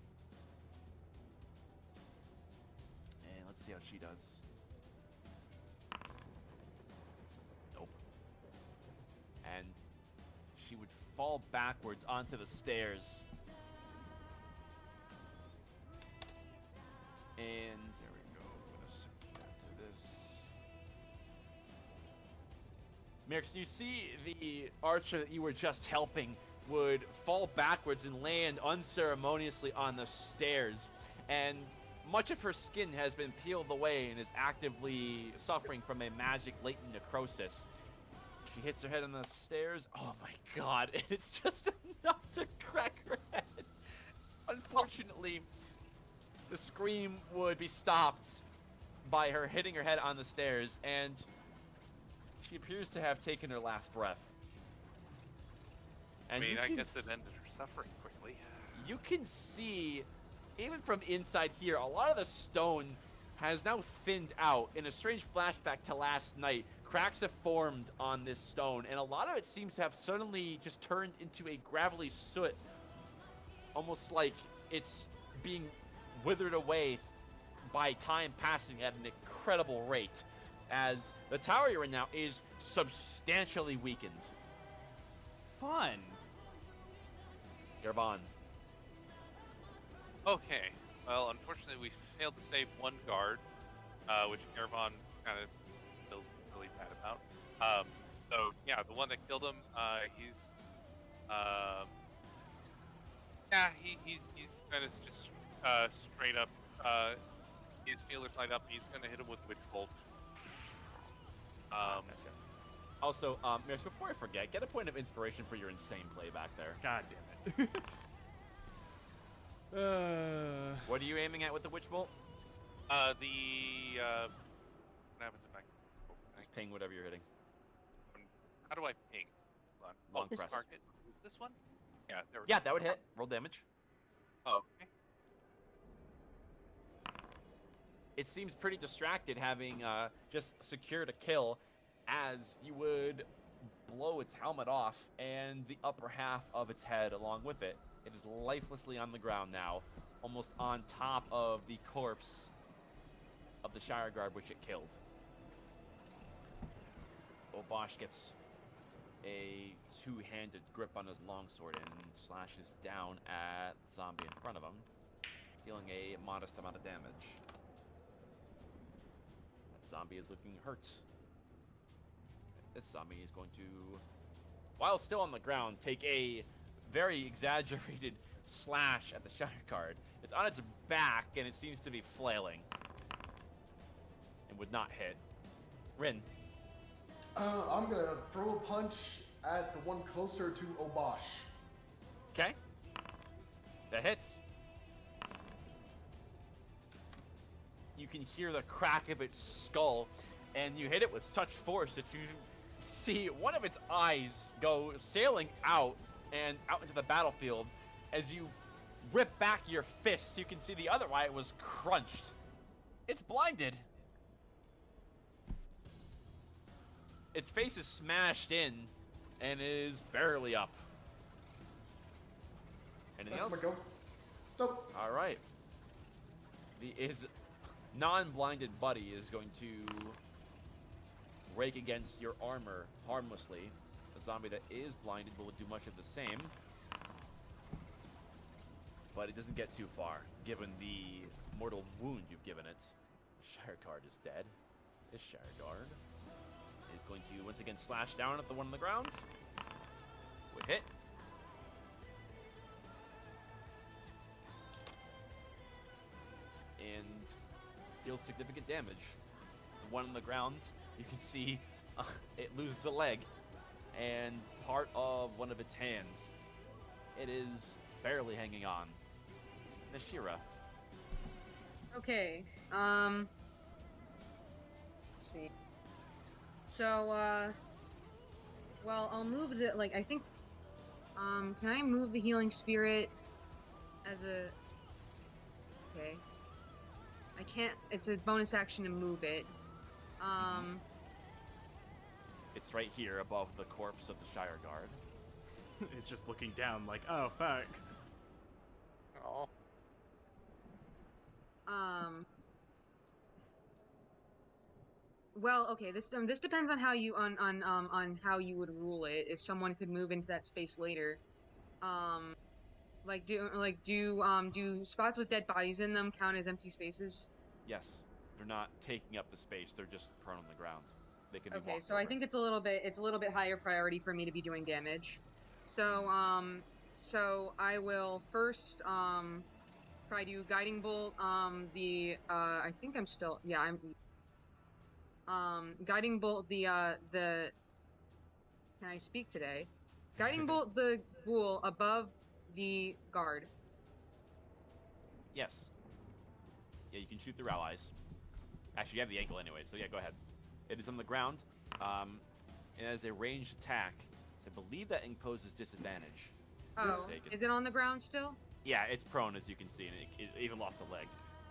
And let's see how she does. Nope. And she would fall backwards onto the stairs. And there we go. I'm gonna set that to this. Mirks, you see the archer that you were just helping would fall backwards and land unceremoniously on the stairs, and much of her skin has been peeled away and is actively suffering from a magic latent necrosis. She hits her head on the stairs. Oh my god, and it's just enough to crack her head. Unfortunately, the scream would be stopped by her hitting her head on the stairs, and she appears to have taken her last breath. I And mean, you I can- guess it ended her suffering quickly. you can see, even from inside here, a lot of the stone has now thinned out. In a strange flashback to last night, cracks have formed on this stone, and a lot of it seems to have suddenly just turned into a gravelly soot, almost like it's being withered away by time passing at an incredible rate, as the tower you're in now is substantially weakened. Fun. Gervon. Okay. Well, unfortunately, we failed to save one guard, which Ervon kind of feels really bad about. So yeah, the one that killed him, he's kind of just straight up. His feelers light up. He's gonna hit him with Witch Bolt. Gotcha. Also, Mirks, before I forget, get a point of inspiration for your insane play back there. God damn it. What are you aiming at with the Witch Bolt? What happens if I? Just ping whatever you're hitting. How do I ping? Hold on. Long Oh, press. target. This one? Yeah, there we Yeah, go. that would hit. Roll damage. Oh, okay. it seems pretty distracted, having just secured a kill, as you would blow its helmet off and the upper half of its head along with it. It is lifelessly on the ground now, almost on top of the corpse of the Shire Guard which it killed. Obosh gets a two-handed grip on his longsword and slashes down at the zombie in front of him, dealing a modest amount of damage. That zombie is looking hurt. This zombie is going to, while still on the ground, take a very exaggerated slash at the Shire Guard. It's on its back, and it seems to be flailing. And would not hit. Rin. I'm gonna throw a punch at the one closer to Obosh. Okay. That hits. You can hear the crack of its skull, and you hit it with such force that you see one of its eyes go sailing out and out into the battlefield. As you rip back your fist, you can see the other eye was crunched. It's blinded. Its face is smashed in and is barely up. Anything That's else? my go. Nope. All right. His non-blinded buddy is going to rake against your armor harmlessly. The zombie that is blinded will do much of the same, but it doesn't get too far, given the mortal wound you've given it. Shire Guard is dead. This Shire Guard is going to once again slash down at the one on the ground. Would hit. And deals significant damage. The one on the ground, you can see it loses a leg and part of one of its hands. It is barely hanging on. Nashira. Okay. Let's see. So, well, I'll move the, like, I think, can I move the healing spirit as a, okay. I can't, it's a bonus action to move it. It's right here above the corpse of the Shire Guard. It's just looking down like, oh, fuck. Oh. Well, okay. This depends on how you on how you would rule it. If someone could move into that space later, do spots with dead bodies in them count as empty spaces? Yes, they're not taking up the space. They're just prone on the ground. They can be Okay, walked so I over. think it's a little bit higher priority for me to be doing damage. So so I will first try to guiding bolt I think I'm still, yeah, I'm guiding bolt the can I speak today? Guiding bolt the ghoul above the guard. Yes. Yeah, you can shoot through allies. Actually, you have the angle anyway, so yeah, go ahead. It is on the ground, and as a ranged attack, so I believe that imposes disadvantage. Oh, is it on the ground still? Yeah, it's prone, as you can see, and it even lost a leg.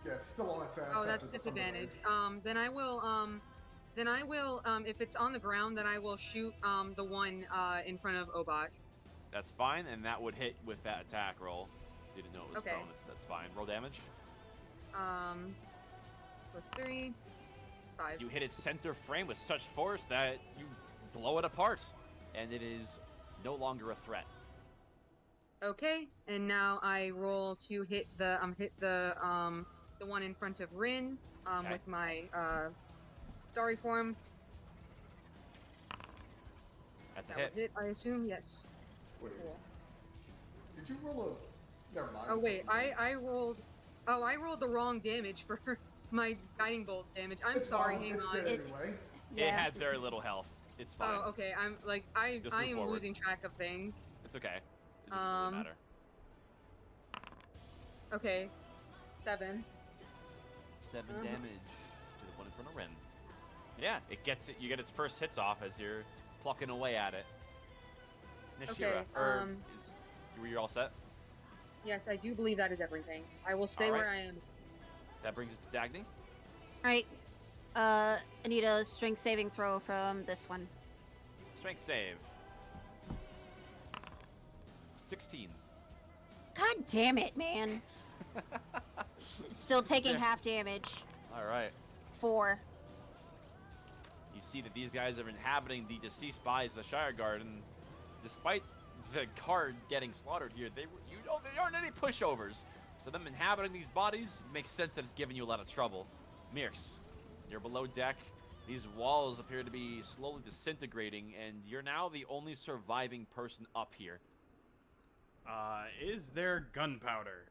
Yeah, it's still on its ass. Oh, that's after the thunder disadvantage. wave. Then I will, if it's on the ground, then I will shoot, the one, in front of Obosh. That's fine, and that would hit with that attack roll. Didn't know it was Okay. prone, that's fine. Roll damage. Plus 3, 5. You hit its center frame with such force that you blow it apart, and it is no longer a threat. Okay, and now I roll to hit the one in front of Rin, Okay. with my, starry form. That's a That hit. would hit, I assume, yes. Wait, Cool. did you roll a? Never mind. Oh wait, I rolled the wrong damage for my guiding bolt damage. I'm It's sorry, fine, hang it's on. dead anyway. It had very little health. It's fine. Oh, okay. I'm like I Just move am forward. losing track of things. It's okay. It doesn't really matter. Okay. 7. 7 Uh-huh. damage to the one in front of Ren. Yeah, it gets it. You get its first hits off as you're plucking away at it. Nashira, Okay, were you all set? Yes, I do believe that is everything. I will stay All right. where I am. That brings us to Dagny. Alright. I need a strength saving throw from this one. Strength save. 16. God damn it, man. Still taking Yeah. half damage. All right. 4. You see that these guys are inhabiting the deceased bodies of the Shire Guard, and despite the guard getting slaughtered here, there aren't any pushovers. So them inhabiting these bodies makes sense that it's giving you a lot of trouble. Mirks, you're below deck. These walls appear to be slowly disintegrating, and you're now the only surviving person up here. Is there gunpowder?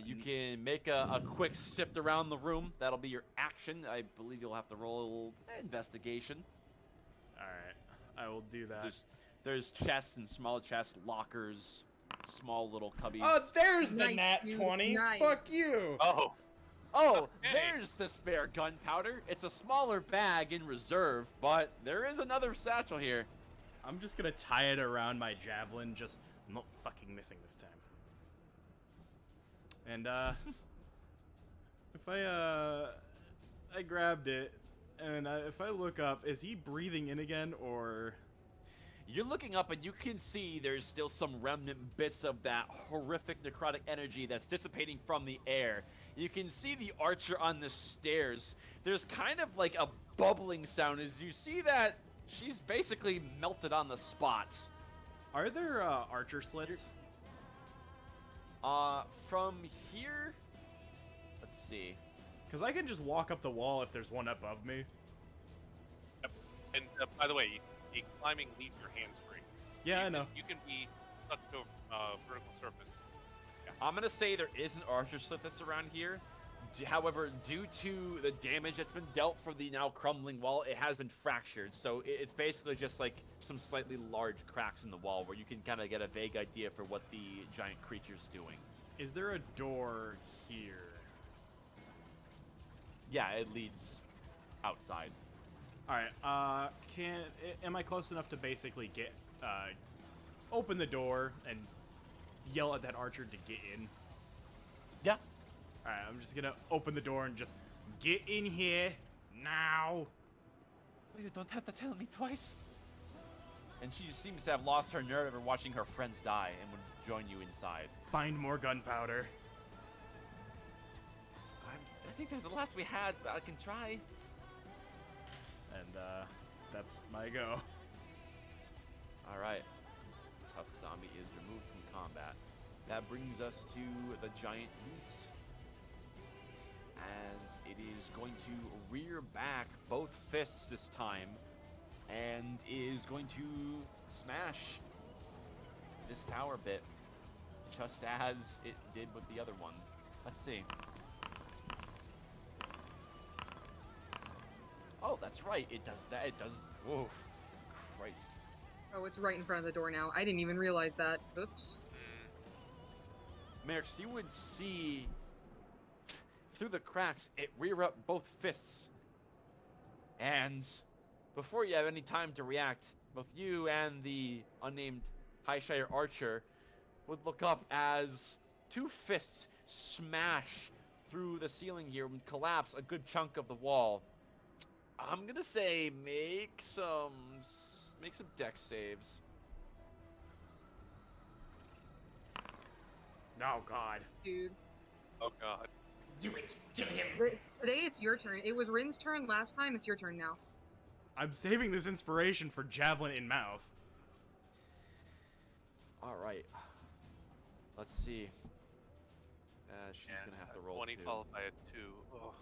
You can make a quick sift around the room. That'll be your action. I believe you'll have to roll investigation. Alright, I will do that. There's chests and small chests, lockers, small little cubbies. Oh, there's the Nice, nat dude, 20! nice. Fuck you! Oh, Oh, Okay. there's the spare gunpowder. It's a smaller bag in reserve, but there is another satchel here. I'm just gonna tie it around my javelin, just I'm not fucking missing this time. And, if I grabbed it, and if I look up, is he breathing in again, or... You're looking up and you can see there's still some remnant bits of that horrific necrotic energy that's dissipating from the air. You can see the archer on the stairs. There's kind of like a bubbling sound as you see that she's basically melted on the spot. Are there, archer slits? From here, let's see. Because I can just walk up the wall if there's one above me. and by the way, climbing leaves your hands free. Yeah, I know. You can be stuck to a vertical surface. I'm gonna say there is an archer slit that's around here. However, due to the damage that's been dealt for the now crumbling wall, it has been fractured. So it's basically just like some slightly large cracks in the wall where you can kind of get a vague idea for what the giant creature's doing. Is there a door here? Yeah, it leads outside. Alright, am I close enough to basically get, open the door and yell at that archer to get in? Yeah. Alright, I'm just gonna open the door and just get in here now. You don't have to tell me twice. And she seems to have lost her nerve after watching her friends die and would join you inside. Find more gunpowder. I think there's the last we had, but I can try. And, that's my go. Alright. Tough zombie is removed from combat. That brings us to the giant beast. As it is going to rear back both fists this time. And is going to smash this tower bit. Just as it did with the other one. Let's see. Oh, that's right. It does that. It does. Whoa. Christ. Oh, it's right in front of the door now. I didn't even realize that. Oops. Merrick, you would see through the cracks it rear up both fists. And before you have any time to react, both you and the unnamed Highshire archer would look up as two fists smash through the ceiling here and collapse a good chunk of the wall. I'm gonna say make some dex saves. Oh, God. Dude. Oh god. Do it. Kill him. Today it's your turn. It was Rin's turn last time. It's your turn now. I'm saving this inspiration for javelin in mouth. Alright. Let's see. She's And gonna have to a roll 20 two. followed by a 2. Oh.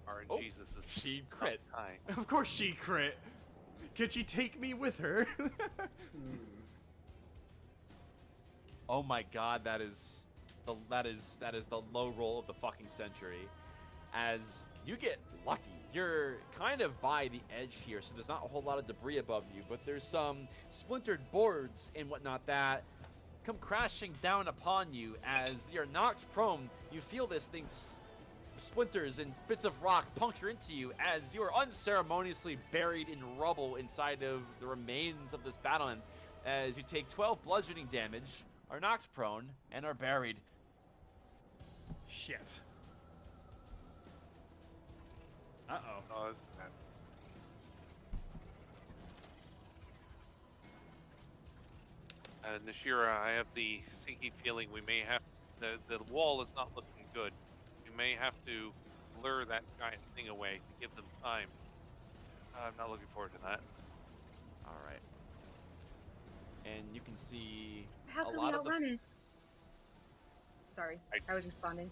RNG, Oh, this is she crit. Dying. Of course she crit. Can she take me with her? Oh my god, that is the low roll of the fucking century. As you get lucky. You're kind of by the edge here, so there's not a whole lot of debris above you, but there's some splintered boards and whatnot that come crashing down upon you as you're knocked prone. You feel this thing splinters and bits of rock puncture into you as you are unceremoniously buried in rubble inside of the remains of this battlement. As you take 12 bludgeoning damage, are knocked prone, and are buried. Shit. Uh-oh. Oh, this is bad. Nishira, I have the sinking feeling we may have the wall is not looking good. We may have to lure that giant thing away to give them time. I'm not looking forward to that. All right. And you can see How a can we lot of the outrun it? Sorry, I- I was responding.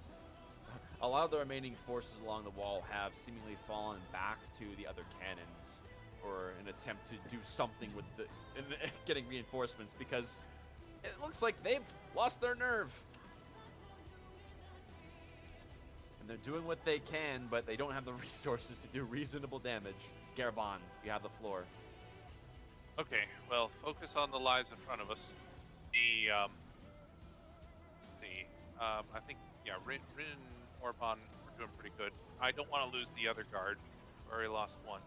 a lot of the remaining forces along the wall have seemingly fallen back to the other cannons for an attempt to do something with getting reinforcements, because it looks like they've lost their nerve. And they're doing what they can, but they don't have the resources to do reasonable damage. Garabon, you have the floor. Okay, well, focus on the lives in front of us. Let's see. I think, yeah, Rin and Orban are doing pretty good. I don't want to lose the other guard. We already lost one.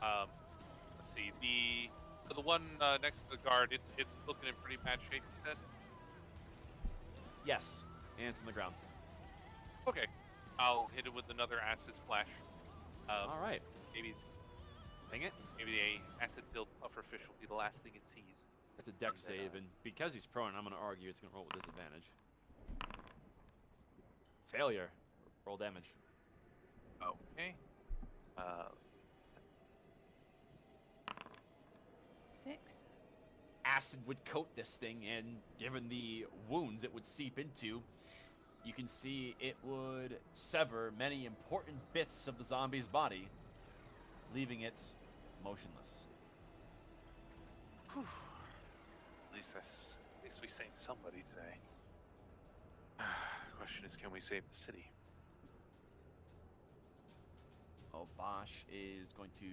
Let's see. The one next to the guard, it's looking in pretty bad shape, you said? Yes, and it's on the ground. Okay. I'll hit it with another acid splash. All right, Maybe ping it. maybe the acid-filled pufferfish will be the last thing it sees. It's a deck And then, save, and because he's prone, I'm going to argue it's going to roll with disadvantage. Failure. Roll damage. Okay. 6. Acid would coat this thing, and given the wounds it would seep into, you can see it would sever many important bits of the zombie's body, leaving it motionless. Whew. At least we saved somebody today. The question is, can we save the city? Oh, Bosch is going to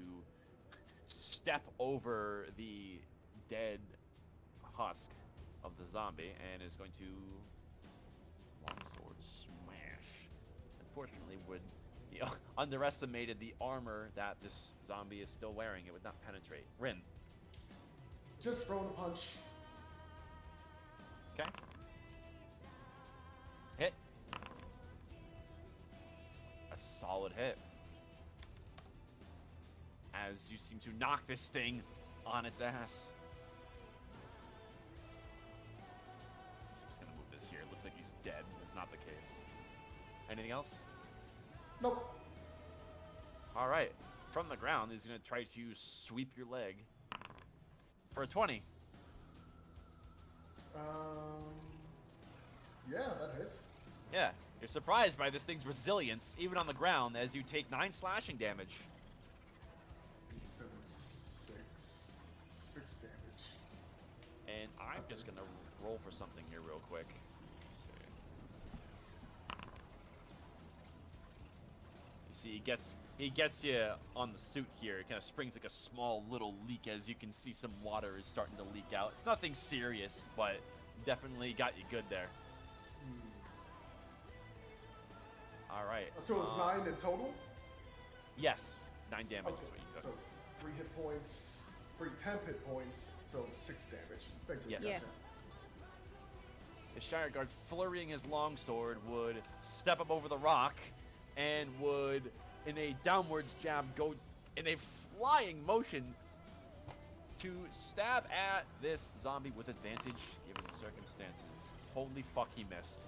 step over the dead husk of the zombie and is going to longsword smash. Unfortunately, would he underestimated the armor that this zombie is still wearing. It would not penetrate. Rin. Just throwing a punch. Okay. Hit. A solid hit. As you seem to knock this thing on its ass. I'm just gonna move this here. It looks like he's dead. That's not the case. Anything else? Nope. All right. From the ground, he's gonna try to sweep your leg for a 20. Yeah, that hits. Yeah. You're surprised by this thing's resilience, even on the ground, as you take 9 slashing damage. 8, 7, 6. 6 damage. And I'm just gonna roll for something here real quick. You see, he gets you on the suit here. It kind of springs like a small little leak, as you can see some water is starting to leak out. It's nothing serious, but definitely got you good there. All right. So it's 9 in total? Yes, 9 damage Okay, is what you took. so 3 hit points, 3 temp hit points, so 6 damage. Thank you. Yes. Yeah. The Shire Guard, flurrying his longsword, would step up over the rock and would, in a downwards jab, go in a flying motion to stab at this zombie with advantage, given the circumstances. Holy fuck, he missed.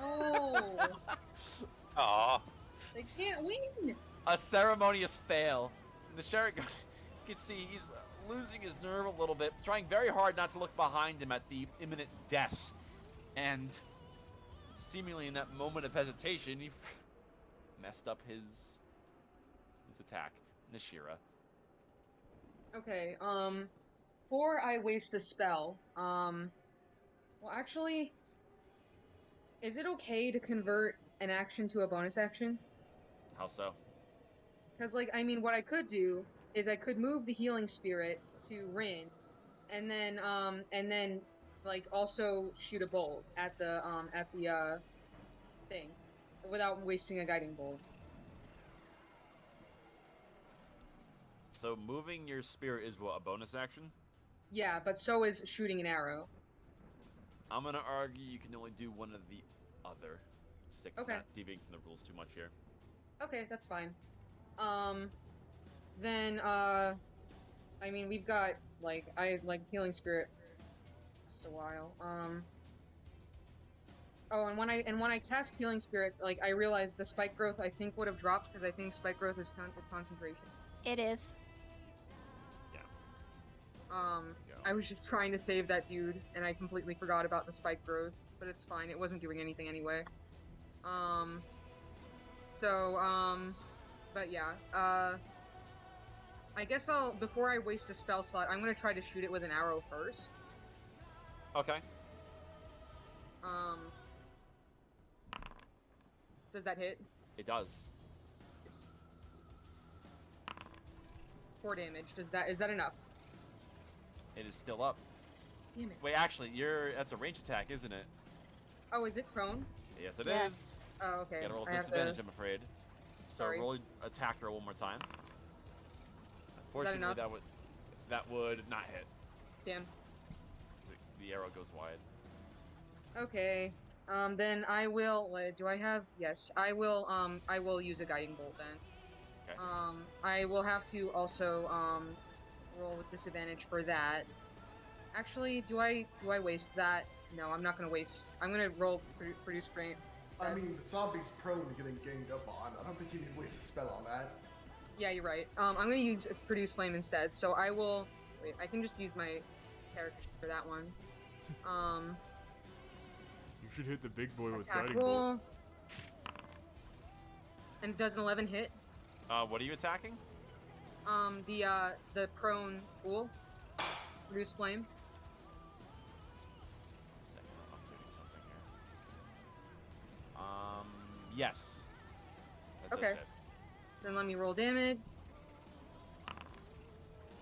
Oh, Aw. they can't win. A ceremonious fail. And the Shire Guard, you can see he's losing his nerve a little bit, trying very hard not to look behind him at the imminent death. And seemingly in that moment of hesitation, he messed up his attack. Nishira. Okay, before I waste a spell, well, actually, is it okay to convert an action to a bonus action? How so? Because, like, I mean, what I could do is I could move the healing spirit to Rin, and then, like, also shoot a bolt at the thing, without wasting a guiding bolt. So moving your spirit is what, a bonus action? Yeah, but so is shooting an arrow. I'm gonna argue you can only do one of the other. Okay. Not deviating from the rules too much here. Okay, that's fine. Then I mean we've got like healing spirit. It's a while. Oh, and when I cast healing spirit, like I realized the spike growth I think would have dropped because I think spike growth is concentration. It is. Yeah. I was just trying to save that dude, and I completely forgot about the spike growth, but it's fine. It wasn't doing anything anyway. But yeah, I guess before I waste a spell slot, I'm gonna try to shoot it with an arrow first. Okay. Does that hit? It does. Yes. 4 damage. Is that enough? It is still up. Damn it. Wait, actually, that's a range attack, isn't it? Oh, is it prone? Yes, it Yes. is. Oh, okay. You gotta roll I have disadvantage, I'm afraid. Sorry. So roll attack roll one more time. Unfortunately, enough? that would not hit. Damn. The arrow goes wide. Okay. Then I will. Do I have? Yes, I will. I will use a guiding bolt then. Okay. I will have to also roll with disadvantage for that. Actually, do I waste that? No, I'm not gonna waste. I'm gonna roll produce flame. I mean, the zombie's prone to getting ganged up on. I don't think you need to waste a spell on that. Yeah, you're right. I'm gonna use produce flame instead. So I will. Wait, I can just use my character sheet for that one. You should hit the big boy with Attack guiding roll. bolt. And does an 11 hit? What are you attacking? The prone pool. Produce flame. Second, I'm updating something here. Yes. That does Okay. hit. Then let me roll damage.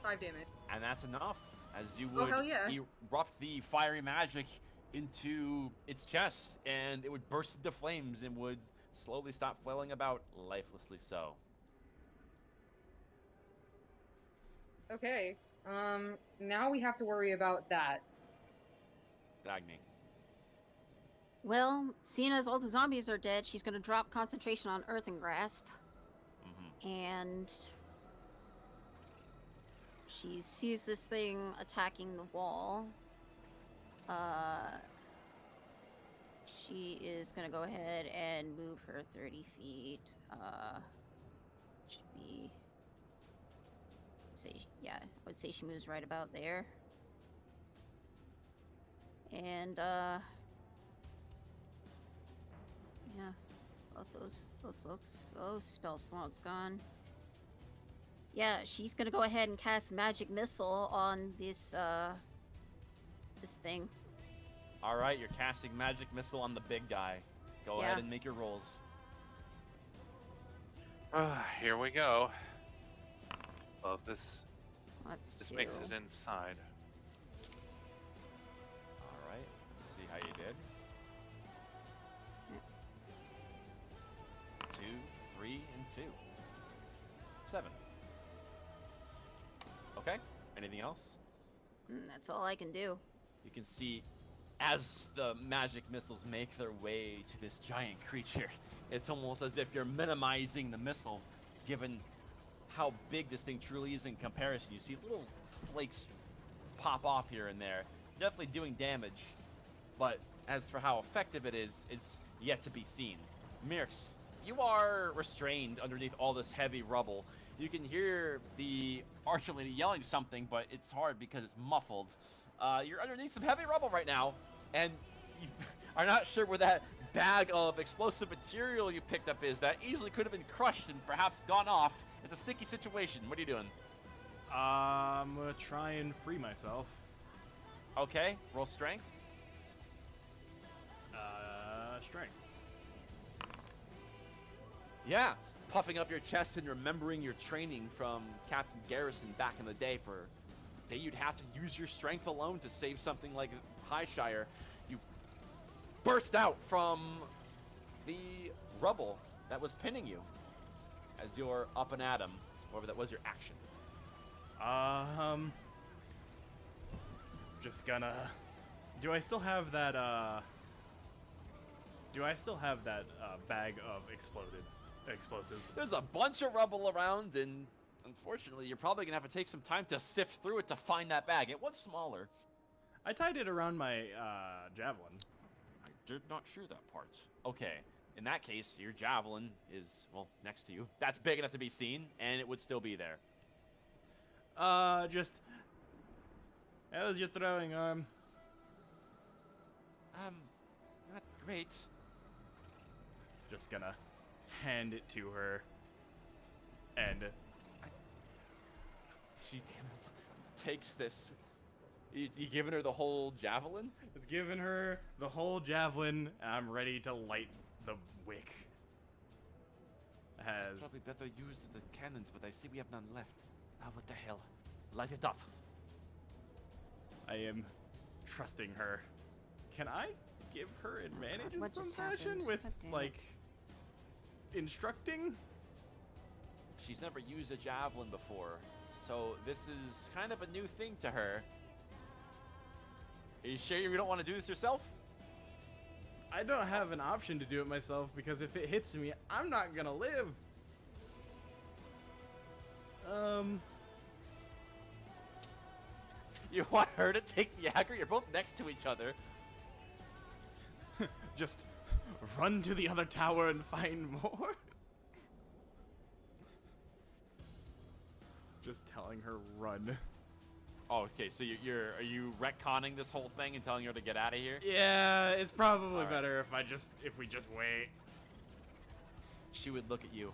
5 damage. And that's enough. As you Oh, would hell yeah. erupt the fiery magic into its chest, and it would burst into flames and would slowly stop flailing about, lifelessly so. Okay. Now we have to worry about that. Dagny. Well, seeing as all the zombies are dead, she's gonna drop concentration on Earth and Grasp. Mm-hmm. And she sees this thing attacking the wall. She is gonna go ahead and move her 30 feet. Should be. I would say she moves right about there. And yeah, both spell slots gone. Yeah, she's gonna go ahead and cast magic missile on this thing. All right, you're casting magic missile on the big guy. Go Yeah. ahead and make your rolls. Here we go. Love this. That's Just 2. makes it inside. All right, let's see how you did. 2, 3, and 2. 7. Okay, anything else? That's all I can do. You can see as the magic missiles make their way to this giant creature, it's almost as if you're minimizing the missile, given how big this thing truly is in comparison. You see little flakes pop off here and there, definitely doing damage, but as for how effective it is, it's yet to be seen. Mirks, you are restrained underneath all this heavy rubble. You can hear the archer lady yelling something, but it's hard because it's muffled. You're underneath some heavy rubble right now, and you are not sure where that bag of explosive material you picked up is. That easily could have been crushed and perhaps gone off. It's a sticky situation. What are you doing? I'm gonna try and free myself. Okay, roll strength. Strength. Yeah, puffing up your chest and remembering your training from Captain Garrison back in the day for say you'd have to use your strength alone to save something like Highshire. You burst out from the rubble that was pinning you as you're up and at him, whatever that was your action. Just gonna. Do I still have that bag of exploded? explosives. There's a bunch of rubble around, and unfortunately, you're probably gonna have to take some time to sift through it to find that bag. It was smaller. I tied it around my javelin. I did not hear that part. Okay, in that case, your javelin is, well, next to you. That's big enough to be seen, and it would still be there. Just... How's your throwing arm? Not great. Just gonna hand it to her. And... She kind of takes this. You giving her the whole javelin? Giving her the whole javelin, and I'm ready to light the wick. This As is probably better used than the cannons, but I see we have none left. Ah, what the hell? Light it up. I am trusting her. Can I give her advantage in What some just fashion happened? with, God damn it. like, instructing? She's never used a javelin before, so this is kind of a new thing to her. Are you sure you don't want to do this yourself? I don't have an option to do it myself because if it hits me, I'm not gonna live. You want her to take the aggro? You're both next to each other. Just run to the other tower and find more. Just telling her run. Oh, okay. So are you retconning this whole thing and telling her to get out of here? Yeah, it's probably All right. better if we just wait. She would look at you.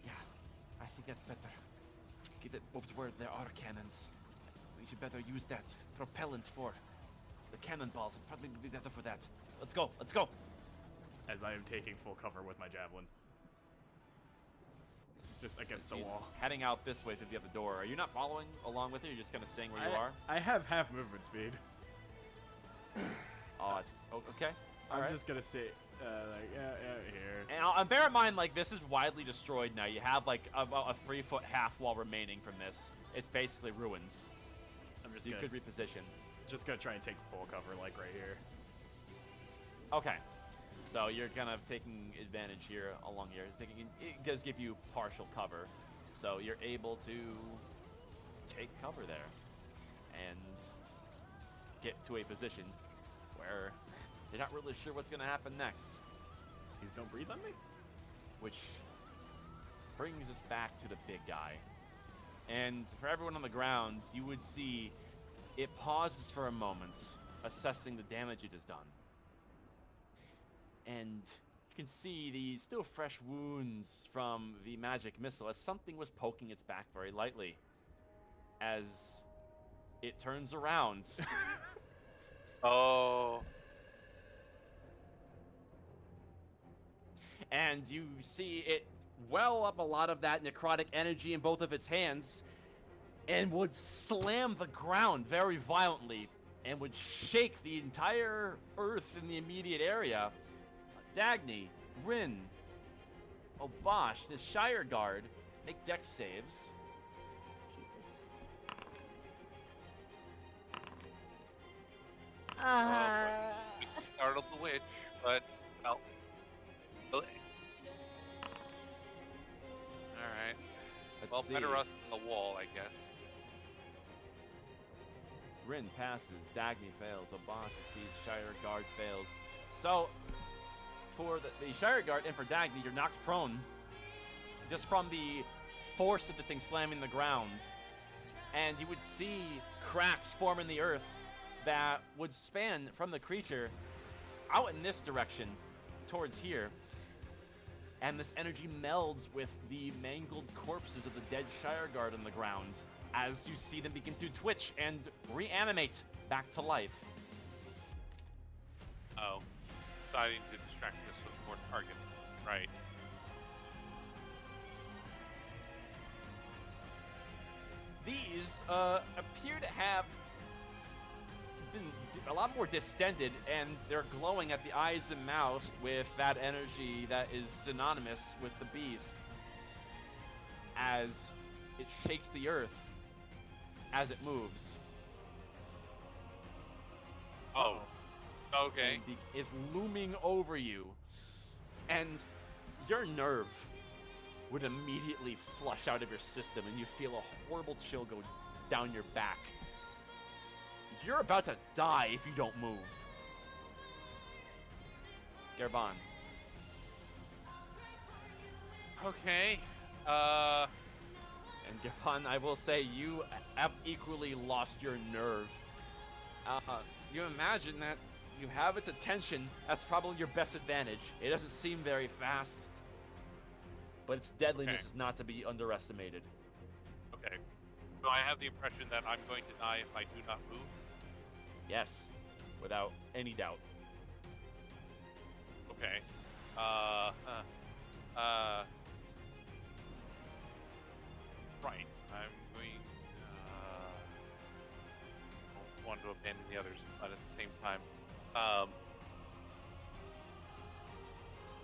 Yeah, I think that's better. Give it over where there are cannons. We should better use that propellant for the cannonballs. It'd probably be better for that. Let's go. Let's go. As I am taking full cover with my javelin. Just against the She's wall. heading out this way through the other door. Are you not following along with her? You're just kind of staying where you are? I have half movement speed. Oh, it's okay. I'm just gonna sit here. And bear in mind, like, this is widely destroyed now. You have like about a 3-foot half wall remaining from this. It's basically ruins. I'm just You gonna, could reposition. just gonna try and take full cover, like right here. Okay. So you're kind of taking advantage here along here. Thinking it does give you partial cover, so you're able to take cover there and get to a position where you're not really sure what's going to happen next. Please don't breathe on me. Which brings us back to the big guy. And for everyone on the ground, you would see it pauses for a moment, assessing the damage it has done. And you can see the still fresh wounds from the magic missile as something was poking its back very lightly. As it turns around. Oh. And you see it well up a lot of that necrotic energy in both of its hands and would slam the ground very violently and would shake the entire earth in the immediate area. Dagny, Rin, Obosh, the Shire Guard, make dex saves. Jesus. We startled the witch, but well. Alright. Let's Well, see. better us than the wall, I guess. Rin passes, Dagny fails, Obosh succeeds, Shire Guard fails. So, for the Shire Guard and for Dagny, you're knocked prone just from the force of this thing slamming the ground. And you would see cracks form in the earth that would span from the creature out in this direction towards here. And this energy melds with the mangled corpses of the dead Shire Guard on the ground as you see them begin to twitch and reanimate back to life. Oh. Deciding to distract us with more targets. Right. These appear to have been a lot more distended, and they're glowing at the eyes and mouth with that energy that is synonymous with the beast as it shakes the earth as it moves. Oh. Okay. And is looming over you. And your nerve would immediately flush out of your system, and you feel a horrible chill go down your back. You're about to die if you don't move. Gerban. Okay. And Gerban, I will say you have equally lost your nerve. You imagine that you have its attention. That's probably your best advantage. It doesn't seem very fast, but its deadliness is not to be underestimated. Okay. So I have the impression that I'm going to die if I do not move. Yes, without any doubt. Okay. Right. I'm going. Don't want to abandon the others, but at the same time,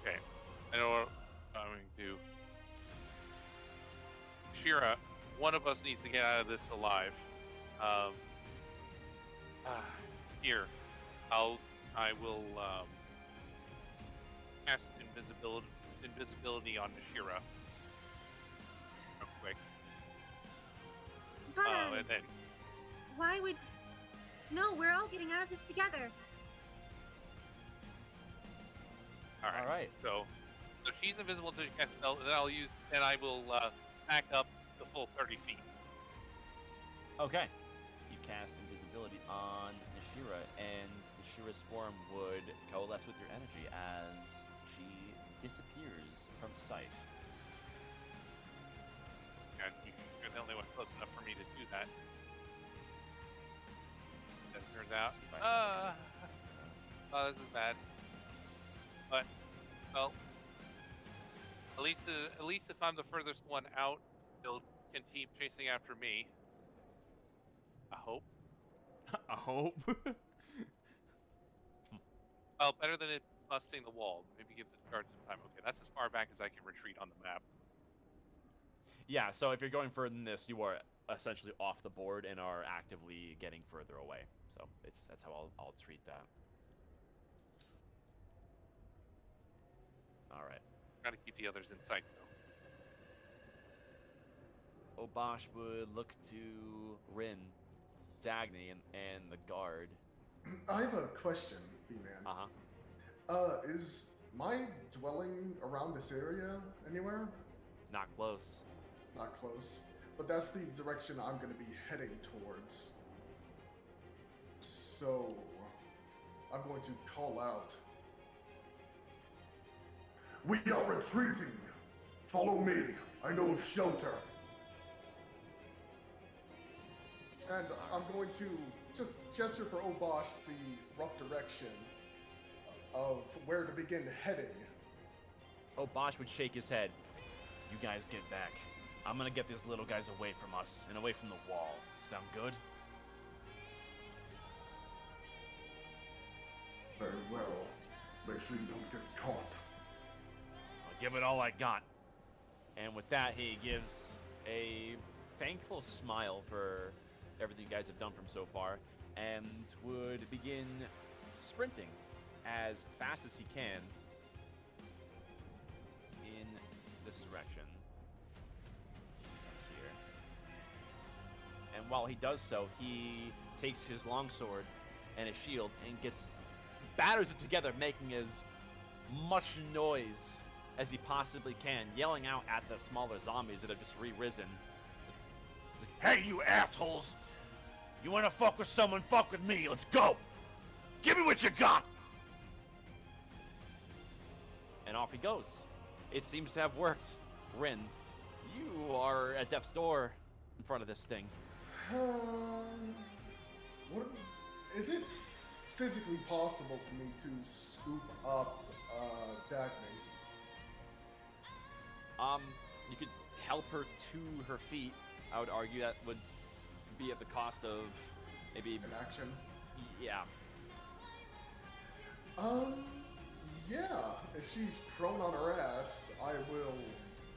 okay. I know what I'm going to do. Shira, one of us needs to get out of this alive. Here, I will cast invisibility on Shira. Real quick. But And then why would... No, we're all getting out of this together. All right. So she's invisible until she casts a spell, and then I will back up the full 30 feet. Okay. You cast invisibility on Nishira, and Nishira's form would coalesce with your energy as she disappears from sight. And you're the only one close enough for me to do that. That turns out. Oh, this is bad. But, well, at least if I'm the furthest one out, they'll can keep chasing after me. I hope. I hope. Well, better than it busting the wall. Maybe give the guards some time. Okay, that's as far back as I can retreat on the map. Yeah, so if you're going further than this, you are essentially off the board and are actively getting further away. So that's how I'll treat that. All right. Gotta keep the others in sight, though. Obosh would look to Rin, Dagny, and the guard. I have a question, B-Man. Is my dwelling around this area anywhere? Not close. Not close. But that's the direction I'm going to be heading towards. So, I'm going to call out. We are retreating! Follow me! I know of shelter! And I'm going to just gesture for Obosh the rough direction of where to begin heading. Obosh would shake his head. You guys get back. I'm gonna get these little guys away from us and away from the wall. Sound good? Very well. Make sure you don't get caught. I'll give it all I got. And with that, he gives a thankful smile for everything you guys have done from so far, and would begin sprinting as fast as he can in this direction. He comes here. And while he does so, he takes his longsword and his shield and batters it together, making as much noise as he possibly can, yelling out at the smaller zombies that have just re-risen. Hey, you assholes! You wanna fuck with someone, fuck with me, let's go! Give me what you got! And off he goes. It seems to have worked. Rin, you are at death's door in front of this thing. What, is it physically possible for me to scoop up Dagny? You could help her to her feet. I would argue that would be at the cost of maybe an action. Yeah. Yeah. If she's prone on her ass, I will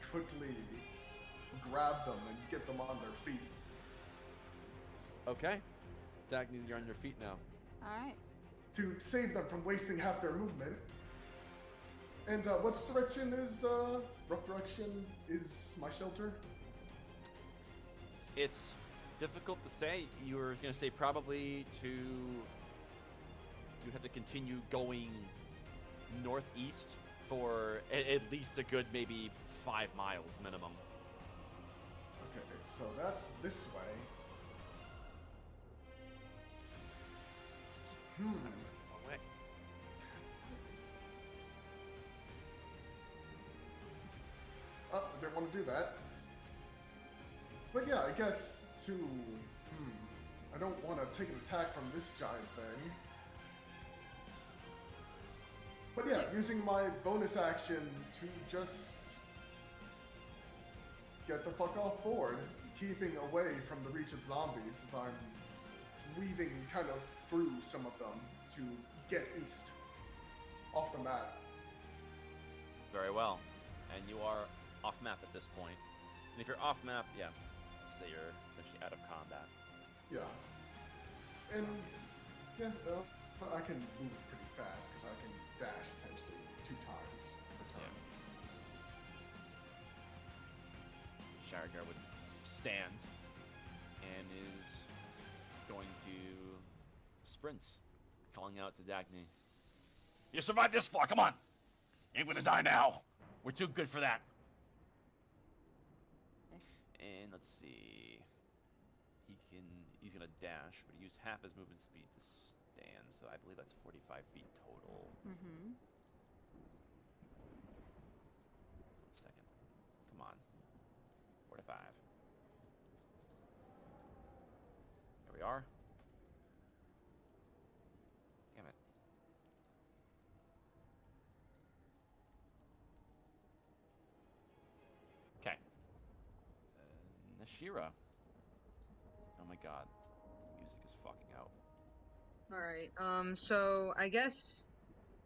quickly grab them and get them on their feet. Okay. Dagny, you're on your feet now. Alright. To save them from wasting half their movement. And which direction is rough direction is my shelter? It's difficult to say. You were gonna say probably you have to continue going northeast for at least a good maybe 5 miles minimum. Okay, so that's this way. Long way. Oh, I didn't want to do that. But yeah, I guess to... I don't want to take an attack from this giant thing. But yeah, using my bonus action to just get the fuck off board, keeping away from the reach of zombies as I'm weaving kind of through some of them to get east off the map. Very well. And you are off map at this point. And if you're off map, yeah, say you're essentially out of combat. Yeah. And yeah, well, I can move pretty fast because I can dash essentially 2 times per turn. Shargar would stand and is going to sprint, calling out to Dagny. You survived this far, come on! You ain't gonna die now! We're too good for that! And let's see. He's gonna dash, but he used half his movement speed to stand, so I believe that's 45 feet total. Mm-hmm. 1 second. Come on. 45. There we are. Damn it. Okay. Nashira. Oh my god. Music is fucking out. Alright, so I guess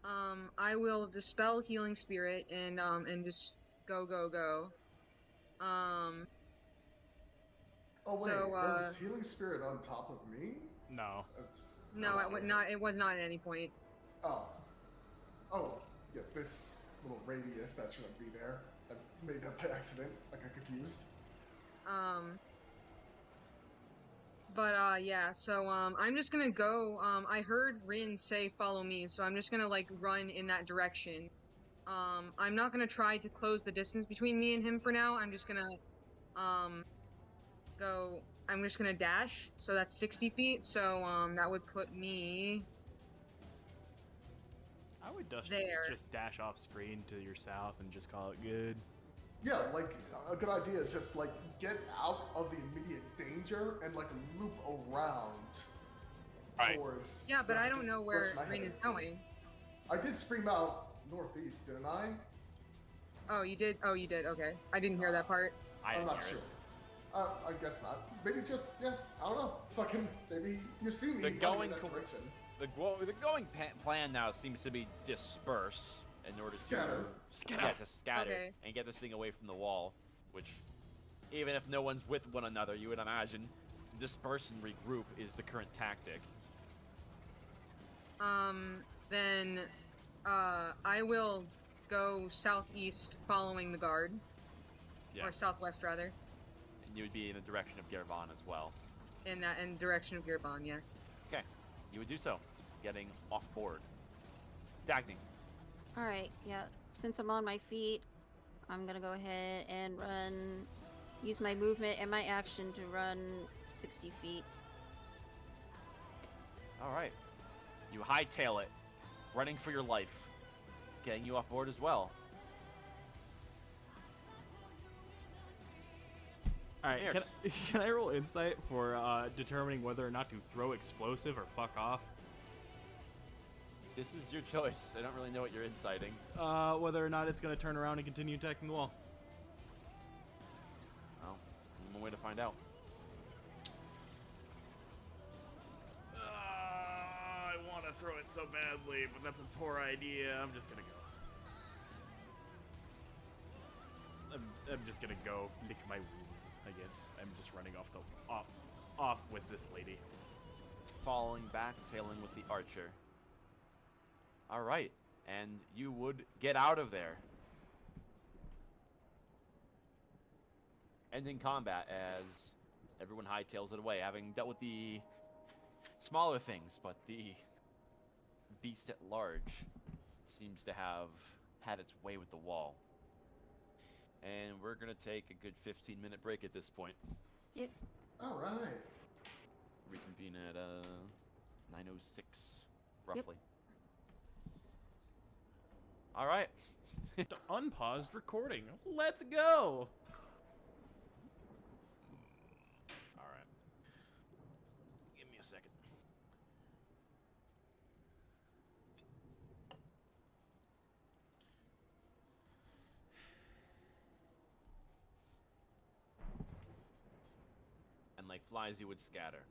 I will dispel healing spirit and just go. Oh wait, So, was Healing Spirit on top of me? No. No, it was not at any point. Oh. Oh, yeah, this little radius that shouldn't be there. I made that by accident. I got confused. But yeah, so I'm just gonna go. I heard Rin say follow me, so I'm just gonna like run in that direction. I'm not gonna try to close the distance between me and him for now. I'm just gonna go. I'm just gonna dash, so that's 60 feet. So that would put me I would there. just dash off screen to your south and just call it good. Yeah, like, a good idea is just, like, get out of the immediate danger and, like, loop around Right. towards... Yeah, but the I don't know where direction I Rin headed is to. going. I did scream out northeast, didn't I? Oh, you did. Oh, you did. Okay, I didn't hear that part. I I'm didn't not hear sure. it. I guess not. Maybe just, yeah, I don't know. Fucking, maybe you see me The running going in that co- direction. The going plan now seems to be disperse in order Scatter. to scatter Okay. and get this thing away from the wall, which even if no one's with one another, you would imagine disperse and regroup is the current tactic. Then I will go southeast following the guard. Yeah. Or southwest rather. And you would be in the direction of Gervon as well. In direction of Gearbon, yeah. Okay, you would do so, getting off board. Dagny. Alright, yeah. Since I'm on my feet, I'm gonna go ahead and run. Use my movement and my action to run 60 feet. All right, you hightail it, running for your life, getting you off board as well. Alright, Nerds. can I roll insight for determining whether or not to throw explosive or fuck off? This is your choice. I don't really know what you're inciting. Whether or not it's going to turn around and continue attacking the wall. Well, one way to find out. I want to throw it so badly, but that's a poor idea. I'm just going to go. I'm just going to go lick my wounds, I guess. I'm just running off with this lady. Falling back, tailing with the archer. All right, and you would get out of there. Ending combat as everyone hightails it away, having dealt with the smaller things, but the beast at large seems to have had its way with the wall. And we're going to take a good 15-minute break at this point. Yep. All right. Reconvene at 9:06, roughly. All right. Unpaused recording. Let's go. All right. Give me a second. And like flies, you would scatter.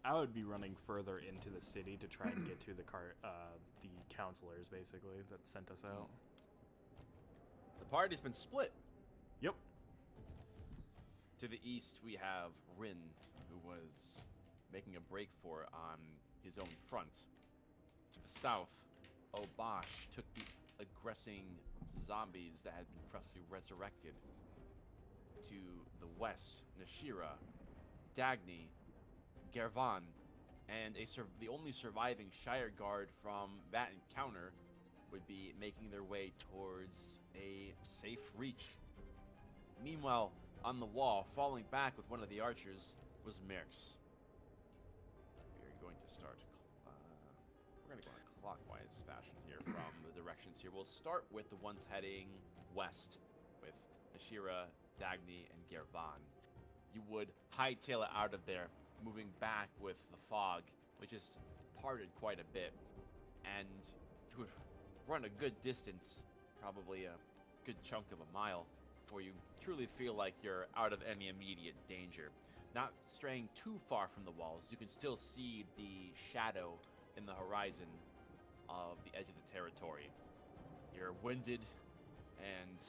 I would be running further into the city to try and get to the counselors, basically, that sent us out. The party's been split. Yep. To the east, we have Rin, who was making a break for it on his own front. To the south, Obosh took the aggressing zombies that had been freshly resurrected. To the west, Nashira, Dagny, Gervan, and the only surviving Shire Guard from that encounter would be making their way towards a safe reach. Meanwhile, on the wall, falling back with one of the archers, was Merx. We're going to start. We're going to go in a clockwise fashion here from the directions here. We'll start with the ones heading west, with Ashira, Dagny, and Gervan. You would hightail it out of there, moving back with the fog, which is parted quite a bit, and you would run a good distance, probably a good chunk of a mile, before you truly feel like you're out of any immediate danger. Not straying too far from the walls, you can still see the shadow in the horizon of the edge of the territory. You're winded, and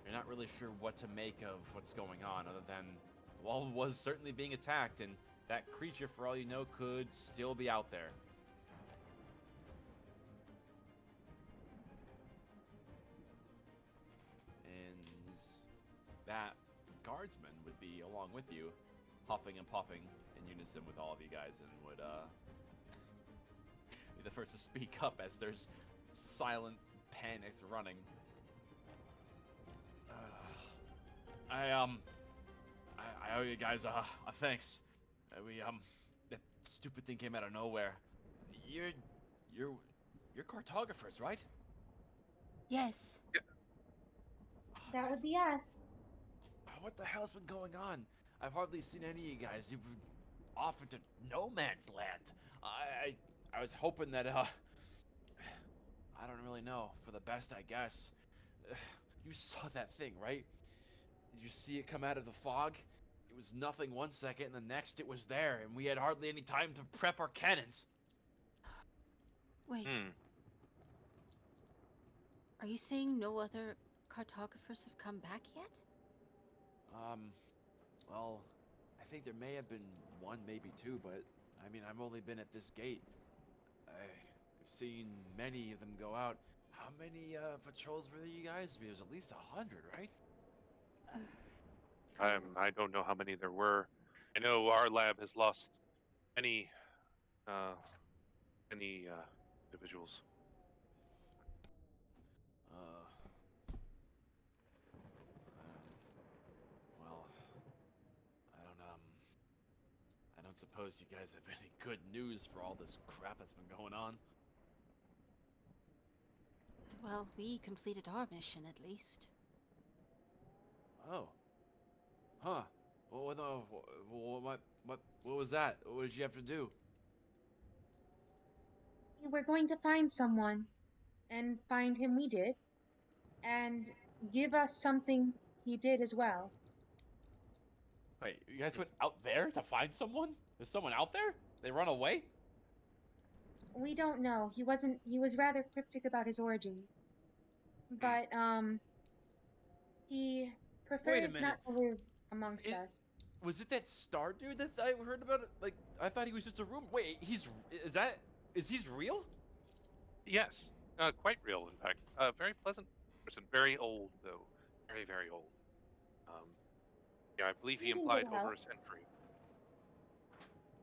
you're not really sure what to make of what's going on, other than the wall was certainly being attacked, and that creature, for all you know, could still be out there. And that guardsman would be along with you, huffing and puffing in unison with all of you guys, and would be the first to speak up as there's silent, panicked running. I owe you guys a thanks. That stupid thing came out of nowhere. You're cartographers, right? Yes. That would be us. What the hell's been going on? I've hardly seen any of you guys. You've been off into no man's land. I was hoping that I don't really know, for the best, I guess. You saw that thing, right? Did you see it come out of the fog? It was nothing one second, and the next it was there, and we had hardly any time to prep our cannons. Wait. Are you saying no other cartographers have come back yet? Well, I think there may have been one, maybe two, but I mean, I've only been at this gate. I've seen many of them go out. How many patrols were there, you guys? It was at least 100, right? I don't know how many there were. I know our lab has lost many individuals. Well, I don't suppose you guys have any good news for all this crap that's been going on. Well, we completed our mission at least. Oh. Huh. What was that? What did you have to do? We're going to find someone, and find him we did, and give us something he did as well. Wait, you guys went out there to find someone? There's someone out there? They run away? We don't know. He was rather cryptic about his origins. But, he prefers not to live amongst us. Was it that star dude that I heard about? It? Like, I thought he was just a rumor. Wait, is he real? Yes, quite real, in fact. Very pleasant person. Very old, though. Very, very old. Yeah, I believe he He didn't implied get help. over a century.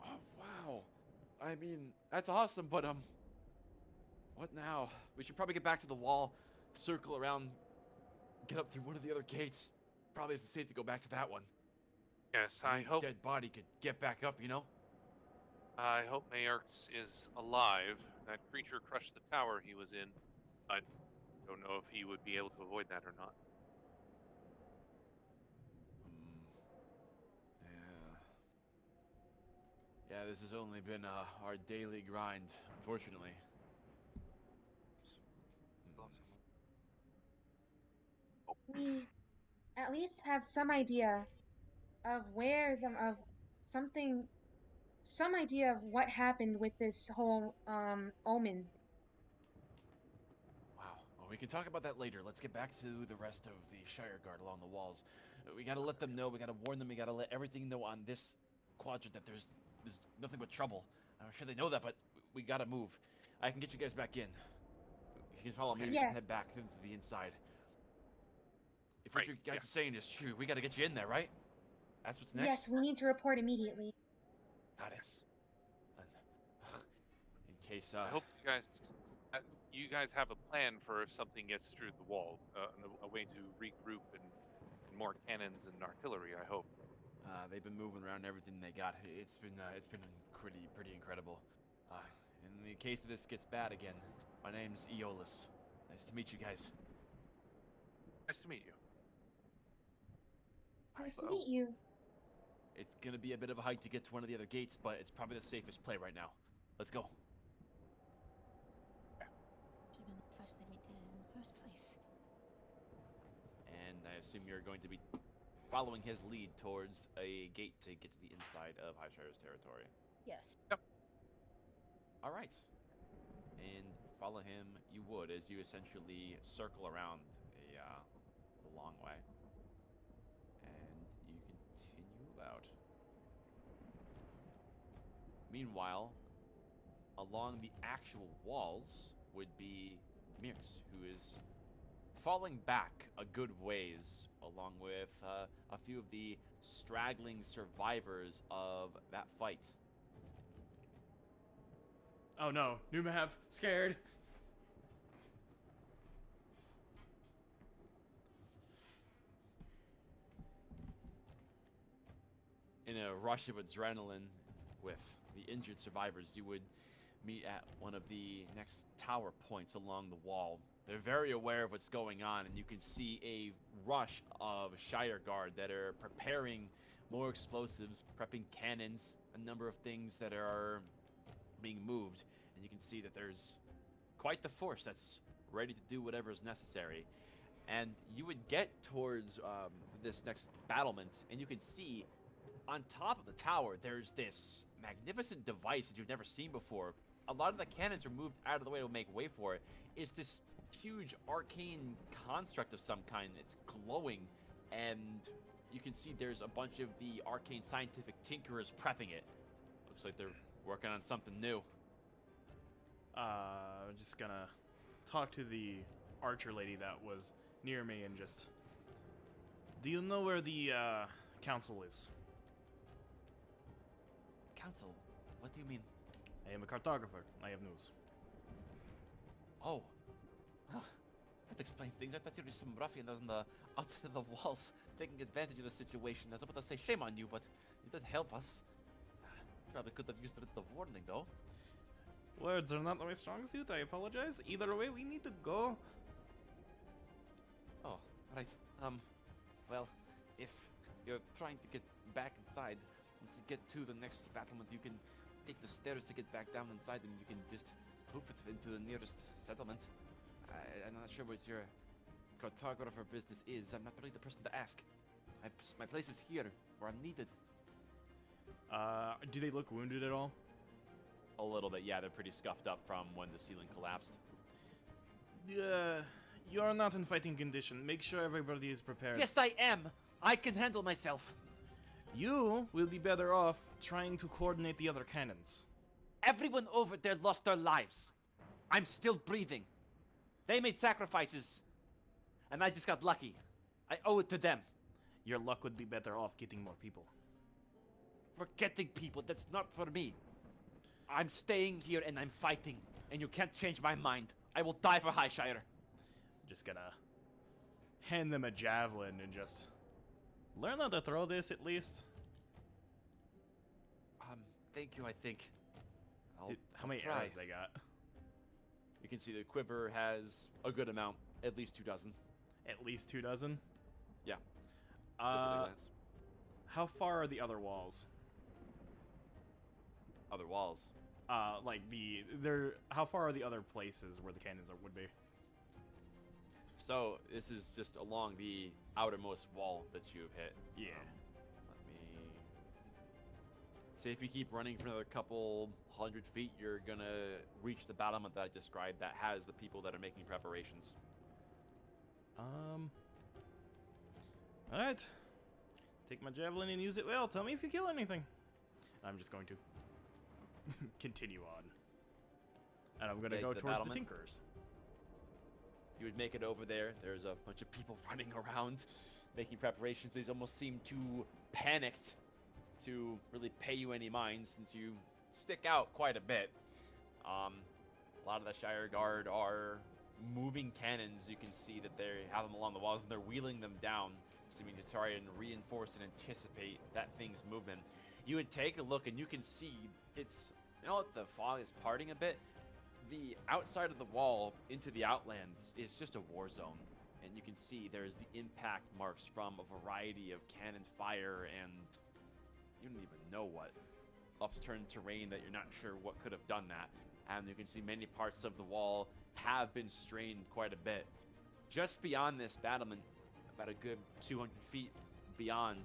Oh, wow. I mean, that's awesome, but, what now? We should probably get back to the wall, circle around, get up through one of the other gates. Probably isn't safe to go back to that one. Yes, I Any hope. dead body could get back up, you know? I hope Mayerx is alive. That creature crushed the tower he was in. I don't know if he would be able to avoid that or not. Yeah. Yeah, this has only been our daily grind, unfortunately. We at least have some idea of where them of something, some idea of what happened with this whole omen. Wow. Well, we can talk about that later. Let's get back to the rest of the Shire Guard along the walls. We gotta let them know, we gotta warn them, we gotta let everything know on this quadrant that there's nothing but trouble. I'm sure they know that, but we gotta move. I can get you guys back in. If you can follow me, we Yes. can head back into the inside. If Right, what you guys yeah. are saying is true, we gotta get you in there, right? That's what's next? Yes, we need to report immediately. Got it. Yes. In case, I hope you guys have a plan for if something gets through the wall, a way to regroup and more cannons and artillery. I hope. they've been moving around everything they got. It's been pretty incredible. In the case of this gets bad again, my name's Aeolus. Nice to meet you guys. Nice to meet you. Nice to Hello. meet you. It's gonna be a bit of a hike to get to one of the other gates, but it's probably the safest play right now. Let's go. Should have been the first thing we did in the first place. And I assume you're going to be following his lead towards a gate to get to the inside of Highshire's territory. Yes. All right. And follow him you would as you essentially circle around a long way. And you continue about. Meanwhile, along the actual walls would be Mirx, who is falling back a good ways, along with a few of the straggling survivors of that fight. Oh no, new map. Scared. In a rush of adrenaline with the injured survivors, you would meet at one of the next tower points along the wall. They're very aware of what's going on, and you can see a rush of Shire Guard that are preparing more explosives, prepping cannons, a number of things that are being moved, and you can see that there's quite the force that's ready to do whatever is necessary. And you would get towards this next battlement, and you can see on top of the tower, there's this magnificent device that you've never seen before. A lot of the cannons are moved out of the way to make way for it. It's this huge arcane construct of some kind. It's glowing, and you can see there's a bunch of the arcane scientific tinkerers prepping it. Looks like they're working on something new. Just gonna talk to the archer lady that was near me and just... Do you know where the, council is? Council? What do you mean? I am a cartographer. I have news. Oh. Well, that explains things. I thought you were some ruffian on the outside of the walls taking advantage of the situation. I was about to say shame on you, but you did help us. Probably could have used a bit of warning, though. Words are not my strong suit. I apologize. Either way, we need to go. Oh, right. Well, if you're trying to get back inside, let's get to the next battlement. You can take the stairs to get back down inside, and you can just hoof it into the nearest settlement. I'm not sure what your cartographer business is. I'm not really the person to ask. My place is here, where I'm needed. Do they look wounded at all? A little bit, yeah. They're pretty scuffed up from when the ceiling collapsed. You are not in fighting condition. Make sure everybody is prepared. Yes, I am! I can handle myself. You will be better off trying to coordinate the other cannons. Everyone over there lost their lives. I'm still breathing. They made sacrifices, and I just got lucky. I owe it to them. Your luck would be better off getting more people. For getting people, that's not for me. I'm staying here and I'm fighting, and you can't change my mind. I will die for Highshire. Just gonna hand them a javelin and just learn how to throw this at least. Thank you, I think. How many try. arrows they got? You can see the quiver has a good amount, at least 2 dozen. At least 2 dozen? Yeah. Those are the glance. How far are the other walls? Other walls. How far are the other places where the cannons would be? So this is just along the outermost wall that you've hit. Yeah. Let me say if you keep running for another couple 100 feet, you're gonna reach the battlement that I described that has the people that are making preparations. Alright. Take my javelin and use it well. Tell me if you kill anything. I'm just going to continue on. And I'm gonna Take go the towards battlement. the Tinkers. You would make it over there. There's a bunch of people running around, making preparations. They almost seem too panicked to really pay you any mind since you stick out quite a bit. A lot of the Shire Guard are moving cannons. You can see that they have them along the walls and they're wheeling them down, seeming to try and reinforce and anticipate that thing's movement. You would take a look and you can see it's, the fog is parting a bit. The outside of the wall into the outlands is just a war zone, and you can see there's the impact marks from a variety of cannon fire and you don't even know what upturned terrain that you're not sure what could have done that. And you can see many parts of the wall have been strained quite a bit. Just beyond this battlement, about a good 200 feet beyond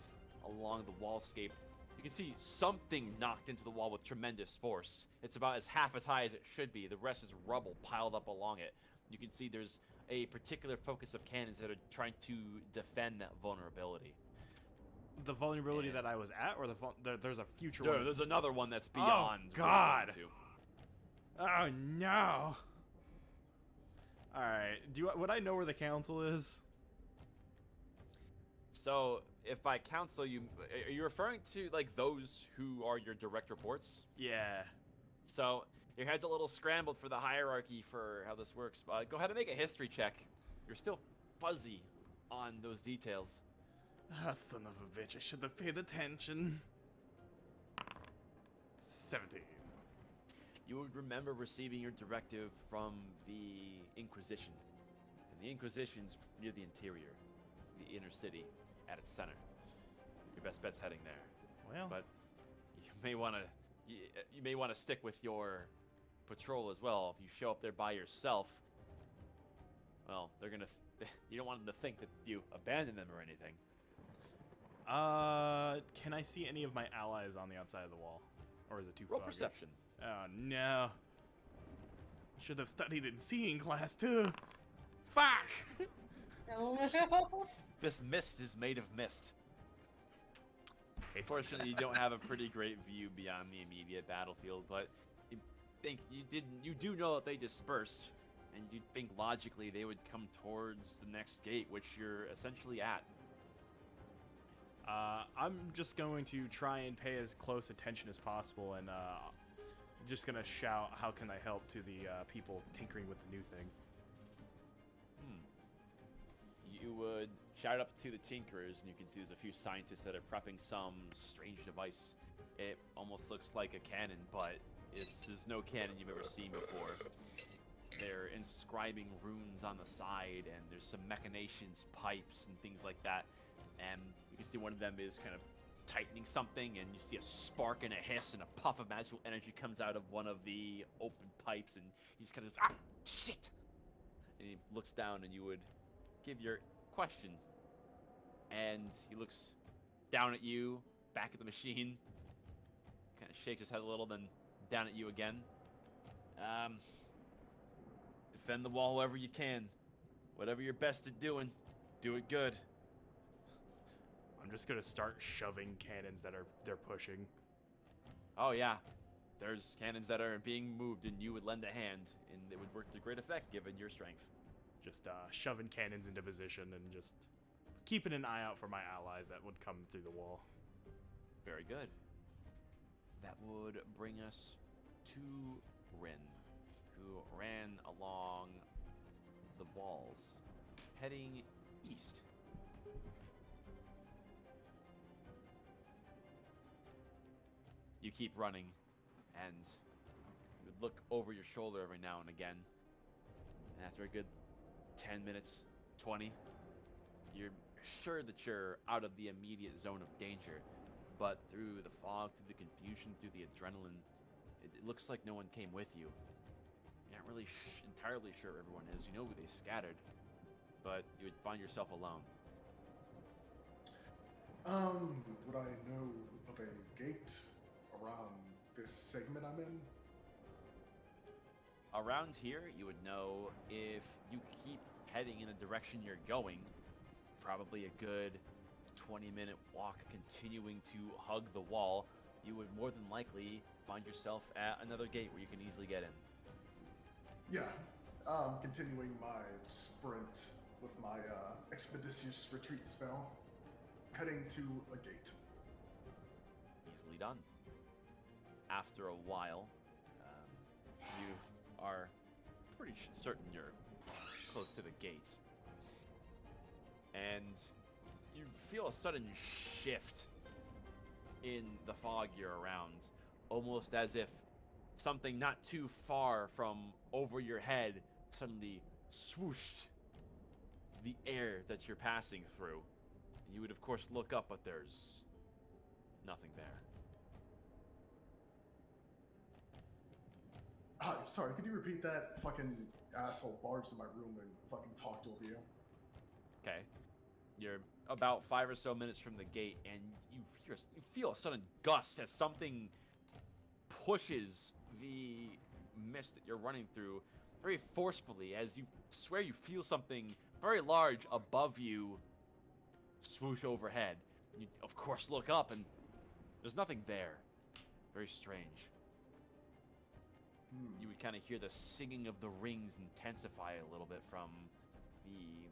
along the wallscape, you can see something knocked into the wall with tremendous force. It's about as half as high as it should be. The rest is rubble piled up along it. You can see there's a particular focus of cannons that are trying to defend that vulnerability. The vulnerability that I was at, or there's a future one? No, there's another one that's beyond. Oh, God! Oh, no! Alright, would I know where the council is? So, if by council are you referring to, like, those who are your direct reports? Yeah. So, your head's a little scrambled for the hierarchy for how this works. Go ahead and make a history check. You're still fuzzy on those details. Ah, son of a bitch, I should have paid attention. 17. You would remember receiving your directive from the Inquisition. And the Inquisition's near the interior, the inner city, at its center. Your best bet's heading there. Well, but you may want to stick with your patrol as well. If you show up there by yourself, well, they're gonna. You don't want them to think that you abandoned them or anything. Can I see any of my allies on the outside of the wall, or is it too Roll foggy? perception. Oh no! Should have studied in seeing class too. Fuck! Oh no. This mist is made of mist. Fortunately, you don't have a pretty great view beyond the immediate battlefield, but you do know that they dispersed, and you'd think logically they would come towards the next gate, which you're essentially at. I'm just going to try and pay as close attention as possible, and just gonna shout, "How can I help?" to the people tinkering with the new thing. You would shout up to the tinkerers, and you can see there's a few scientists that are prepping some strange device. It almost looks like a cannon, but this is no cannon you've ever seen before. They're inscribing runes on the side, and there's some machinations, pipes, and things like that. And you can see one of them is kind of tightening something, and you see a spark and a hiss, and a puff of magical energy comes out of one of the open pipes, and he's kind of just, shit! And he looks down, and you would give your question, and he looks down at you, back at the machine, kind of shakes his head a little, then down at you again. Defend the wall however you can. Whatever you're best at doing, do it good. I'm just gonna start shoving cannons that they're pushing. Oh yeah, there's cannons that are being moved, and you would lend a hand, and it would work to great effect given your strength. Just shoving cannons into position and just keeping an eye out for my allies that would come through the wall. Very good. That would bring us to Rin, who ran along the walls, heading east. You keep running, and you would look over your shoulder every now and again. And after a good 10 minutes, 20, you're sure that you're out of the immediate zone of danger. But through the fog, through the confusion, through the adrenaline, it looks like no one came with you. You're not really entirely sure where everyone is. You know they scattered, but you would find yourself alone. Would I know of a gate around this segment I'm in? Around here, you would know if you keep heading in the direction you're going, probably a good 20-minute walk continuing to hug the wall, you would more than likely find yourself at another gate where you can easily get in. Yeah, continuing my sprint with my expeditious retreat spell, heading to a gate. Easily done. After a while, you are pretty certain you're close to the gate. And you feel a sudden shift in the fog you're around, almost as if something not too far from over your head suddenly swooshed the air that you're passing through. You would, of course, look up, but there's nothing there. Hi, sorry, could you repeat that? Fucking asshole barged in my room and fucking talked over you. Okay. You're about 5 or so minutes from the gate, and you feel a sudden gust as something pushes the mist that you're running through very forcefully, as you swear you feel something very large above you swoosh overhead. You, of course, look up, and there's nothing there. Very strange. You would kind of hear the singing of the rings intensify a little bit from the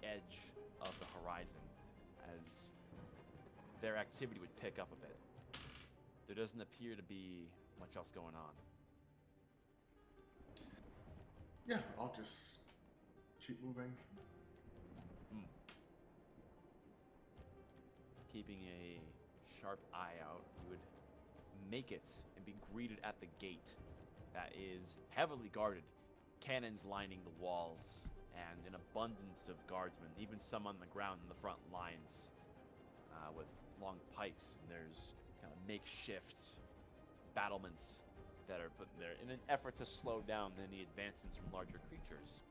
edge of the horizon, as their activity would pick up a bit. There doesn't appear to be much else going on. Yeah, I'll just keep moving. Keeping a sharp eye out, you would make it and be greeted at the gate that is heavily guarded, cannons lining the walls, and an abundance of guardsmen, even some on the ground in the front lines with long pikes. And there's kind of makeshift battlements that are put in there in an effort to slow down any advancements from larger creatures.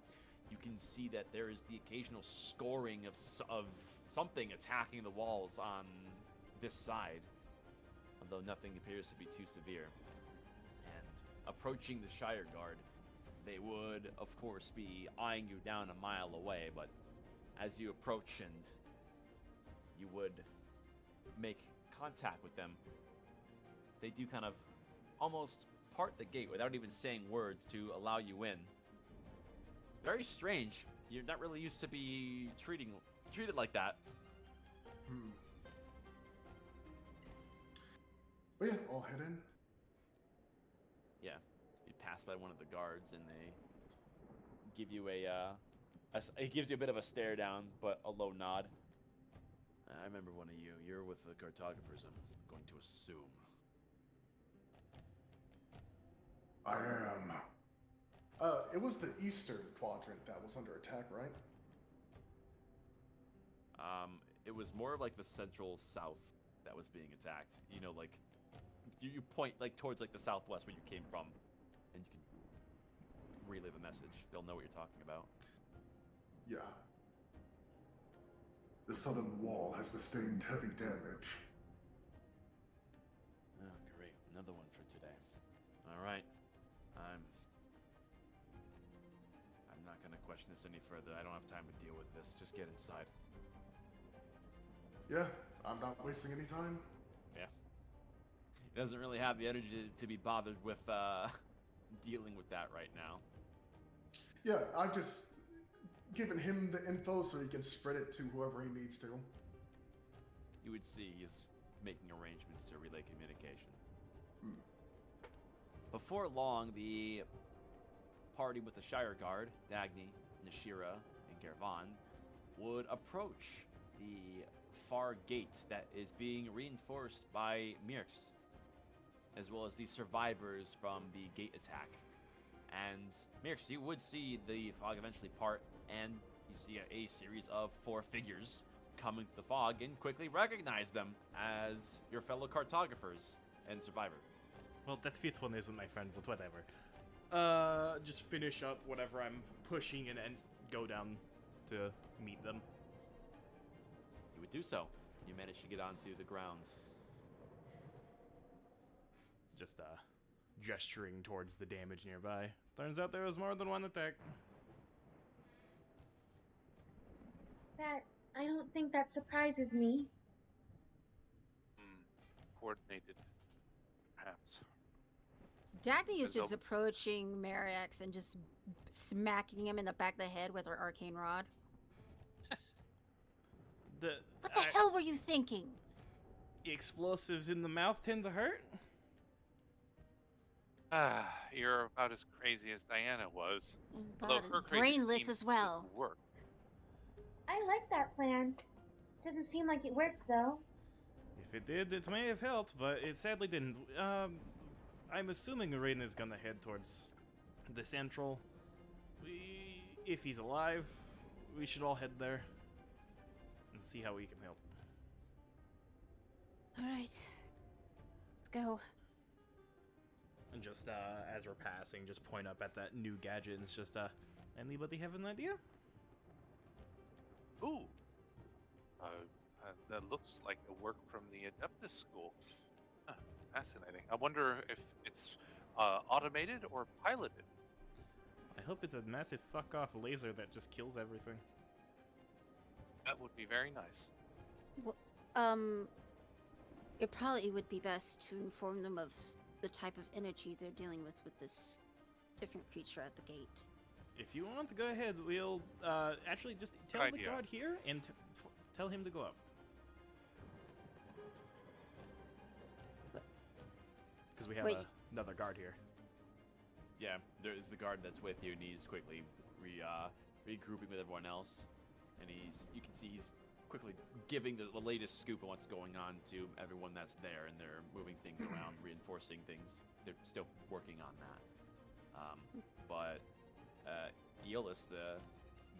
You can see that there is the occasional scoring of something attacking the walls on this side, although nothing appears to be too severe. And approaching the Shire Guard, they would, of course, be eyeing you down a mile away, but as you approach and you would make contact with them, they do kind of almost part the gate without even saying words to allow you in. Very strange. You're not really used to be treated like that. But yeah, I'll head in. Yeah, you pass by one of the guards, and they give you it gives you a bit of a stare down, but a low nod. I remember one of you. You're with the cartographers, I'm going to assume. I am. It was the eastern quadrant that was under attack, right? It was more like the central south that was being attacked. You know, like you point like towards like the southwest where you came from, and you can relay the message. They'll know what you're talking about. Yeah. The southern wall has sustained heavy damage. Oh, great. Another one for today. All right. I'm not going to question this any further. I don't have time to deal with this. Just get inside. Yeah, I'm not wasting any time. Yeah. He doesn't really have the energy to be bothered with dealing with that right now. Yeah, I'm just giving him the info so he can spread it to whoever he needs to. You would see he's making arrangements to relay communication. Before long, the party with the Shire Guard, Dagny, Nashira, and Gervon, would approach the far gate that is being reinforced by Mirks, as well as the survivors from the gate attack. And Mirks, you would see the fog eventually part, and you see a series of 4 figures coming through the fog and quickly recognize them as your fellow cartographers and survivor. Well, that fifth one isn't my friend, but whatever. Just finish up whatever I'm pushing and go down to meet them. You would do so. You manage to get onto the grounds. Just, gesturing towards the damage nearby. Turns out there was more than one attack. I don't think that surprises me. Coordinated, perhaps. Dagny is So- just approaching Mariax and just smacking him in the back of the head with her arcane rod. What the hell were you thinking? Explosives in the mouth tend to hurt? You're about as crazy as Diana was. It's Although about her as crazy brainless schemes as well. didn't work. I like that plan. Doesn't seem like it works though. If it did, it may have helped, but it sadly didn't. I'm assuming Raiden is gonna head towards the central. If he's alive, we should all head there and see how we can help. Alright. Let's go. And just, as we're passing, just point up at that new gadget and it's just, anybody have an idea? Ooh. That looks like a work from the Adeptus school. Fascinating. I wonder if it's automated or piloted. I hope it's a massive fuck-off laser that just kills everything. That would be very nice. Well, it probably would be best to inform them of the type of energy they're dealing with this different creature at the gate. If you want to go ahead, we'll actually just tell Good the idea. guard here and tell him to go up. Because we have Wait. another guard here. Yeah, there is the guard that's with you, and he's quickly regrouping with everyone else. And you can see he's quickly giving the latest scoop on what's going on to everyone that's there, and they're moving things around, reinforcing things. They're still working on that. But Aeolus, the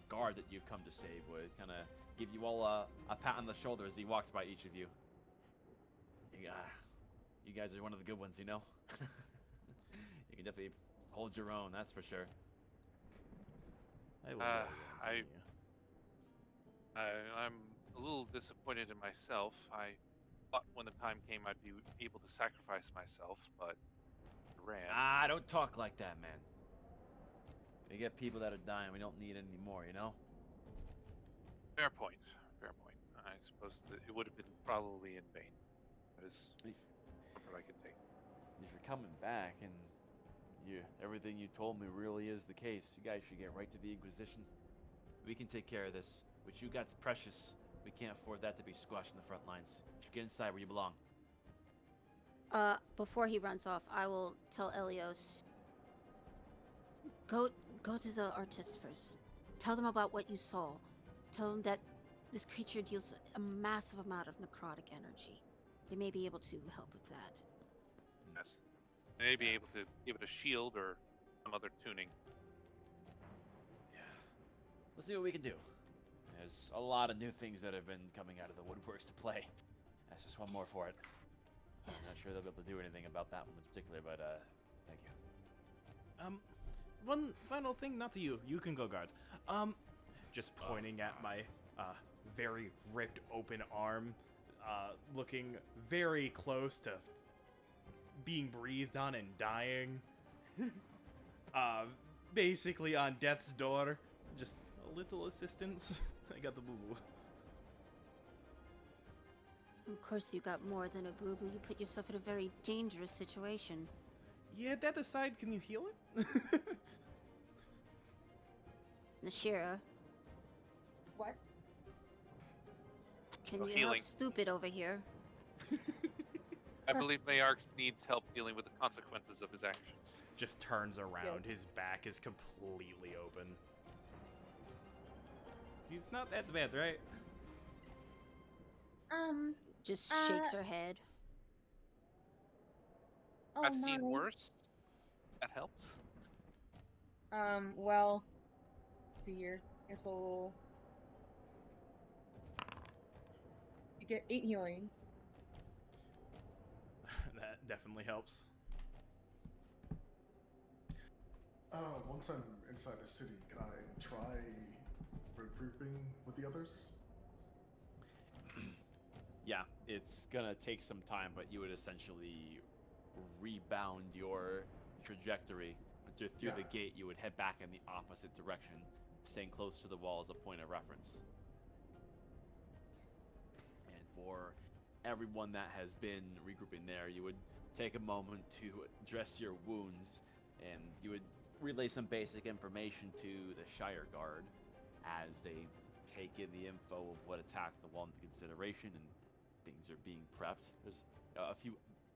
guard that you've come to save, would kind of give you all a pat on the shoulder as he walks by each of you. You guys are one of the good ones, you know? You can definitely hold your own, that's for sure. I will go ahead and see you. I'm a little disappointed in myself. I thought when the time came I'd be able to sacrifice myself, but I ran. Don't talk like that, man. We get people that are dying, we don't need any more, you know? Fair point. Fair point. I suppose that it would have been probably in vain. That is comfort I can take. If you're coming back and everything you told me really is the case, you guys should get right to the Inquisition. We can take care of this. What you got's precious. We can't afford that to be squashed in the front lines. You should get inside where you belong. Before he runs off, I will tell Elios. Go to the artist first. Tell them about what you saw. Tell them that this creature deals a massive amount of necrotic energy. They may be able to help with that. Yes. They may be able to give it a shield or some other tuning. Yeah. Let's see what we can do. There's a lot of new things that have been coming out of the woodworks to play. That's just one more for it. Yes. I'm not sure they'll be able to do anything about that one in particular, but thank you. One final thing, not to you. You can go, guard. Just pointing at my very ripped open arm, looking very close to being breathed on and dying. Basically on death's door. Just a little assistance. I got the boo-boo. Of course, you got more than a boo-boo. You put yourself in a very dangerous situation. Yeah, that aside, can you heal it? Nashira, What? can Oh, you help healing. stupid over here? I believe Mayarks needs help dealing with the consequences of his actions. Just turns around. Yes. His back is completely open. He's not that bad, right? Just Uh, shakes her head. Oh I've my. seen worse. That helps. Well, let's see here. Guess I'll. You get 8 healing. That definitely helps. Once I'm inside the city, can I try regrouping with the others? Yeah, it's gonna take some time, but you would essentially rebound your trajectory. Once you're through the Yeah. gate, you would head back in the opposite direction, staying close to the wall as a point of reference. And for everyone that has been regrouping there, you would take a moment to dress your wounds, and you would relay some basic information to the Shire Guard as they take in the info of what attacked the wall into consideration and things are being prepped. There's a few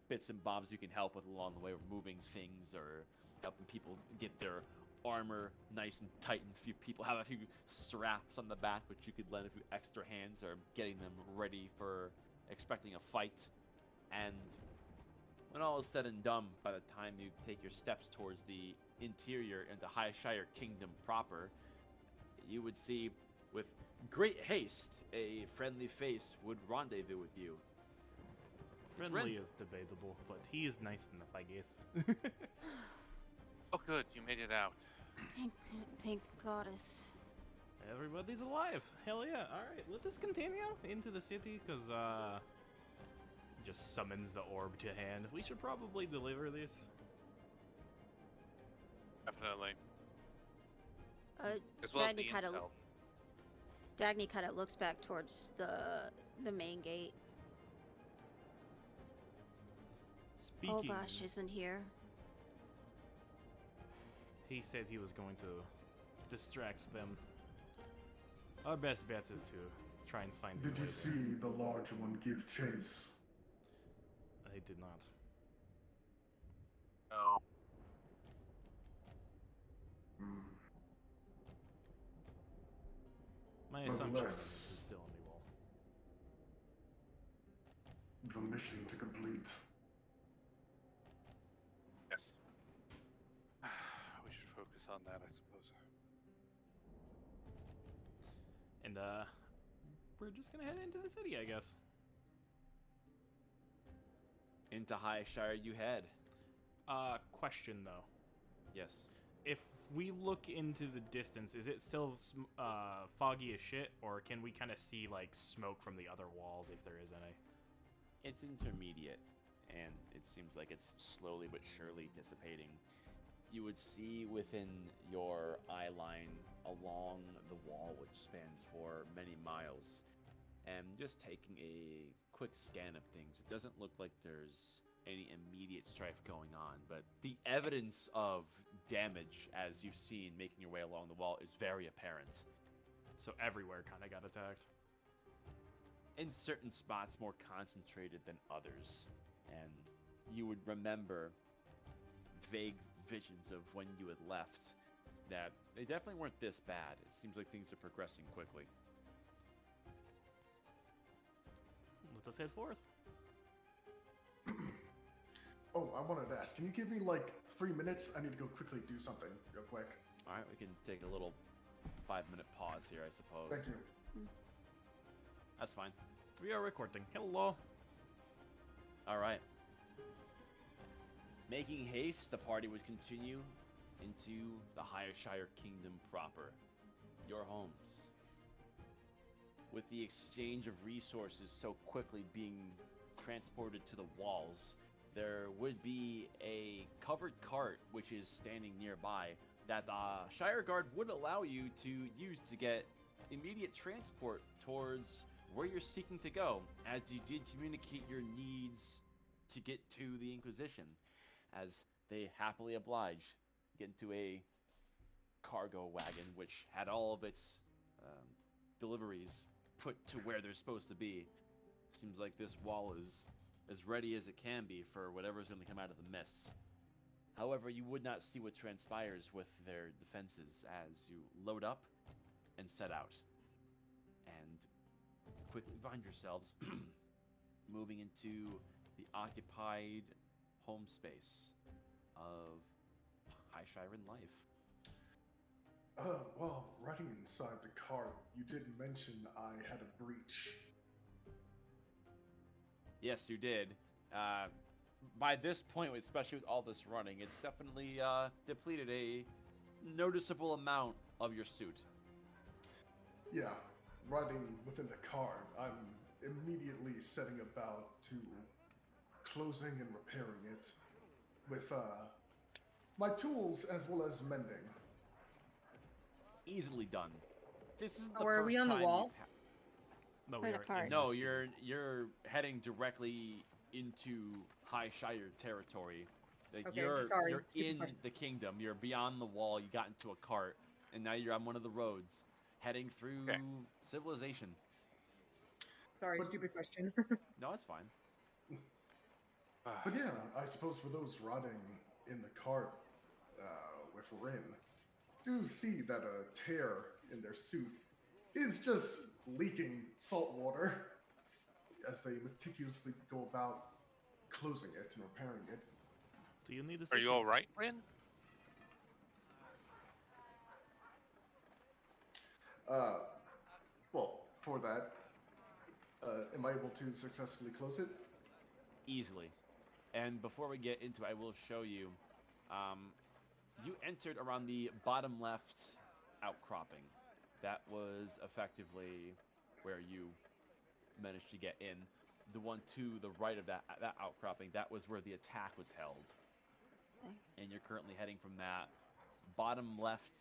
bits and bobs you can help with along the way, removing things or helping people get their armor nice and tight, and a few people have a few straps on the back which you could lend a few extra hands, or getting them ready for expecting a fight. And when all is said and done, by the time you take your steps towards the interior into Highshire Kingdom proper, you would see with great haste a friendly face would rendezvous with you. Friendly is debatable, but he is nice enough, I guess. Oh, good, you made it out. Thank the goddess. Everybody's alive. Hell yeah. Alright, let us continue into the city, because, just summons the orb to hand. We should probably deliver this. Definitely. Uh, As well as the Dagny kind of intel. Dagny kind of looks back towards the main gate. Speaking, Obash isn't here. he said he was going to distract them. Our best bet is to try and find Did a way you there. see the large one give chase? I did not. No. Hmm. My assumption is Nonetheless. it's still on the wall. The mission to complete. Yes. We should focus on that, I suppose. And, we're just gonna head into the city, I guess. Into Highshire you head. Question though. Yes. If we look into the distance, is it still foggy as shit, or can we kind of see like smoke from the other walls if there is any? It's intermediate, and it seems like it's slowly but surely dissipating. You would see within your eye line along the wall, which spans for many miles, and just taking a quick scan of things, it doesn't look like there's any immediate strife going on, but the evidence of damage, as you've seen making your way along the wall, is very apparent. So everywhere kind of got attacked. In certain spots more concentrated than others, and you would remember vague visions of when you had left that they definitely weren't this bad. It seems like things are progressing quickly. Let us head forth. Oh, I wanted to ask, can you give me like 3 minutes? I need to go quickly do something real quick. All right, we can take a little 5-minute pause here, I suppose. Thank you. That's fine. We are recording. Hello. All right. Making haste, the party would continue into the Highshire Kingdom proper, your homes. With the exchange of resources so quickly being transported to the walls, there would be a covered cart which is standing nearby that the Shire Guard would allow you to use to get immediate transport towards where you're seeking to go, as you did communicate your needs to get to the Inquisition, as they happily oblige. Get into a cargo wagon, which had all of its deliveries put to where they're supposed to be. Seems like this wall is as ready as it can be for whatever's going to come out of the mists. However, you would not see what transpires with their defenses as you load up and set out. And quickly find yourselves moving into the occupied home space of High Shiren life. While riding inside the car, you did mention I had a breach. Yes, you did. By this point, especially with all this running, it's definitely depleted a noticeable amount of your suit. Yeah, riding within the car, I'm immediately setting about to closing and repairing it with my tools as well as mending. Easily done. This is the Oh, are first we on the time wall? No, We're in a cart. No, you're heading directly into High Shire territory. Like Okay, you're sorry, you're stupid in question. the kingdom. You're beyond the wall. You got into a cart, and now you're on one of the roads, heading through Okay. civilization. Sorry, But- stupid question. No, it's fine. But yeah, I suppose for those riding in the cart with Rin, do see that a tear in their suit is just leaking salt water as they meticulously go about closing it and repairing it. Do you need Are assistance? you all right, Rin? Well, for that, am I able to successfully close it? Easily. And before we get into it, I will show you. You entered around the bottom left outcropping. That was effectively where you managed to get in. The one to the right of that outcropping, that was where the attack was held. Okay. And you're currently heading from that bottom left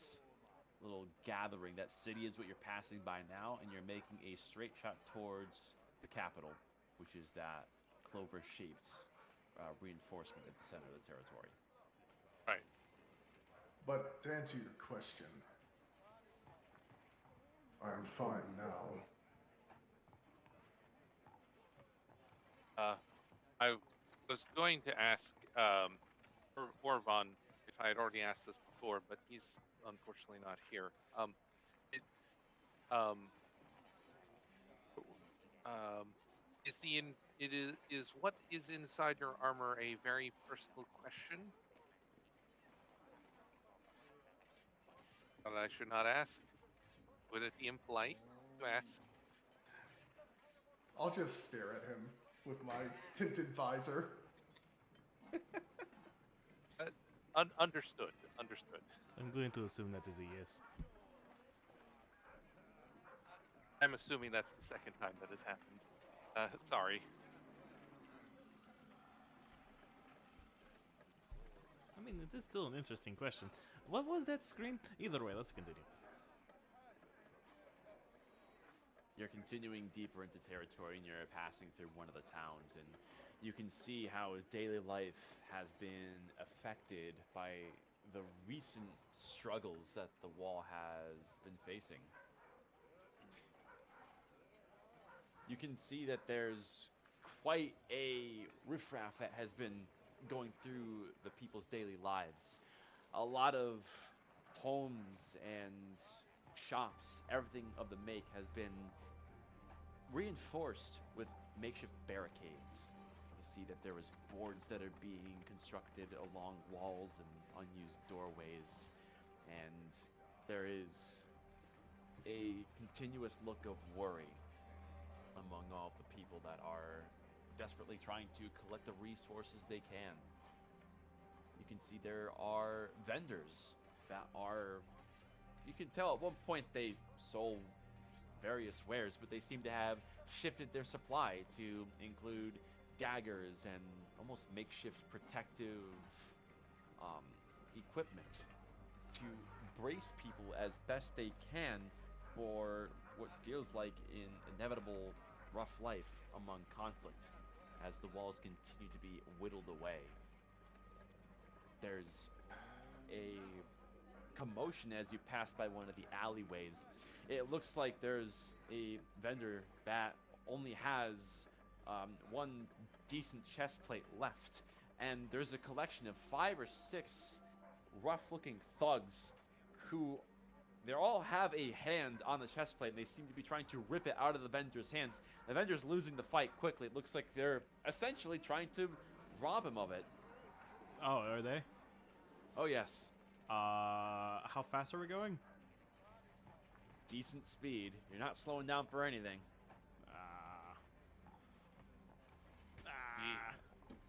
little gathering. That city is what you're passing by now, and you're making a straight shot towards the capital, which is that clover-shaped reinforcement at the center of the territory. Right. But to answer your question, I am fine now. I was going to ask Orvan if I had already asked this before, but he's unfortunately not here. It, um, is is what is inside your armor a very personal question that I should not ask? Would it be impolite to ask? I'll just stare at him with my tinted visor. Understood. Understood. I'm going to assume that is a yes. I'm assuming that's the second time that has happened. Sorry. I mean, it is still an interesting question. What was that scream? Either way, let's continue. You're continuing deeper into territory, and you're passing through one of the towns, and you can see how daily life has been affected by the recent struggles that the wall has been facing. You can see that there's quite a riffraff that has been going through the people's daily lives. A lot of homes and shops, everything of the make has been reinforced with makeshift barricades. You see that there was boards that are being constructed along walls and unused doorways, and there is a continuous look of worry among all of the people that are desperately trying to collect the resources they can. You can see there are vendors that are, you can tell at one point they sold various wares, but they seem to have shifted their supply to include daggers and almost makeshift protective equipment to brace people as best they can for what feels like an inevitable rough life among conflict as the walls continue to be whittled away. There's a commotion as you pass by one of the alleyways. It looks like there's a vendor that only has one decent chest plate left, and there's a collection of 5 or 6 rough-looking thugs who they all have a hand on the chest plate, and they seem to be trying to rip it out of the vendor's hands. The vendor's losing the fight quickly. It looks like they're essentially trying to rob him of it. Oh, are they? Oh, yes. How fast are we going? Decent speed. You're not slowing down for anything.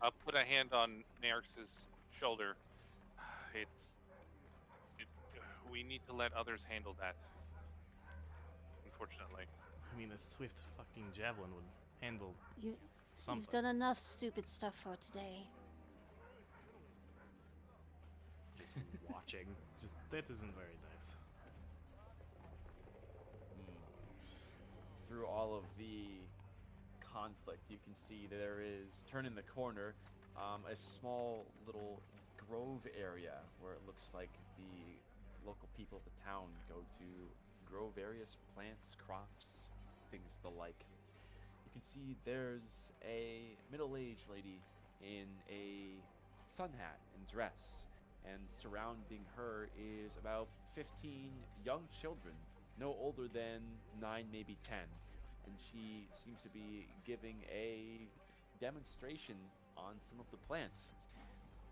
I'll put a hand on Nerix's shoulder. We need to let others handle that. Unfortunately. I mean, a swift fucking javelin would handle something. You've done enough stupid stuff for today. Just watching. Just that isn't very nice. Through all of the conflict, you can see there is, turning the corner, a small little grove area where it looks like the local people of the town go to grow various plants, crops, things of the like. You can see there's a middle-aged lady in a sun hat and dress, and surrounding her is about 15 young children, no older than 9, maybe 10. And she seems to be giving a demonstration on some of the plants.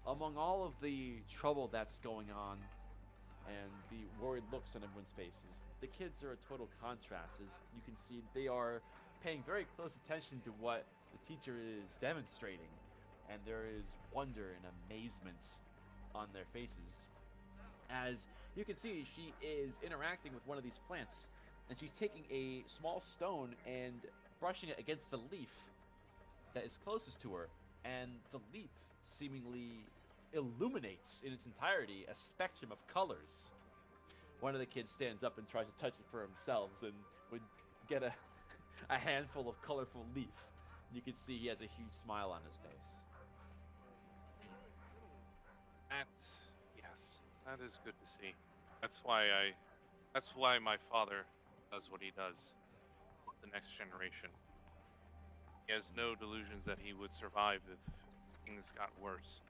Among all of the trouble that's going on and the worried looks on everyone's faces, the kids are a total contrast. As you can see, they are paying very close attention to what the teacher is demonstrating, and there is wonder and amazement on their faces. As you can see, she is interacting with one of these plants, and she's taking a small stone and brushing it against the leaf that is closest to her, and the leaf seemingly illuminates in its entirety a spectrum of colors. One of the kids stands up and tries to touch it for themselves and would get a handful of colorful leaf. You can see he has a huge smile on his face. Yes, that is good to see. That's why my father does what he does with the next generation. He has no delusions that he would survive if things got worse.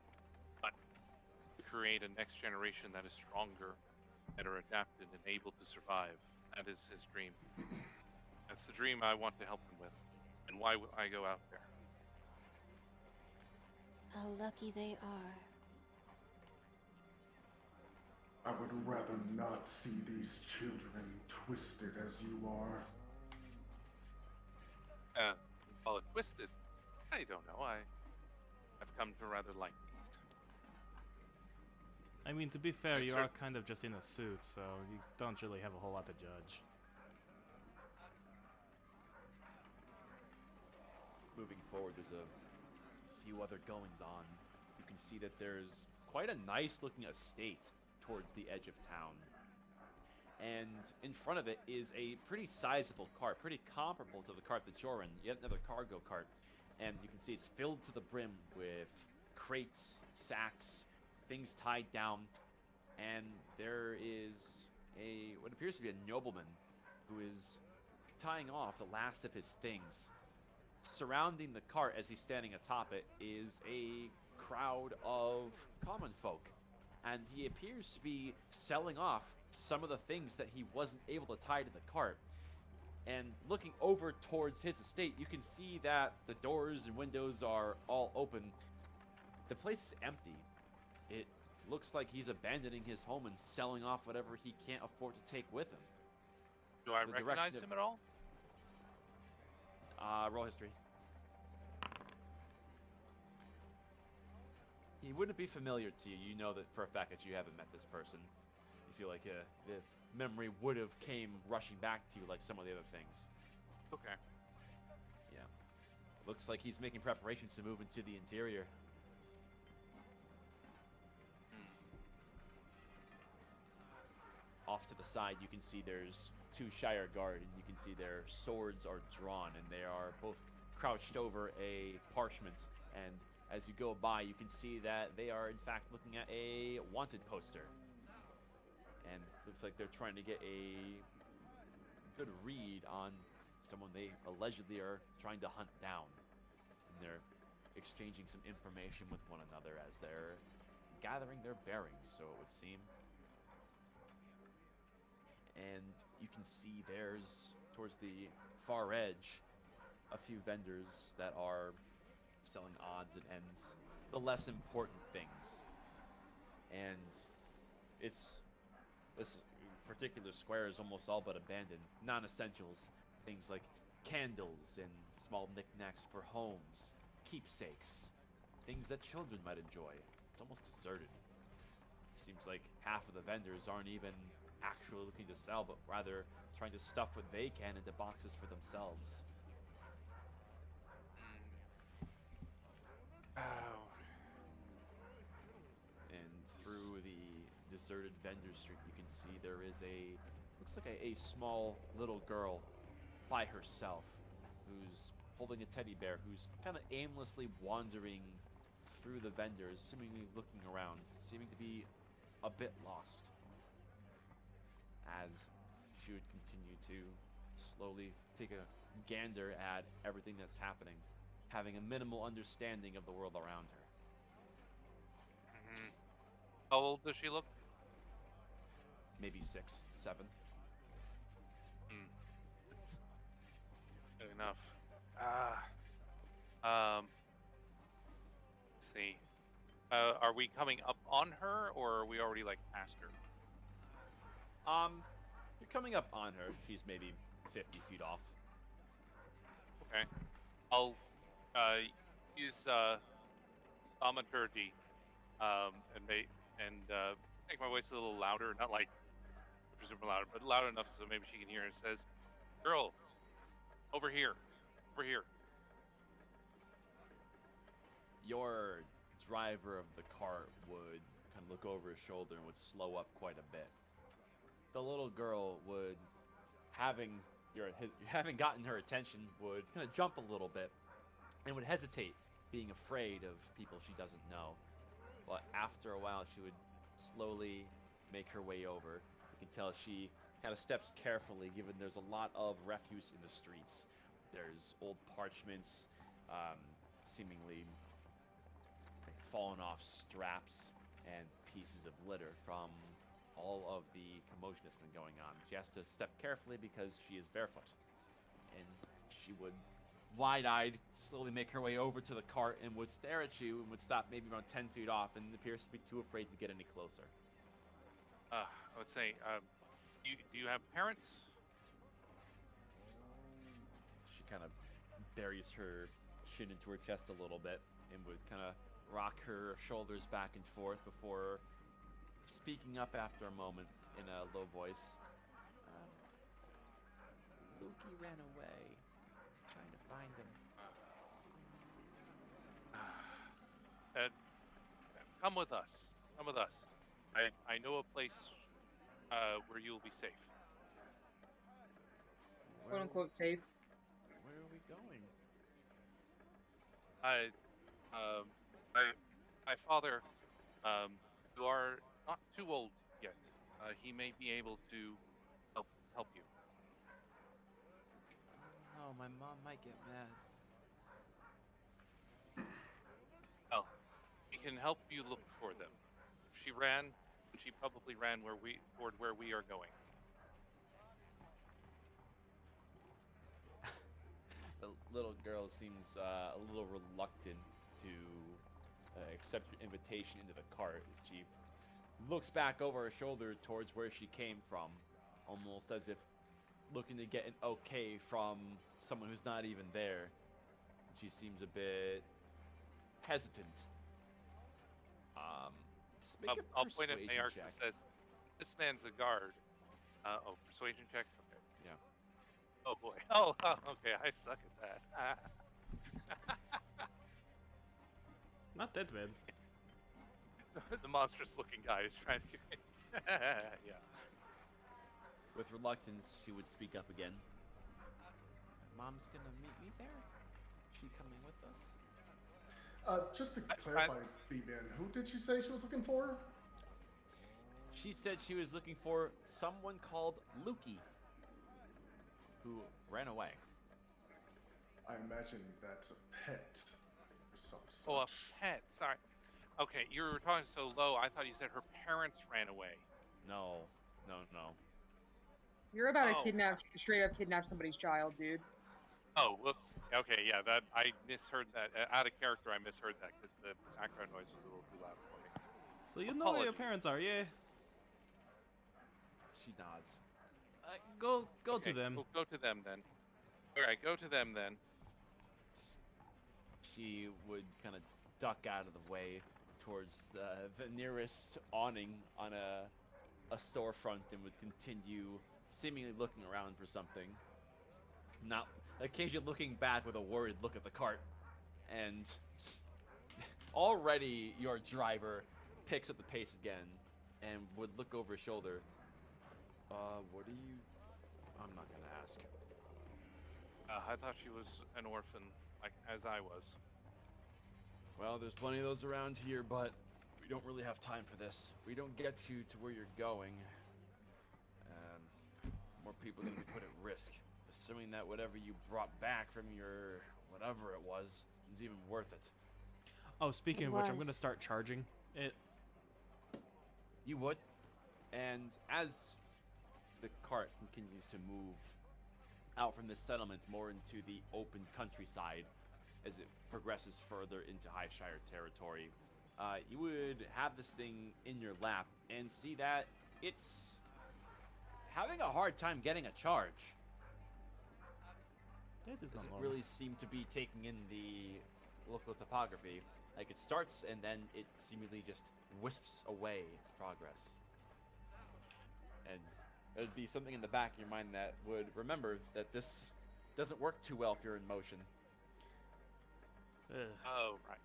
But to create a next generation that is stronger, better adapted, and able to survive, that is his dream. That's the dream I want to help him with, and why I go out there. How lucky they are. I would rather not see these children twisted as you are. Call it twisted. I don't know. I've come to rather like these. I mean, to be fair, Yes, you sir. are kind of just in a suit, so you don't really have a whole lot to judge. Moving forward, there's a few other goings on. You can see that there's quite a nice looking estate towards the edge of town. And in front of it is a pretty sizable cart, pretty comparable to the cart that you're in, yet another cargo cart. And you can see it's filled to the brim with crates, sacks, things tied down. And there is what appears to be a nobleman who is tying off the last of his things. Surrounding the cart as he's standing atop it is a crowd of common folk, and he appears to be selling off some of the things that he wasn't able to tie to the cart. And looking over towards his estate, you can see that the doors and windows are all open. The place is empty. It looks like he's abandoning his home and selling off whatever he can't afford to take with him. Do I The recognize direction of- him at all? Roll history. He wouldn't be familiar to you. You know that for a fact that you haven't met this person. You feel like the memory would have came rushing back to you like some of the other things. Okay. Yeah. Looks like he's making preparations to move into the interior. Off to the side, you can see there's two Shire Guard, and you can see their swords are drawn, and they are both crouched over a parchment. And as you go by, you can see that they are in fact looking at a wanted poster. And looks like they're trying to get a good read on someone they allegedly are trying to hunt down. And they're exchanging some information with one another as they're gathering their bearings, so it would seem. And you can see there's, towards the far edge, a few vendors that are selling odds and ends, the less important things. And this particular square is almost all but abandoned. Non-essentials, things like candles and small knickknacks for homes, keepsakes, things that children might enjoy. It's almost deserted. Seems like half of the vendors aren't even actually looking to sell, but rather trying to stuff what they can into boxes for themselves. Oh. And through the deserted vendor street, you can see there is looks like a small little girl by herself who's holding a teddy bear, who's kind of aimlessly wandering through the vendors, seemingly looking around, seeming to be a bit lost, as she would continue to slowly take a gander at everything that's happening, having a minimal understanding of the world around her. Mhm. How old does she look? Maybe 6, 7. It's good enough. Let's see. Are we coming up on her, or are we already like past her? You're coming up on her. She's maybe 50 feet off. Okay. I'll use thaumaturgy and make my voice a little louder, not like super louder, but loud enough so maybe she can hear. It says, "Girl, over here, over here." Your driver of the cart would kind of look over his shoulder and would slow up quite a bit. The little girl would, having gotten her attention, would kind of jump a little bit and would hesitate, being afraid of people she doesn't know. But after a while, she would slowly make her way over. You can tell she kind of steps carefully, given there's a lot of refuse in the streets. There's old parchments, seemingly like fallen off straps and pieces of litter from all of the commotion that's been going on. She has to step carefully because she is barefoot. And she would, wide-eyed, slowly make her way over to the cart and would stare at you and would stop maybe around 10 feet off and appears to be too afraid to get any closer. I would say, do you have parents? She kind of buries her chin into her chest a little bit and would kind of rock her shoulders back and forth before speaking up after a moment in a low voice. Lukey ran away. Trying to find him. Come with us. Come with us. I know a place where you'll be safe. Quote unquote safe. Where are we going? My father, you are not too old yet. He may be able to help you. Oh, my mom might get mad. Well, we can help you look for them. If she ran, she probably ran toward where we are going. The little girl seems a little reluctant to accept your invitation into the cart as she looks back over her shoulder towards where she came from, almost as if looking to get an okay from someone who's not even there. She seems a bit hesitant. Just make a I'll point at persuasion Mayarx check. and says, "This man's a guard." Persuasion check. Okay. Yeah. Oh boy. Oh, okay. I suck at that. Not that bad. The monstrous-looking guy is trying to convince. Yeah. With reluctance, she would speak up again. Mom's gonna meet me there? She coming with us? Just to clarify, B-Man, who did she say she was looking for? She said she was looking for someone called Lukey, who ran away. I imagine that's a pet or some such. Oh, a pet. Sorry. Okay, you were talking so low. I thought you said her parents ran away. No. You're about to Oh. straight up kidnap somebody's child, dude. Oh, whoops. Okay, yeah, that I misheard that. Out of character, I misheard that because the background noise was a little too loud for me. So you know where your Apologies. parents are, yeah? She nods. Go Okay, to them. We'll go to them then. All right, go to them then. She would kind of duck out of the way towards the nearest awning on a storefront and would continue seemingly looking around for something. Not occasionally looking back with a worried look at the cart. And already your driver picks up the pace again and would look over his shoulder. What are you... I'm not gonna ask. I thought she was an orphan, like as I was. Well, there's plenty of those around here, but we don't really have time for this. We don't get you to where you're going. More people are going to be put at risk. Assuming that whatever you brought back from your whatever it was is even worth it. Oh, speaking of which, I'm going to start charging it. You would. And as the cart continues to move out from the settlement more into the open countryside, as it progresses further into Highshire territory, you would have this thing in your lap and see that it's having a hard time getting a charge. That is not Doesn't normal. really seem to be taking in the local topography. Like, it starts and then it seemingly just wisps away its progress. And there'd be something in the back of your mind that would remember that this doesn't work too well if you're in motion. Ugh. Oh, right.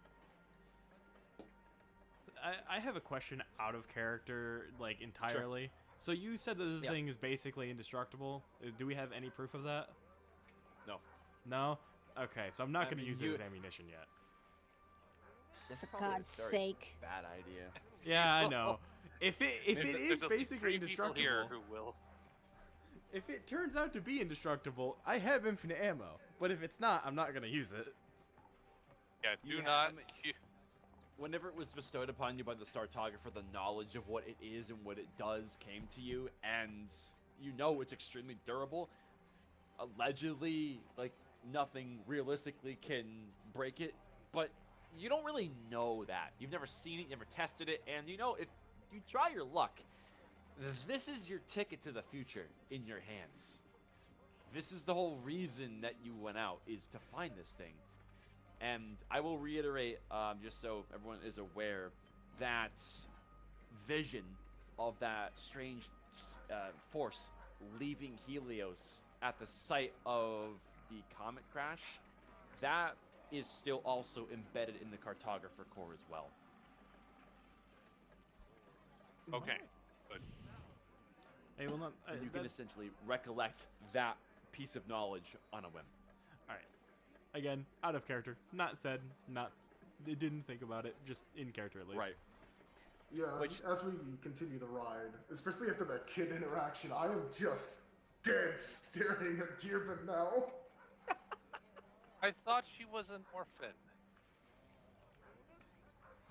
I have a question out of character, like, entirely. So you said that this Yeah. thing is basically indestructible. Do we have any proof of that? No. No? Okay, so I'm not I going to mean, use you- it as ammunition yet. That's For probably a God's very sake. bad idea. Yeah, I know. If it There's is at least basically 3 people here indestructible, who will. if it turns out to be indestructible, I have infinite ammo. But if it's not, I'm not going to use it. Yeah, You do have- not. Whenever it was bestowed upon you by the Startographer, the knowledge of what it is and what it does came to you, and you know it's extremely durable. Allegedly, like, nothing realistically can break it, but you don't really know that. You've never seen it, never tested it, and you know, if you try your luck, this is your ticket to the future in your hands. This is the whole reason that you went out, is to find this thing. And I will reiterate, just so everyone is aware, that vision of that strange force leaving Helios at the site of the comet crash, that is still also embedded in the cartographer core as well. Okay, good. Hey, well, not. And you can essentially recollect that piece of knowledge on a whim. All right. Again, out of character. Not said. Not. Didn't think about it. Just in character, at least. Right. Yeah, Which- as we continue the ride, especially after that kid interaction, I am just dead staring at Gearman now. I thought she was an orphan.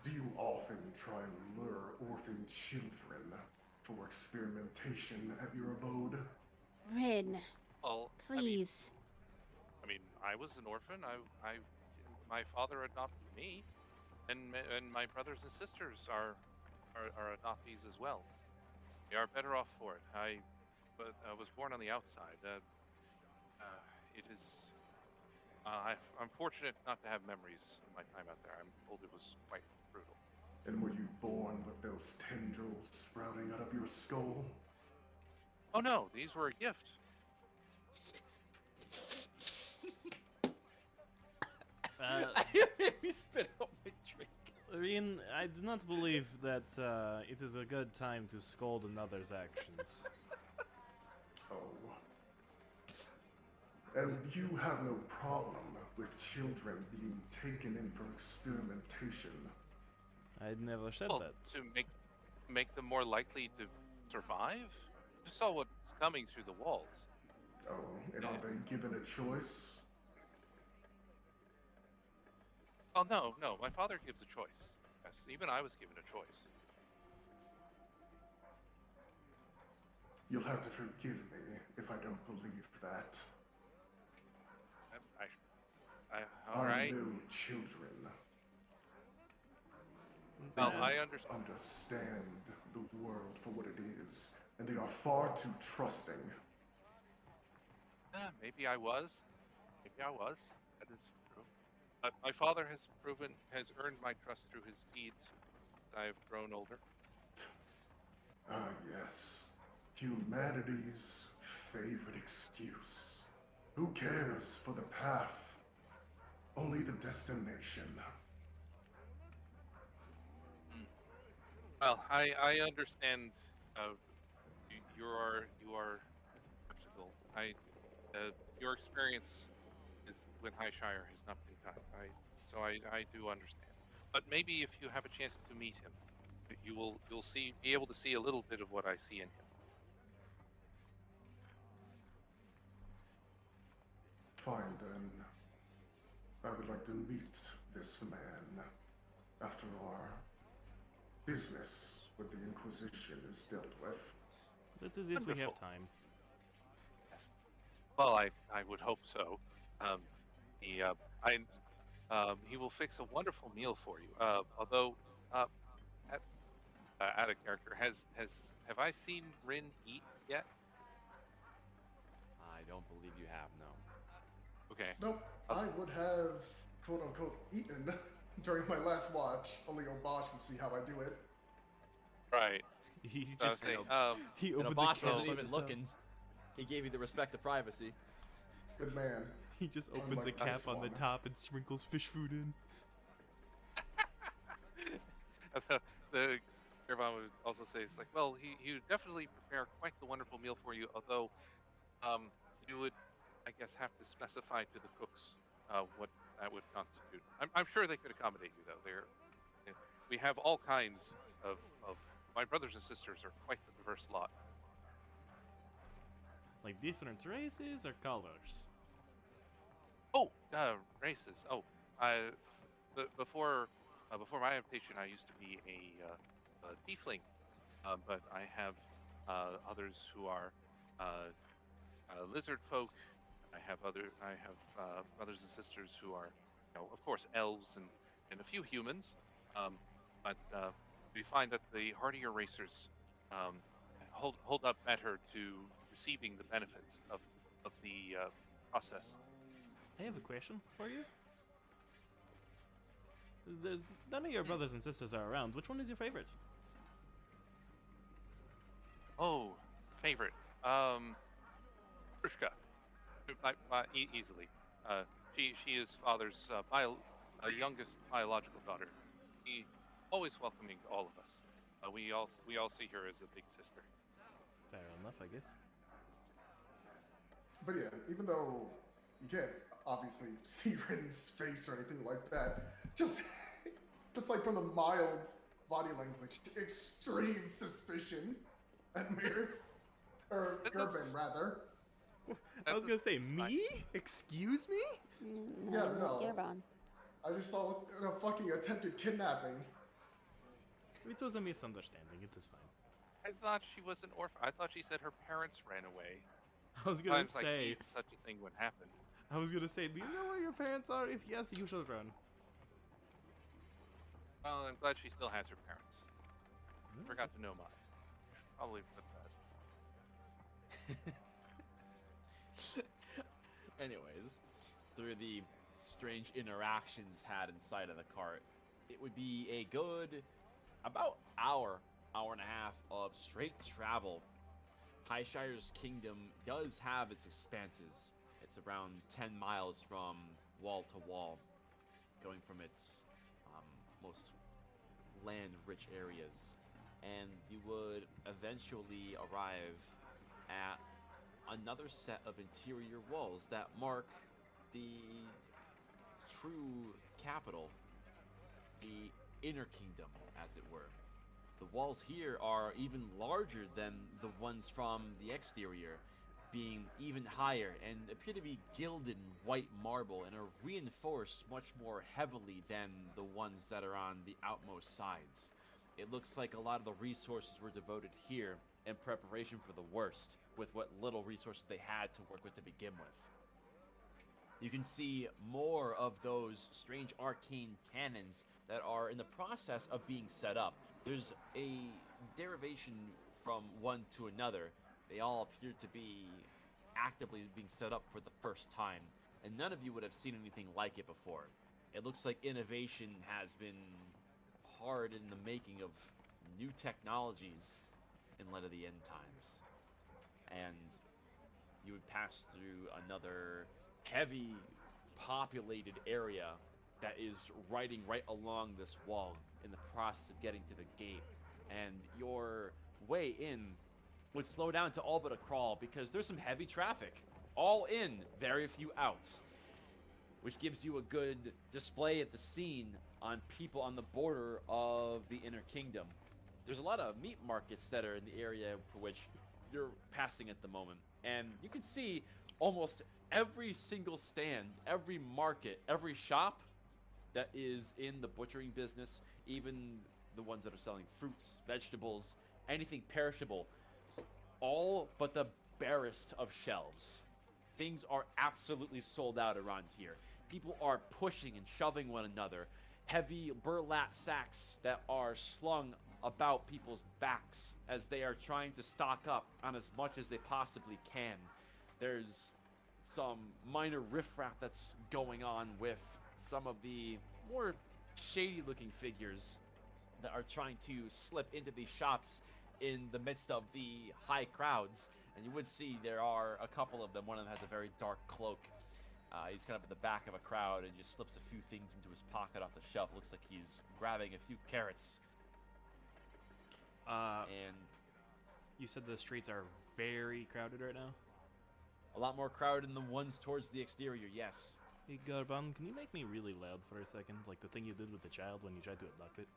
Do you often try and lure orphan children for experimentation at your abode? Rin, Well, please. I mean, I was an orphan. My father adopted me, and my brothers and sisters are adoptees as well. They are better off for it. I was born on the outside. It is. I'm fortunate not to have memories of my time out there. I'm told it was quite brutal. And were you born with those tendrils sprouting out of your skull? Oh no, these were a gift. You made me spit out my drink. Rin, I do not believe that it is a good time to scold another's actions. Oh. And you have no problem with children being taken in for experimentation. I'd never said Well, that. to make them more likely to survive. You saw what's coming through the walls. Oh, and are they given a choice? Oh no, no. My father gives a choice. Yes, even I was given a choice. You'll have to forgive me if I don't believe that. All right. know children. They Well, don't I understand. understand the world for what it is, and they are far too trusting. Maybe I was. Maybe I was. That is true. But my father has earned my trust through his deeds as I have grown older. Ah, yes. Humanity's favorite excuse. Who cares for the path? Only the destination. Well, I understand. You are skeptical. Your experience with Highshire has not been kind. I do understand. But maybe if you have a chance to meet him, you'll be able to see a little bit of what I see in him. Fine then. I would like to meet this man after our business with the Inquisition is dealt with. That's as if we have Wonderful. time. Yes. Well, I would hope so. Um, he I he will fix a wonderful meal for you. Although, at, out of character, have I seen Rin eat yet? I don't believe you have, no. Okay. Nope, Uh, I would have quote unquote eaten during my last watch. Only Obosh would see how I do it. Right. He So I was just saying, he And opened Abash the cap wasn't on even the looking. He gave you the respect of privacy. Good man. top. He just opens Unlike a cap this on the one. top and sprinkles fish food in. the Irvine would also say, it's like, well, he would definitely prepare quite the wonderful meal for you. Although, you would, I guess, have to specify to the cooks what that would constitute. I'm sure they could accommodate you though. We have all kinds of my brothers and sisters are quite the diverse lot. Like different races or colors. Oh, races. Oh, I before my invitation, I used to be a tiefling, but I have others who are lizard folk. I have brothers and sisters who are, of course, elves and a few humans. But we find that the hardier racers um, hold up better to receiving the benefits of the process. I have a question for you. There's none of your brothers and sisters are around. Which one is your favorite? Oh, favorite. Trishka. Easily. She is father's youngest biological daughter. He always welcoming to all of us. We all see her as a big sister. Fair enough, I guess. But yeah, even though you can't obviously see Rin's face or anything like that, just like from the mild body language, extreme suspicion at Merrick's, or Gerben rather. I was gonna say, me? Excuse me? Yeah, no. Gerban. I just saw a fucking attempted kidnapping. It was a misunderstanding. It is fine. I thought she was an orphan. I thought she said her parents ran away. I was gonna Times like say. these, such a thing would happen. I was gonna say. Do you know where your parents are? If yes, you should run. Well, I'm glad she still has her parents. Forgot to know mine. Probably for the best. Anyways, through the strange interactions had inside of the cart, it would be a good about hour and a half of straight travel. Highshire's kingdom does have its expanses. It's around 10 miles from wall to wall, going from its most land-rich areas. And you would eventually arrive at another set of interior walls that mark the true capital, the inner kingdom, as it were. The walls here are even larger than the ones from the exterior, being even higher and appear to be gilded in white marble and are reinforced much more heavily than the ones that are on the outmost sides. It looks like a lot of the resources were devoted here in preparation for the worst, with what little resources they had to work with to begin with. You can see more of those strange arcane cannons that are in the process of being set up. There's a derivation from one to another. They all appear to be actively being set up for the first time, and none of you would have seen anything like it before. It looks like innovation has been hard in the making of new technologies in light of the end times. And you would pass through another heavy populated area that is riding right along this wall in the process of getting to the gate. And your way in would slow down to all but a crawl because there's some heavy traffic. All in, very few out. Which gives you a good display at the scene on people on the border of the inner kingdom. There's a lot of meat markets that are in the area for which you're passing at the moment. And you can see almost every single stand, every market, every shop that is in the butchering business, even the ones that are selling fruits, vegetables, anything perishable, all but the barest of shelves. Things are absolutely sold out around here. People are pushing and shoving one another. Heavy burlap sacks that are slung about people's backs as they are trying to stock up on as much as they possibly can. There's some minor riffraff that's going on with some of the more shady looking figures that are trying to slip into these shops in the midst of the high crowds. And you would see there are a couple of them. One of them has a very dark cloak. He's kind of at the back of a crowd and just slips a few things into his pocket off the shelf. Looks like he's grabbing a few carrots. And you said the streets are very crowded right now? a lot more crowded than the ones towards the exterior, yes. Hey, Garban, can you make me really loud for a second? Like the thing you did with the child when you tried to abduct it?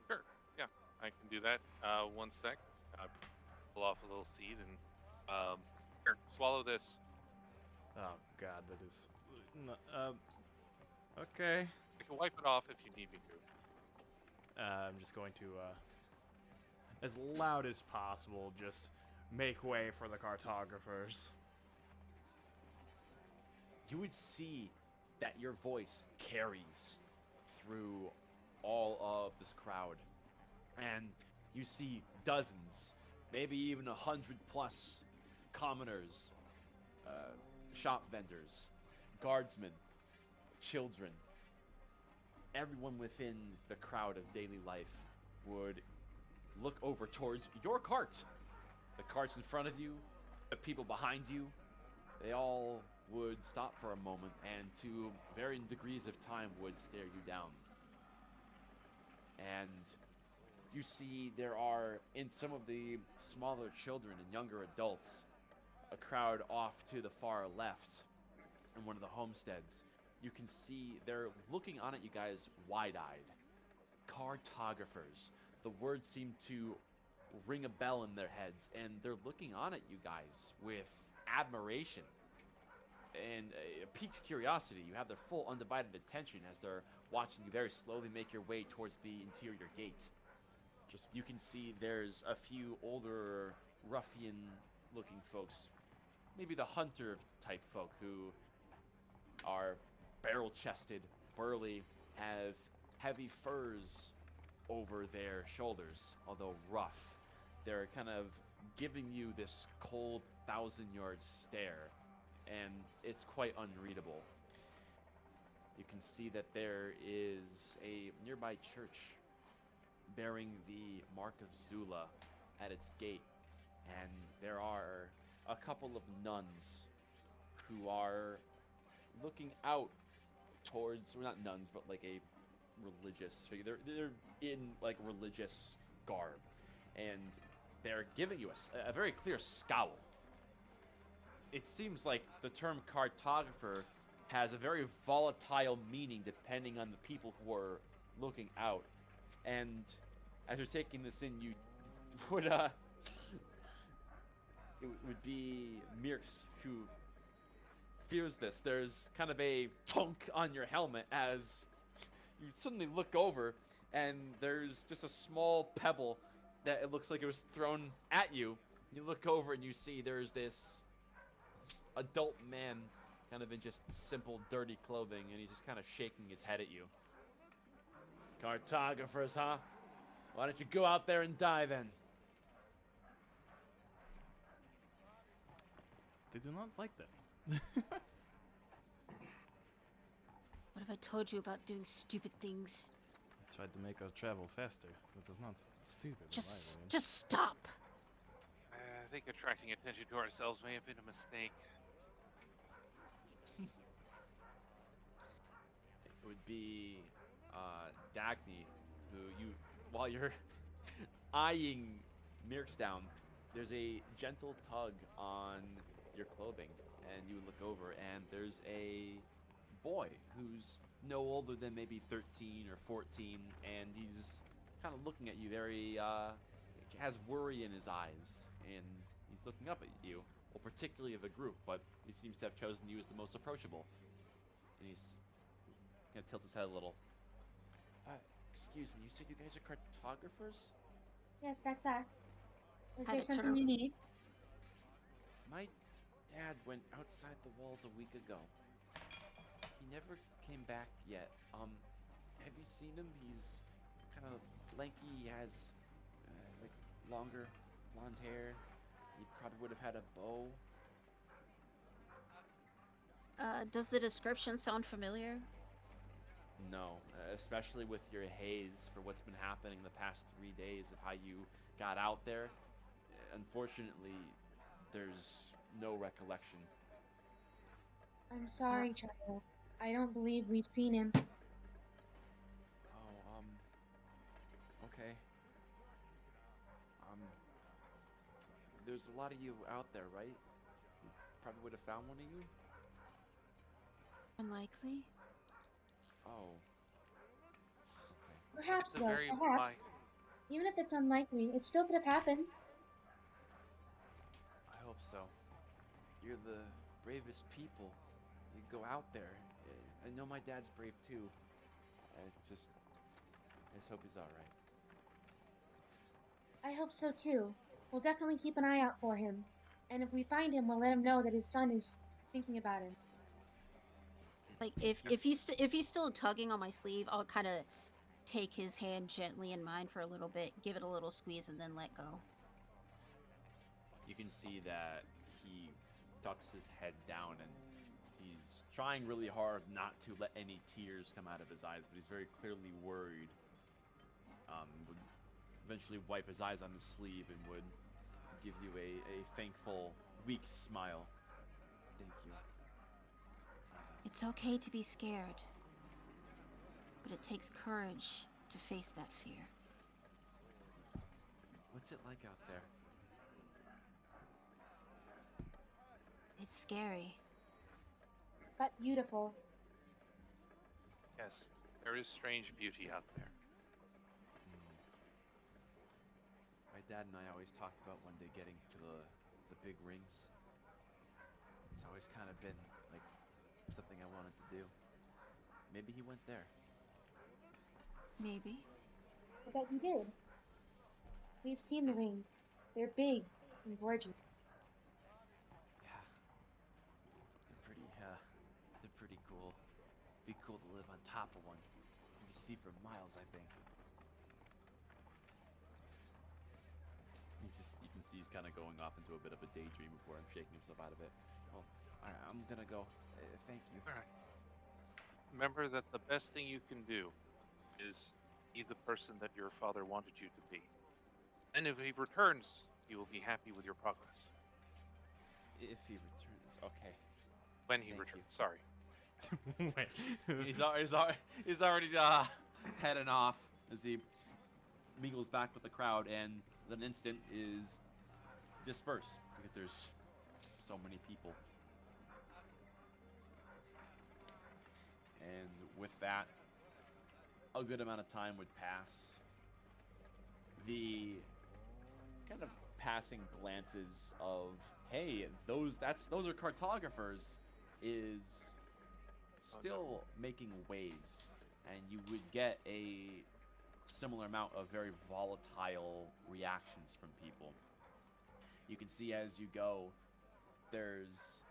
Sure. Yeah, I can do that. One sec. Pull off a little seed and here, swallow this. Oh, God, that is... okay. I can wipe it off if you need me to. I'm just going to, as loud as possible, just make way for the cartographers. You would see that your voice carries through all of this crowd. And you see dozens, maybe even 100+ commoners, shop vendors, guardsmen, children. Everyone within the crowd of daily life would look over towards your cart. The carts in front of you, the people behind you, they all would stop for a moment and to varying degrees of time would stare you down. And you see there are, in some of the smaller children and younger adults, a crowd off to the far left in one of the homesteads. You can see they're looking on at you guys wide-eyed. Cartographers. The words seem to ring a bell in their heads, and they're looking on at you guys with admiration and a piqued curiosity. You have their full undivided attention as they're watching you very slowly make your way towards the interior gate. Just you can see there's a few older ruffian-looking folks, maybe the hunter type folk who are barrel-chested, burly, have heavy furs over their shoulders, although rough. They're kind of giving you this cold, thousand-yard stare, and it's quite unreadable. You can see that there is a nearby church bearing the mark of Zula at its gate, and there are a couple of nuns who are looking out towards, well, not nuns, but like a religious figure. They're in like religious garb, and they're giving you a very clear scowl. It seems like the term cartographer has a very volatile meaning depending on the people who are looking out. And as you're taking this in, you would it would be Mirks who fears this. There's kind of a tonk on your helmet as you suddenly look over, and there's just a small pebble that it looks like it was thrown at you. You look over and you see there's this adult man kind of in just simple dirty clothing, and he's just kind of shaking his head at you. Cartographers, huh? Why don't you go out there and die then? They do not like that. What have I told you about doing stupid things? I tried to make our travel faster. That is not stupid. in my opinion. Just stop. I think attracting attention to ourselves may have been a mistake. It would be Dagny, who while you're eyeing Mirks down, there's a gentle tug on your clothing, and you look over, and there's a boy who's no older than maybe 13 or 14, and he's kind of looking at you very, has worry in his eyes, and he's looking up at you, well, particularly of the group, but he seems to have chosen you as the most approachable, and he's gonna tilt his head a little. Excuse me, you said you guys are cartographers? Yes, that's us. Was Had there it something turned- you need? My dad went outside the walls a week ago. He never came back yet. Have you seen him? He's kind of lanky. He has like longer blonde hair. He probably would have had a bow. Does the description sound familiar? No, especially with your haze for what's been happening the past 3 days of how you got out there. Unfortunately, there's no recollection. I'm sorry, child. I don't believe we've seen him. Oh, okay. There's a lot of you out there, right? You probably would have found one of you? Unlikely. Oh. It's, Okay. Perhaps, it's a though, very perhaps. Even if it's unlikely, it still could have happened. I hope so. You're the bravest people. You go out there. I know my dad's brave too. I just hope he's alright. I hope so too. We'll definitely keep an eye out for him. And if we find him, we'll let him know that his son is thinking about him. Like if he's still tugging on my sleeve, I'll kind of take his hand gently in mine for a little bit, give it a little squeeze, and then let go. You can see that he tucks his head down and he's trying really hard not to let any tears come out of his eyes, but he's very clearly worried. Would eventually wipe his eyes on his sleeve and would give you a thankful, weak smile. Thank you. It's okay to be scared, but it takes courage to face that fear. What's it like out there? It's scary. But beautiful. Yes, there is strange beauty out there. My dad and I always talked about one day getting to the big rings. It's always kind of been like something I wanted to do. Maybe he went there. Maybe. I bet you did. We've seen the rings. They're big and gorgeous. Yeah. They're pretty cool. Be cool to live on top of one. You can see for miles, I think. You can see he's kind of going off into a bit of a daydream before I'm shaking himself out of it. Well, alright, I'm gonna go. Thank you. All right. Remember that the best thing you can do is be the person that your father wanted you to be. And if he returns, you will be happy with your progress. If he returns, okay. When he Thank returns, you. sorry. Wait. He's already heading off as he mingles back with the crowd, and in an instant is dispersed because there's so many people. And with that, a good amount of time would pass. The kind of passing glances of, hey, those are cartographers, is still making waves, and you would get a similar amount of very volatile reactions from people. You can see as you go, there's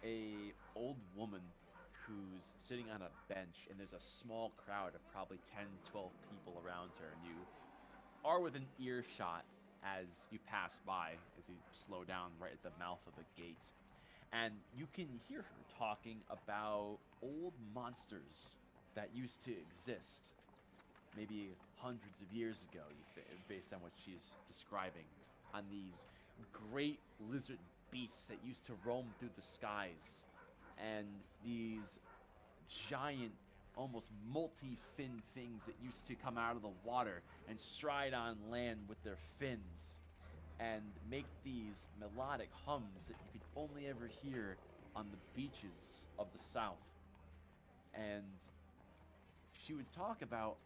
a old woman who's sitting on a bench, and there's a small crowd of probably 10, 12 people around her, and you are within earshot as you pass by, as you slow down right at the mouth of the gate. And you can hear her talking about old monsters that used to exist maybe hundreds of years ago, based on what she's describing, on these great lizard beasts that used to roam through the skies, and these giant, almost multi-fin things that used to come out of the water and stride on land with their fins and make these melodic hums that you could only ever hear on the beaches of the South. And she would talk about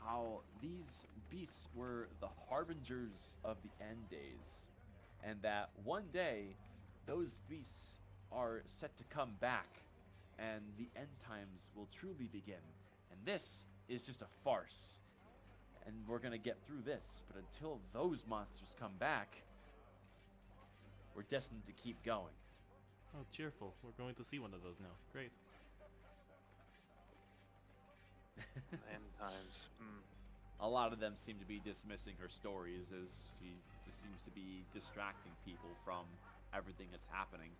how these beasts were the harbingers of the end days, and that one day those beasts are set to come back and the end times will truly begin. And this is just a farce. And we're gonna get through this, but until those monsters come back, we're destined to keep going. Oh, cheerful. We're going to see one of those now. Great. End times. A lot of them seem to be dismissing her stories, as she just seems to be distracting people from everything that's happening.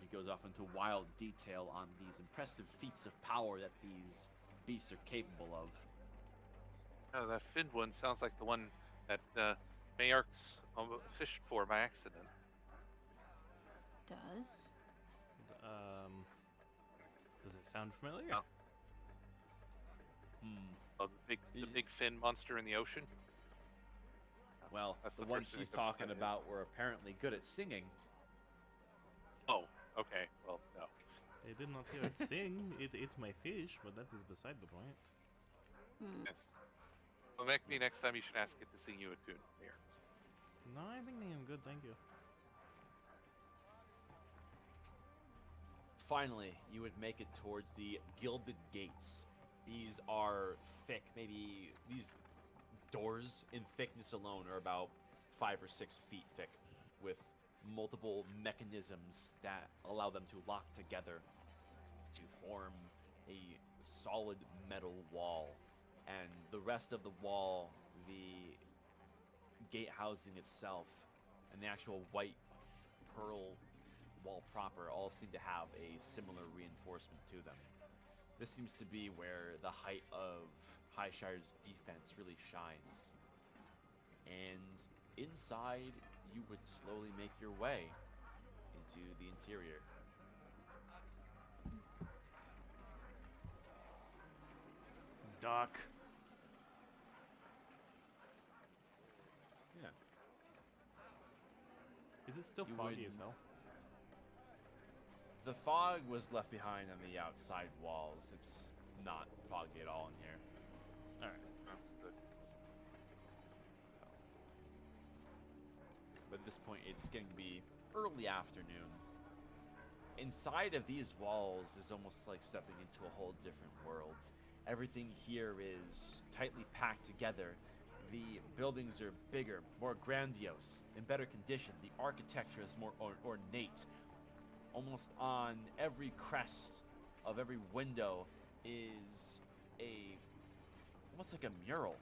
She goes off into wild detail on these impressive feats of power that these beasts are capable of. Oh, that finned one sounds like the one that Mayarks fished for by accident. Does? Does it sound familiar? No. Oh, the big fin monster in the ocean. Well, That's the the ones first thing she's that comes to talking mind. about were apparently good at singing. Oh, okay. Well, no. I did not hear it sing. It's my fish, but that is beside the point. Yes. Well, maybe next time you should ask it to sing you a tune. Here. No, I think I am good, thank you. Finally, you would make it towards the Gilded Gates. These are thick, maybe these doors in thickness alone are about 5 or 6 feet thick, with multiple mechanisms that allow them to lock together to form a solid metal wall. And the rest of the wall, the gate housing itself, and the actual white pearl wall proper all seem to have a similar reinforcement to them. This seems to be where the height of Highshire's defense really shines. And inside, you would slowly make your way into the interior. Duck. Yeah. Is it still You foggy would- as hell? The fog was left behind on the outside walls. It's not foggy at all in here. Alright. That's good. But at this point, it's getting to be early afternoon. Inside of these walls is almost like stepping into a whole different world. Everything here is tightly packed together. The buildings are bigger, more grandiose, in better condition. The architecture is more ornate. Almost on every crest of every window is almost like a mural,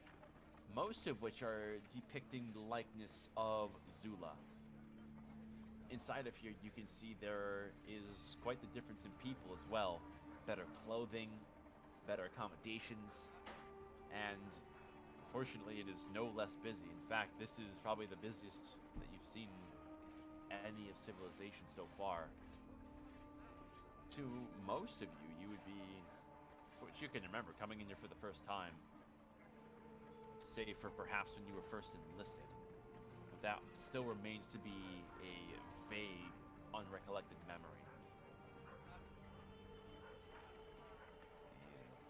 most of which are depicting the likeness of Zula. Inside of here, you can see there is quite the difference in people as well. Better clothing, better accommodations, and fortunately, it is no less busy. In fact, this is probably the busiest that you've seen any of civilization so far. To most of you, you would be, to what you can remember, coming in here for the first time, safer perhaps when you were first enlisted. But that still remains to be a vague, unrecollected memory.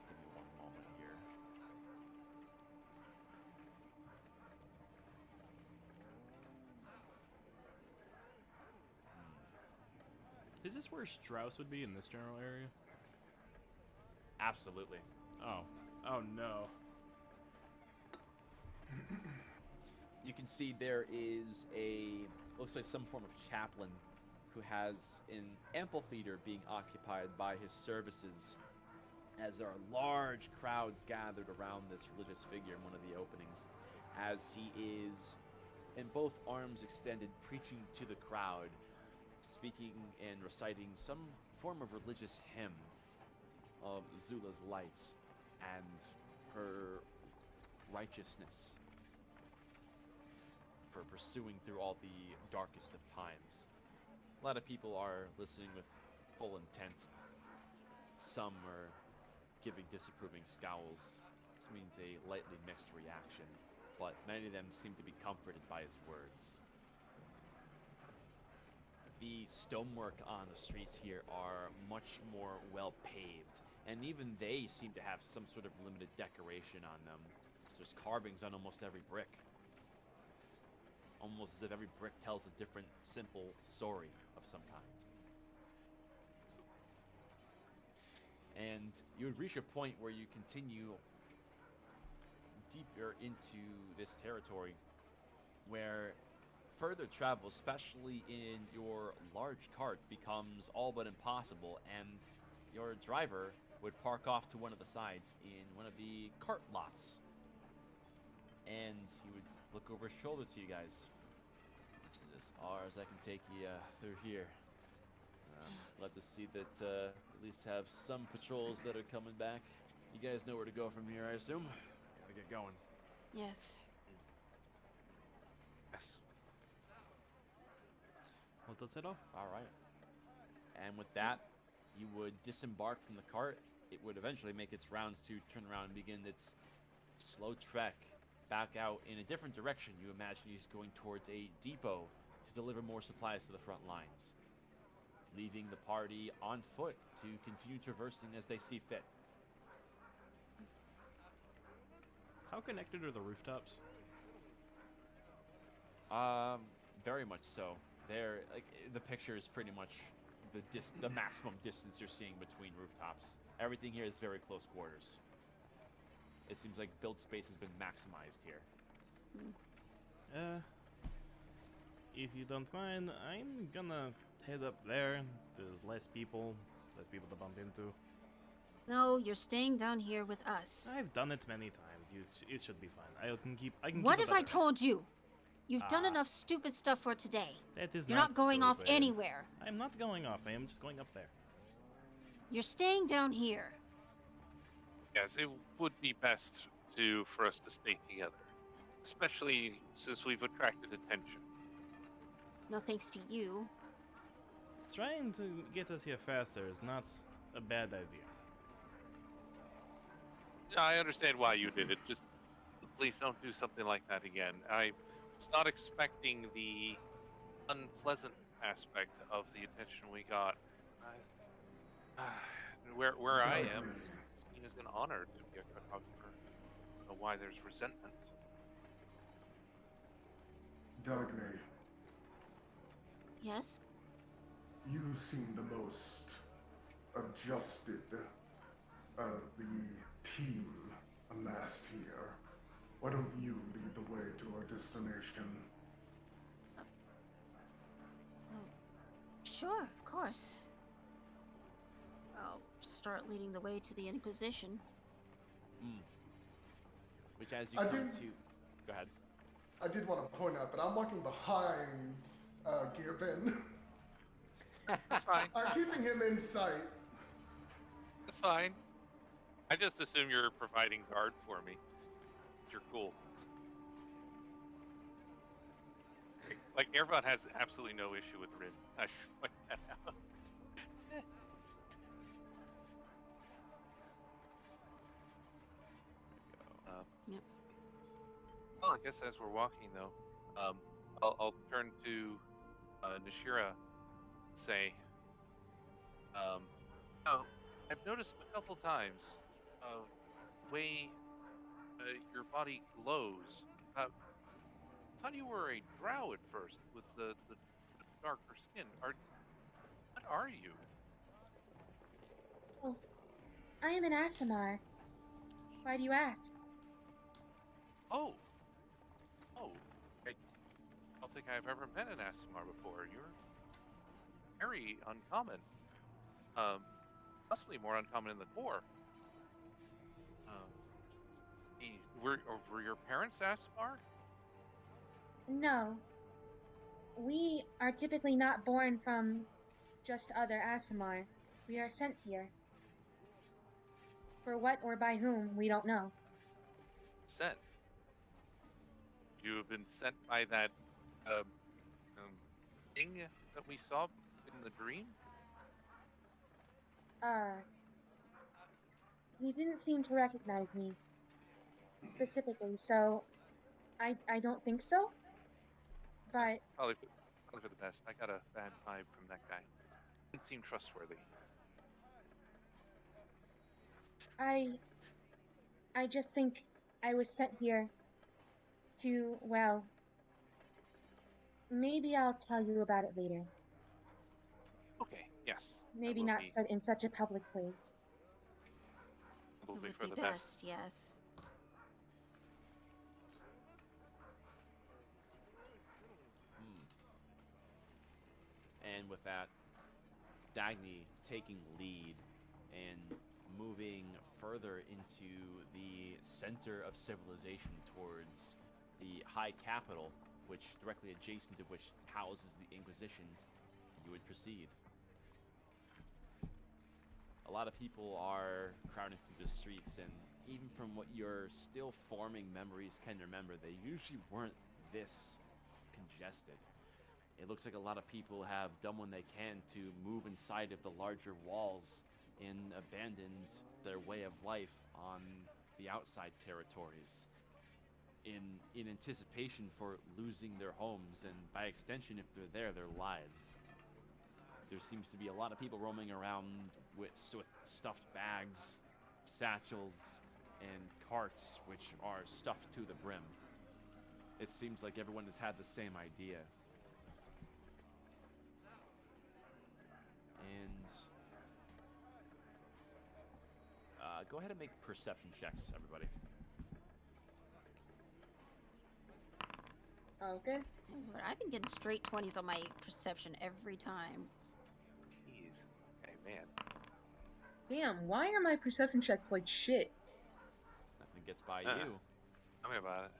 And give me one moment here. Is this where Strauss would be in this general area? Absolutely. Oh. Oh no. You can see there is looks like some form of chaplain who has an amphitheater being occupied by his services, as there are large crowds gathered around this religious figure in one of the openings, as he is in both arms extended preaching to the crowd, speaking and reciting some form of religious hymn of Zula's light and her righteousness for pursuing through all the darkest of times. A lot of people are listening with full intent. Some are giving disapproving scowls. This means a lightly mixed reaction, but many of them seem to be comforted by his words. The stonework on the streets here are much more well paved, and even they seem to have some sort of limited decoration on them. So there's carvings on almost every brick. Almost as if every brick tells a different, simple story of some kind. And you would reach a point where you continue deeper into this territory where further travel, especially in your large cart, becomes all but impossible, and your driver would park off to one of the sides in one of the cart lots. And he would look over his shoulder to you guys. This is as far as I can take you through here. Glad to see that at least have some patrols that are coming back. You guys know where to go from here, I assume? Gotta get going. Yes. Yes. Let us head off. All right. And with that, you would disembark from the cart. It would eventually make its rounds to turn around and begin its slow trek back out in a different direction. You imagine he's going towards a depot to deliver more supplies to the front lines, leaving the party on foot to continue traversing as they see fit. How connected are the rooftops? Very much so. There, like the picture is pretty much the maximum distance you're seeing between rooftops. Everything here is very close quarters. It seems like build space has been maximized here. If you don't mind, I'm gonna head up there. There's less people to bump into. No, you're staying down here with us. I've done it many times. It should be fine. I can What keep if a I better- told you? You've done Ah. enough stupid stuff for today. That is You're not going off stupid. anywhere. I'm not going off. I am just going up there. You're staying down here. Yes, it would be best for us to stay together, especially since we've attracted attention. No thanks to you. Trying to get us here faster is not a bad idea. I understand why you did it. Just please don't do something like that again. I was not expecting the unpleasant aspect of the attention we got. Where I am, it's seen as an honor to be a cartographer. I don't know why there's resentment. Dagny, Yes? you seem the most adjusted out of the team amassed here. Why don't you lead the way to our destination? Sure, of course. I'll start leading the way to the Inquisition. Which, as you I come didn't- to, go ahead. I did want to point out that I'm walking behind Gearbin. That's fine. I'm keeping him in sight. That's fine. I just assume you're providing guard for me. You're cool. Like, Ervon has absolutely no issue with Rin. I should point that out. Yep. Well, I guess as we're walking, though, I'll turn to Nishira and say, oh, I've noticed a couple times the way your body glows. Thought you were a drow at first with the darker skin. What are you? Oh, I am an Asimar. Why do you ask? Oh, oh, I don't think I've ever met an Asimar before. You're very uncommon. Um, Possibly more uncommon in the core. Um, were your parents Asimar? No, we are typically not born from just other Asimar. We are sent here. For what or by whom, we don't know. Sent. You have been sent by that um, thing that we saw in the dream? Uh, he didn't seem to recognize me specifically, so I don't think so. But Probably for the best. I got a bad vibe from that guy. Didn't seem trustworthy. I I just think I was sent here to, well, maybe I'll tell you about it later. Okay, yes, that Maybe will not be in such a public place. will It be would for be the best. best, yes. Hmm. And with that, Dagny taking lead and moving further into the center of civilization towards the high capital, which directly adjacent to which houses the Inquisition, you would proceed. A lot of people are crowding through the streets, and even from what your still forming memories can remember, they usually weren't this congested. It looks like a lot of people have done what they can to move inside of the larger walls and abandoned their way of life on the outside territories in anticipation for losing their homes and, by extension, if they're there, their lives. There seems to be a lot of people roaming around with stuffed bags, satchels, and carts which are stuffed to the brim. It seems like everyone has had the same idea. And go ahead and make perception checks, everybody. Okay. But I've been getting straight 20s on my perception every time. Jeez. Okay, man. Damn, why are my perception checks like shit? Nothing gets by Uh, you. Tell me about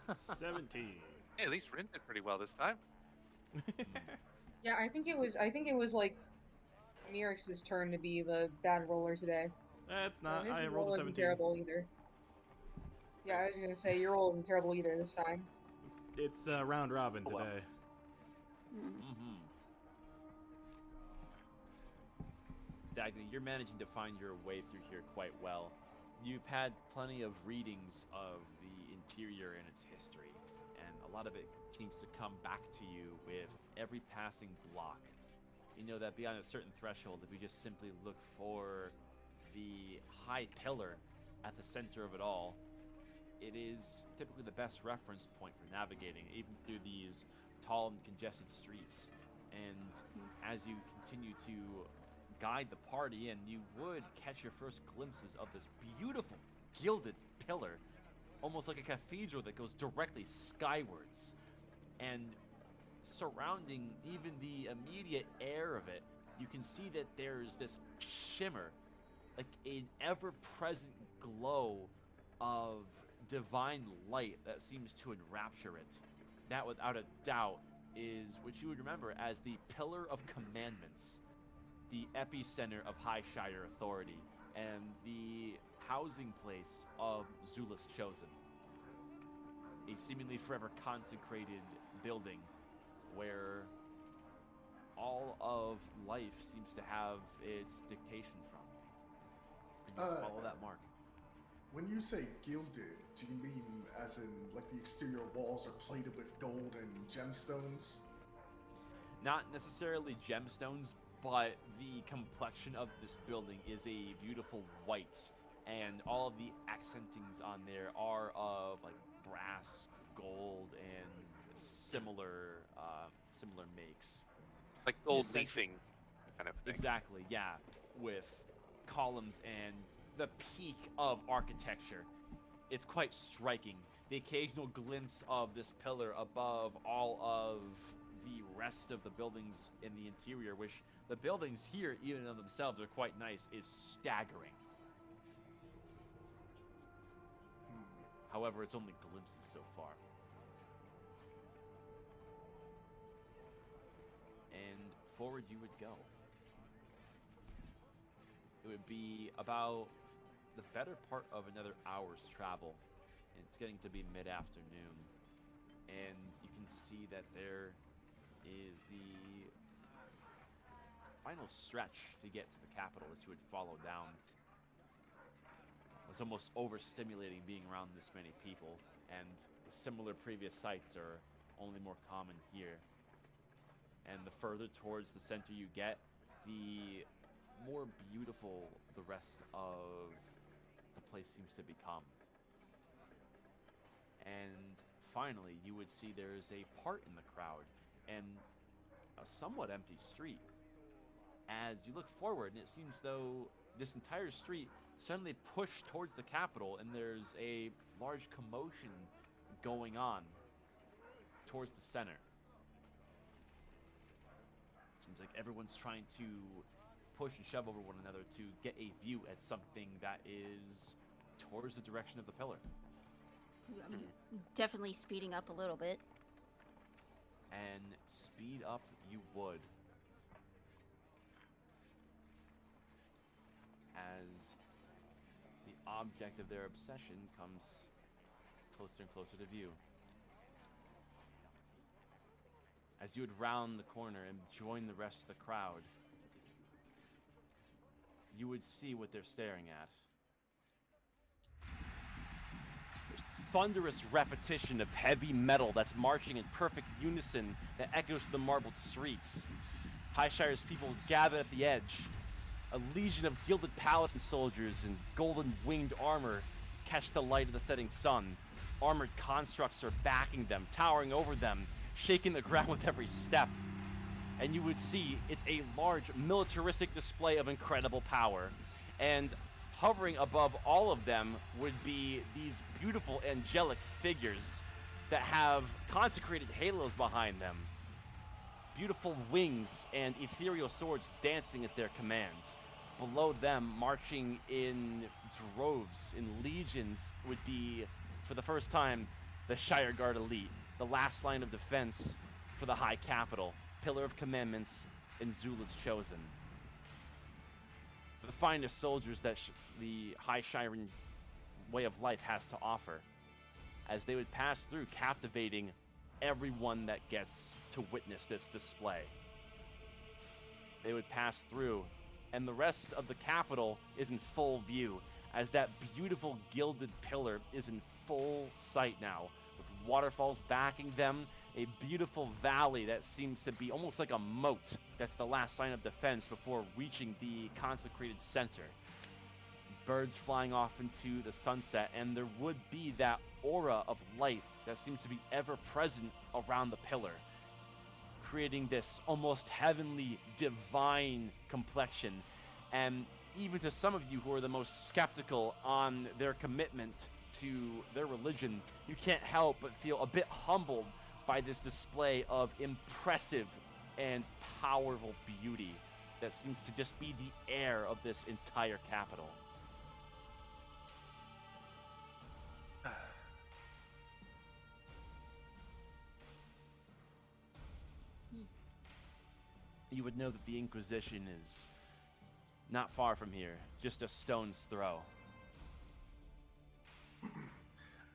it. 17. Hey, at least Rin did pretty well this time. Yeah, I think it was like Mirix's turn to be the bad roller today. That's Well, not. his I rolled roll a isn't 17. terrible either. Yeah, I was gonna say your roll isn't terrible either this time. It's round robin Oh, well. today. Mm-hmm. Dagny, you're managing to find your way through here quite well. You've had plenty of readings of the interior and its history, and a lot of it seems to come back to you with every passing block. You know that beyond a certain threshold, if you just simply look for the high pillar at the center of it all, it is typically the best reference point for navigating, even through these tall and congested streets. And as you continue to guide the party in, you would catch your first glimpses of this beautiful gilded pillar, almost like a cathedral that goes directly skywards. And surrounding even the immediate air of it, you can see that there's this shimmer, like an ever-present glow of divine light that seems to enrapture it. That, without a doubt, is what you would remember as the Pillar of Commandments, the epicenter of High Shire authority, and the housing place of Zulus Chosen. A seemingly forever consecrated building where all of life seems to have its dictation from. And you follow that mark. when you say gilded, do you mean as in like the exterior walls are plated with gold and gemstones? Not necessarily gemstones, but the complexion of this building is a beautiful white, and all of the accentings on there are of like brass, gold, and similar makes. Like gold Essentially- leafing kind of thing. Exactly, yeah, with columns and the peak of architecture. It's quite striking. The occasional glimpse of this pillar above all of the rest of the buildings in the interior, which the buildings here, even of themselves, are quite nice, is staggering. However, it's only glimpses so far. And forward you would go. It would be about the better part of another hour's travel. And it's getting to be mid-afternoon. And you can see that there is the final stretch to get to the capital that you would follow down. It's almost overstimulating being around this many people, and the similar previous sites are only more common here. And the further towards the center you get, the more beautiful the rest of the place seems to become. And finally, you would see there's a part in the crowd and a somewhat empty street. As you look forward, and it seems though this entire street suddenly pushed towards the capital, and there's a large commotion going on towards the center. Seems like everyone's trying to push and shove over one another to get a view at something that is towards the direction of the pillar. I'm definitely speeding up a little bit. And speed up you would. As the object of their obsession comes closer and closer to view. As you would round the corner and join the rest of the crowd, you would see what they're staring at. There's thunderous repetition of heavy metal that's marching in perfect unison that echoes through the marbled streets. Highshire's people gather at the edge. A legion of gilded paladin soldiers in golden winged armor catch the light of the setting sun. Armored constructs are backing them, towering over them, shaking the ground with every step. And you would see it's a large militaristic display of incredible power. And hovering above all of them would be these beautiful angelic figures that have consecrated halos behind them. Beautiful wings and ethereal swords dancing at their commands. Below them, marching in droves, in legions, would be, for the first time, the Shire Guard Elite, the last line of defense for the High Capital, Pillar of Commandments, and Zula's Chosen. The finest soldiers that the High Shiren way of life has to offer, as they would pass through, captivating everyone that gets to witness this display. They would pass through, and the rest of the capital is in full view, as that beautiful gilded pillar is in full sight now, with waterfalls backing them, a beautiful valley that seems to be almost like a moat that's the last line of defense before reaching the consecrated center. Birds flying off into the sunset, and there would be that aura of light that seems to be ever present around the pillar, creating this almost heavenly, divine complexion. And even to some of you who are the most skeptical on their commitment to their religion, you can't help but feel a bit humbled by this display of impressive and powerful beauty that seems to just be the air of this entire capital. You would know that the Inquisition is not far from here, just a stone's throw.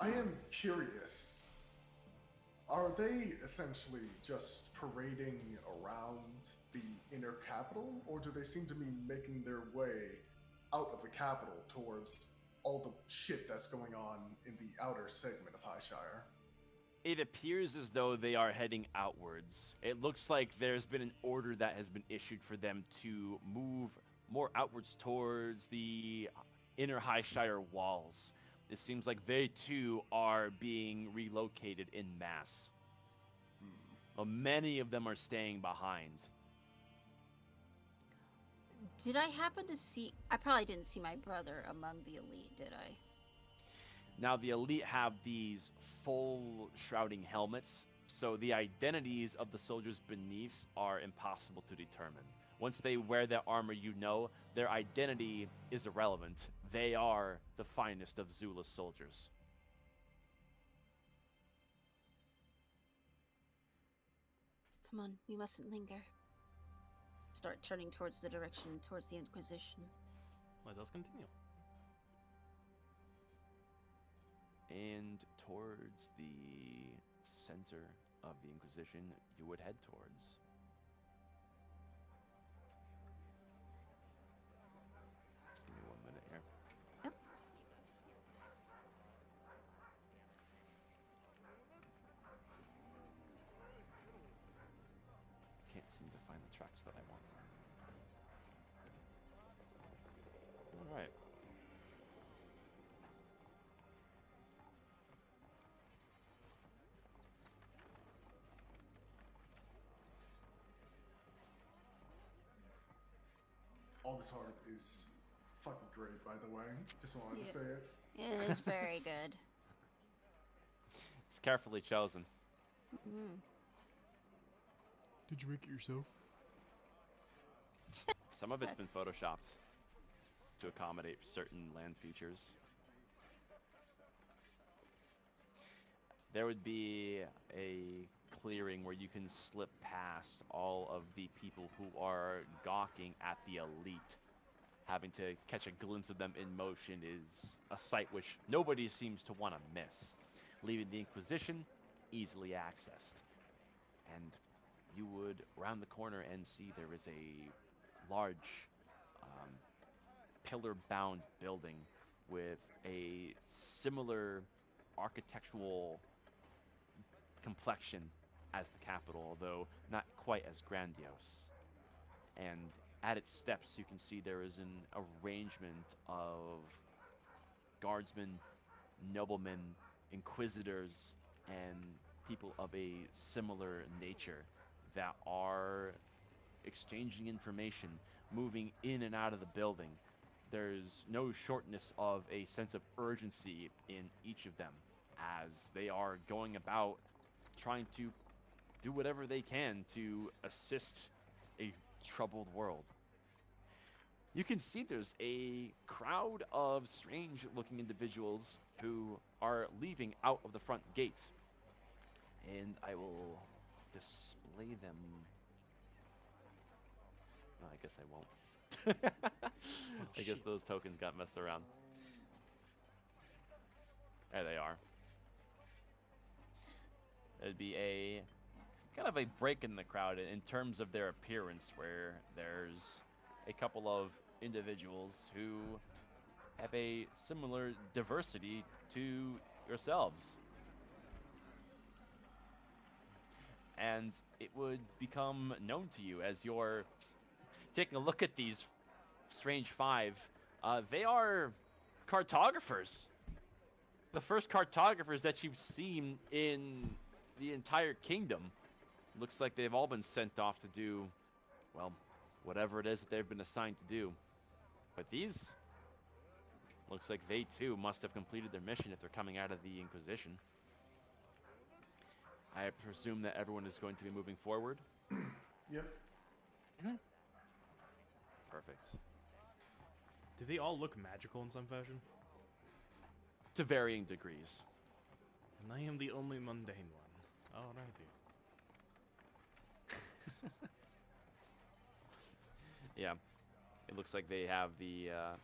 I am curious. Are they essentially just parading around the inner capital, or do they seem to be making their way out of the capital towards all the shit that's going on in the outer segment of Highshire? It appears as though they are heading outwards. It looks like there's been an order that has been issued for them to move more outwards towards the inner Highshire walls. It seems like they too are being relocated in mass. Well, many of them are staying behind. Did I happen to see? I probably didn't see my brother among the elite, did I? Now, the elite have these full shrouding helmets, so the identities of the soldiers beneath are impossible to determine. Once they wear their armor, you know their identity is irrelevant. They are the finest of Zula's soldiers. Come on, we mustn't linger. Start turning towards the direction towards the Inquisition. Let us continue. And towards the center of the Inquisition, you would head towards. Just give me 1 minute here. Yep. I can't seem to find the tracks that I want. All right. All this art is fucking great, by the way. Just wanted to Yeah. say it. It is very good. It's carefully chosen. Mm. Did you make it yourself? Some of it's been photoshopped to accommodate certain land features. There would be a clearing where you can slip past all of the people who are gawking at the elite. Having to catch a glimpse of them in motion is a sight which nobody seems to want to miss, leaving the Inquisition easily accessed. And you would round the corner and see there is a large pillar-bound building with a similar architectural complexion as the capital, although not quite as grandiose. And at its steps, you can see there is an arrangement of guardsmen, noblemen, inquisitors, and people of a similar nature that are exchanging information, moving in and out of the building. There's no shortness of a sense of urgency in each of them as they are going about trying to do whatever they can to assist a troubled world. You can see there's a crowd of strange-looking individuals who are leaving out of the front gate. And I will display them. No, I guess I won't. I guess those tokens got messed around. There they are. There'd be a kind of a break in the crowd in terms of their appearance, where there's a couple of individuals who have a similar diversity to yourselves. And it would become known to you as you're taking a look at these strange five. They are cartographers. The first cartographers that you've seen in the entire kingdom. Looks like they've all been sent off to do, well, whatever it is that they've been assigned to do. But these, looks like they too must have completed their mission if they're coming out of the Inquisition. I presume that everyone is going to be moving forward. Yep. Perfect. Do they all look magical in some fashion? To varying degrees. And I am the only mundane one. Alrighty. Yeah, it looks like they have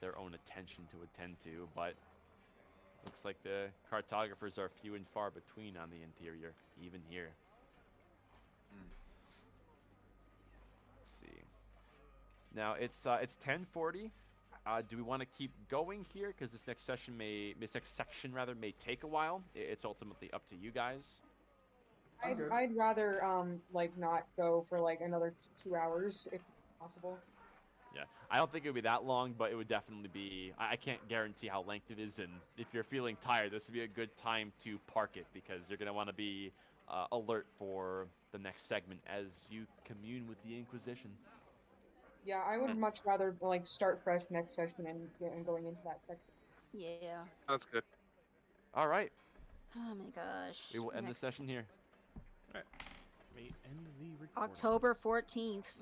their own attention to attend to, but looks like the cartographers are few and far between on the interior, even here. Let's see. Now it's 10:40. Do we want to keep going here? Because this next section may take a while. It's ultimately up to you guys. I'm good. I'd rather like not go for like another 2 hours if possible. Yeah, I don't think it would be that long, but it would definitely be. I can't guarantee how length it is, and if you're feeling tired, this would be a good time to park it because you're gonna want to be alert for the next segment as you commune with the Inquisition. Yeah, I would much rather like start fresh next session and going into that section. Yeah. That's good. All right, Oh my gosh. we will end the Next session here. All right. Let me end the recording. October 14th.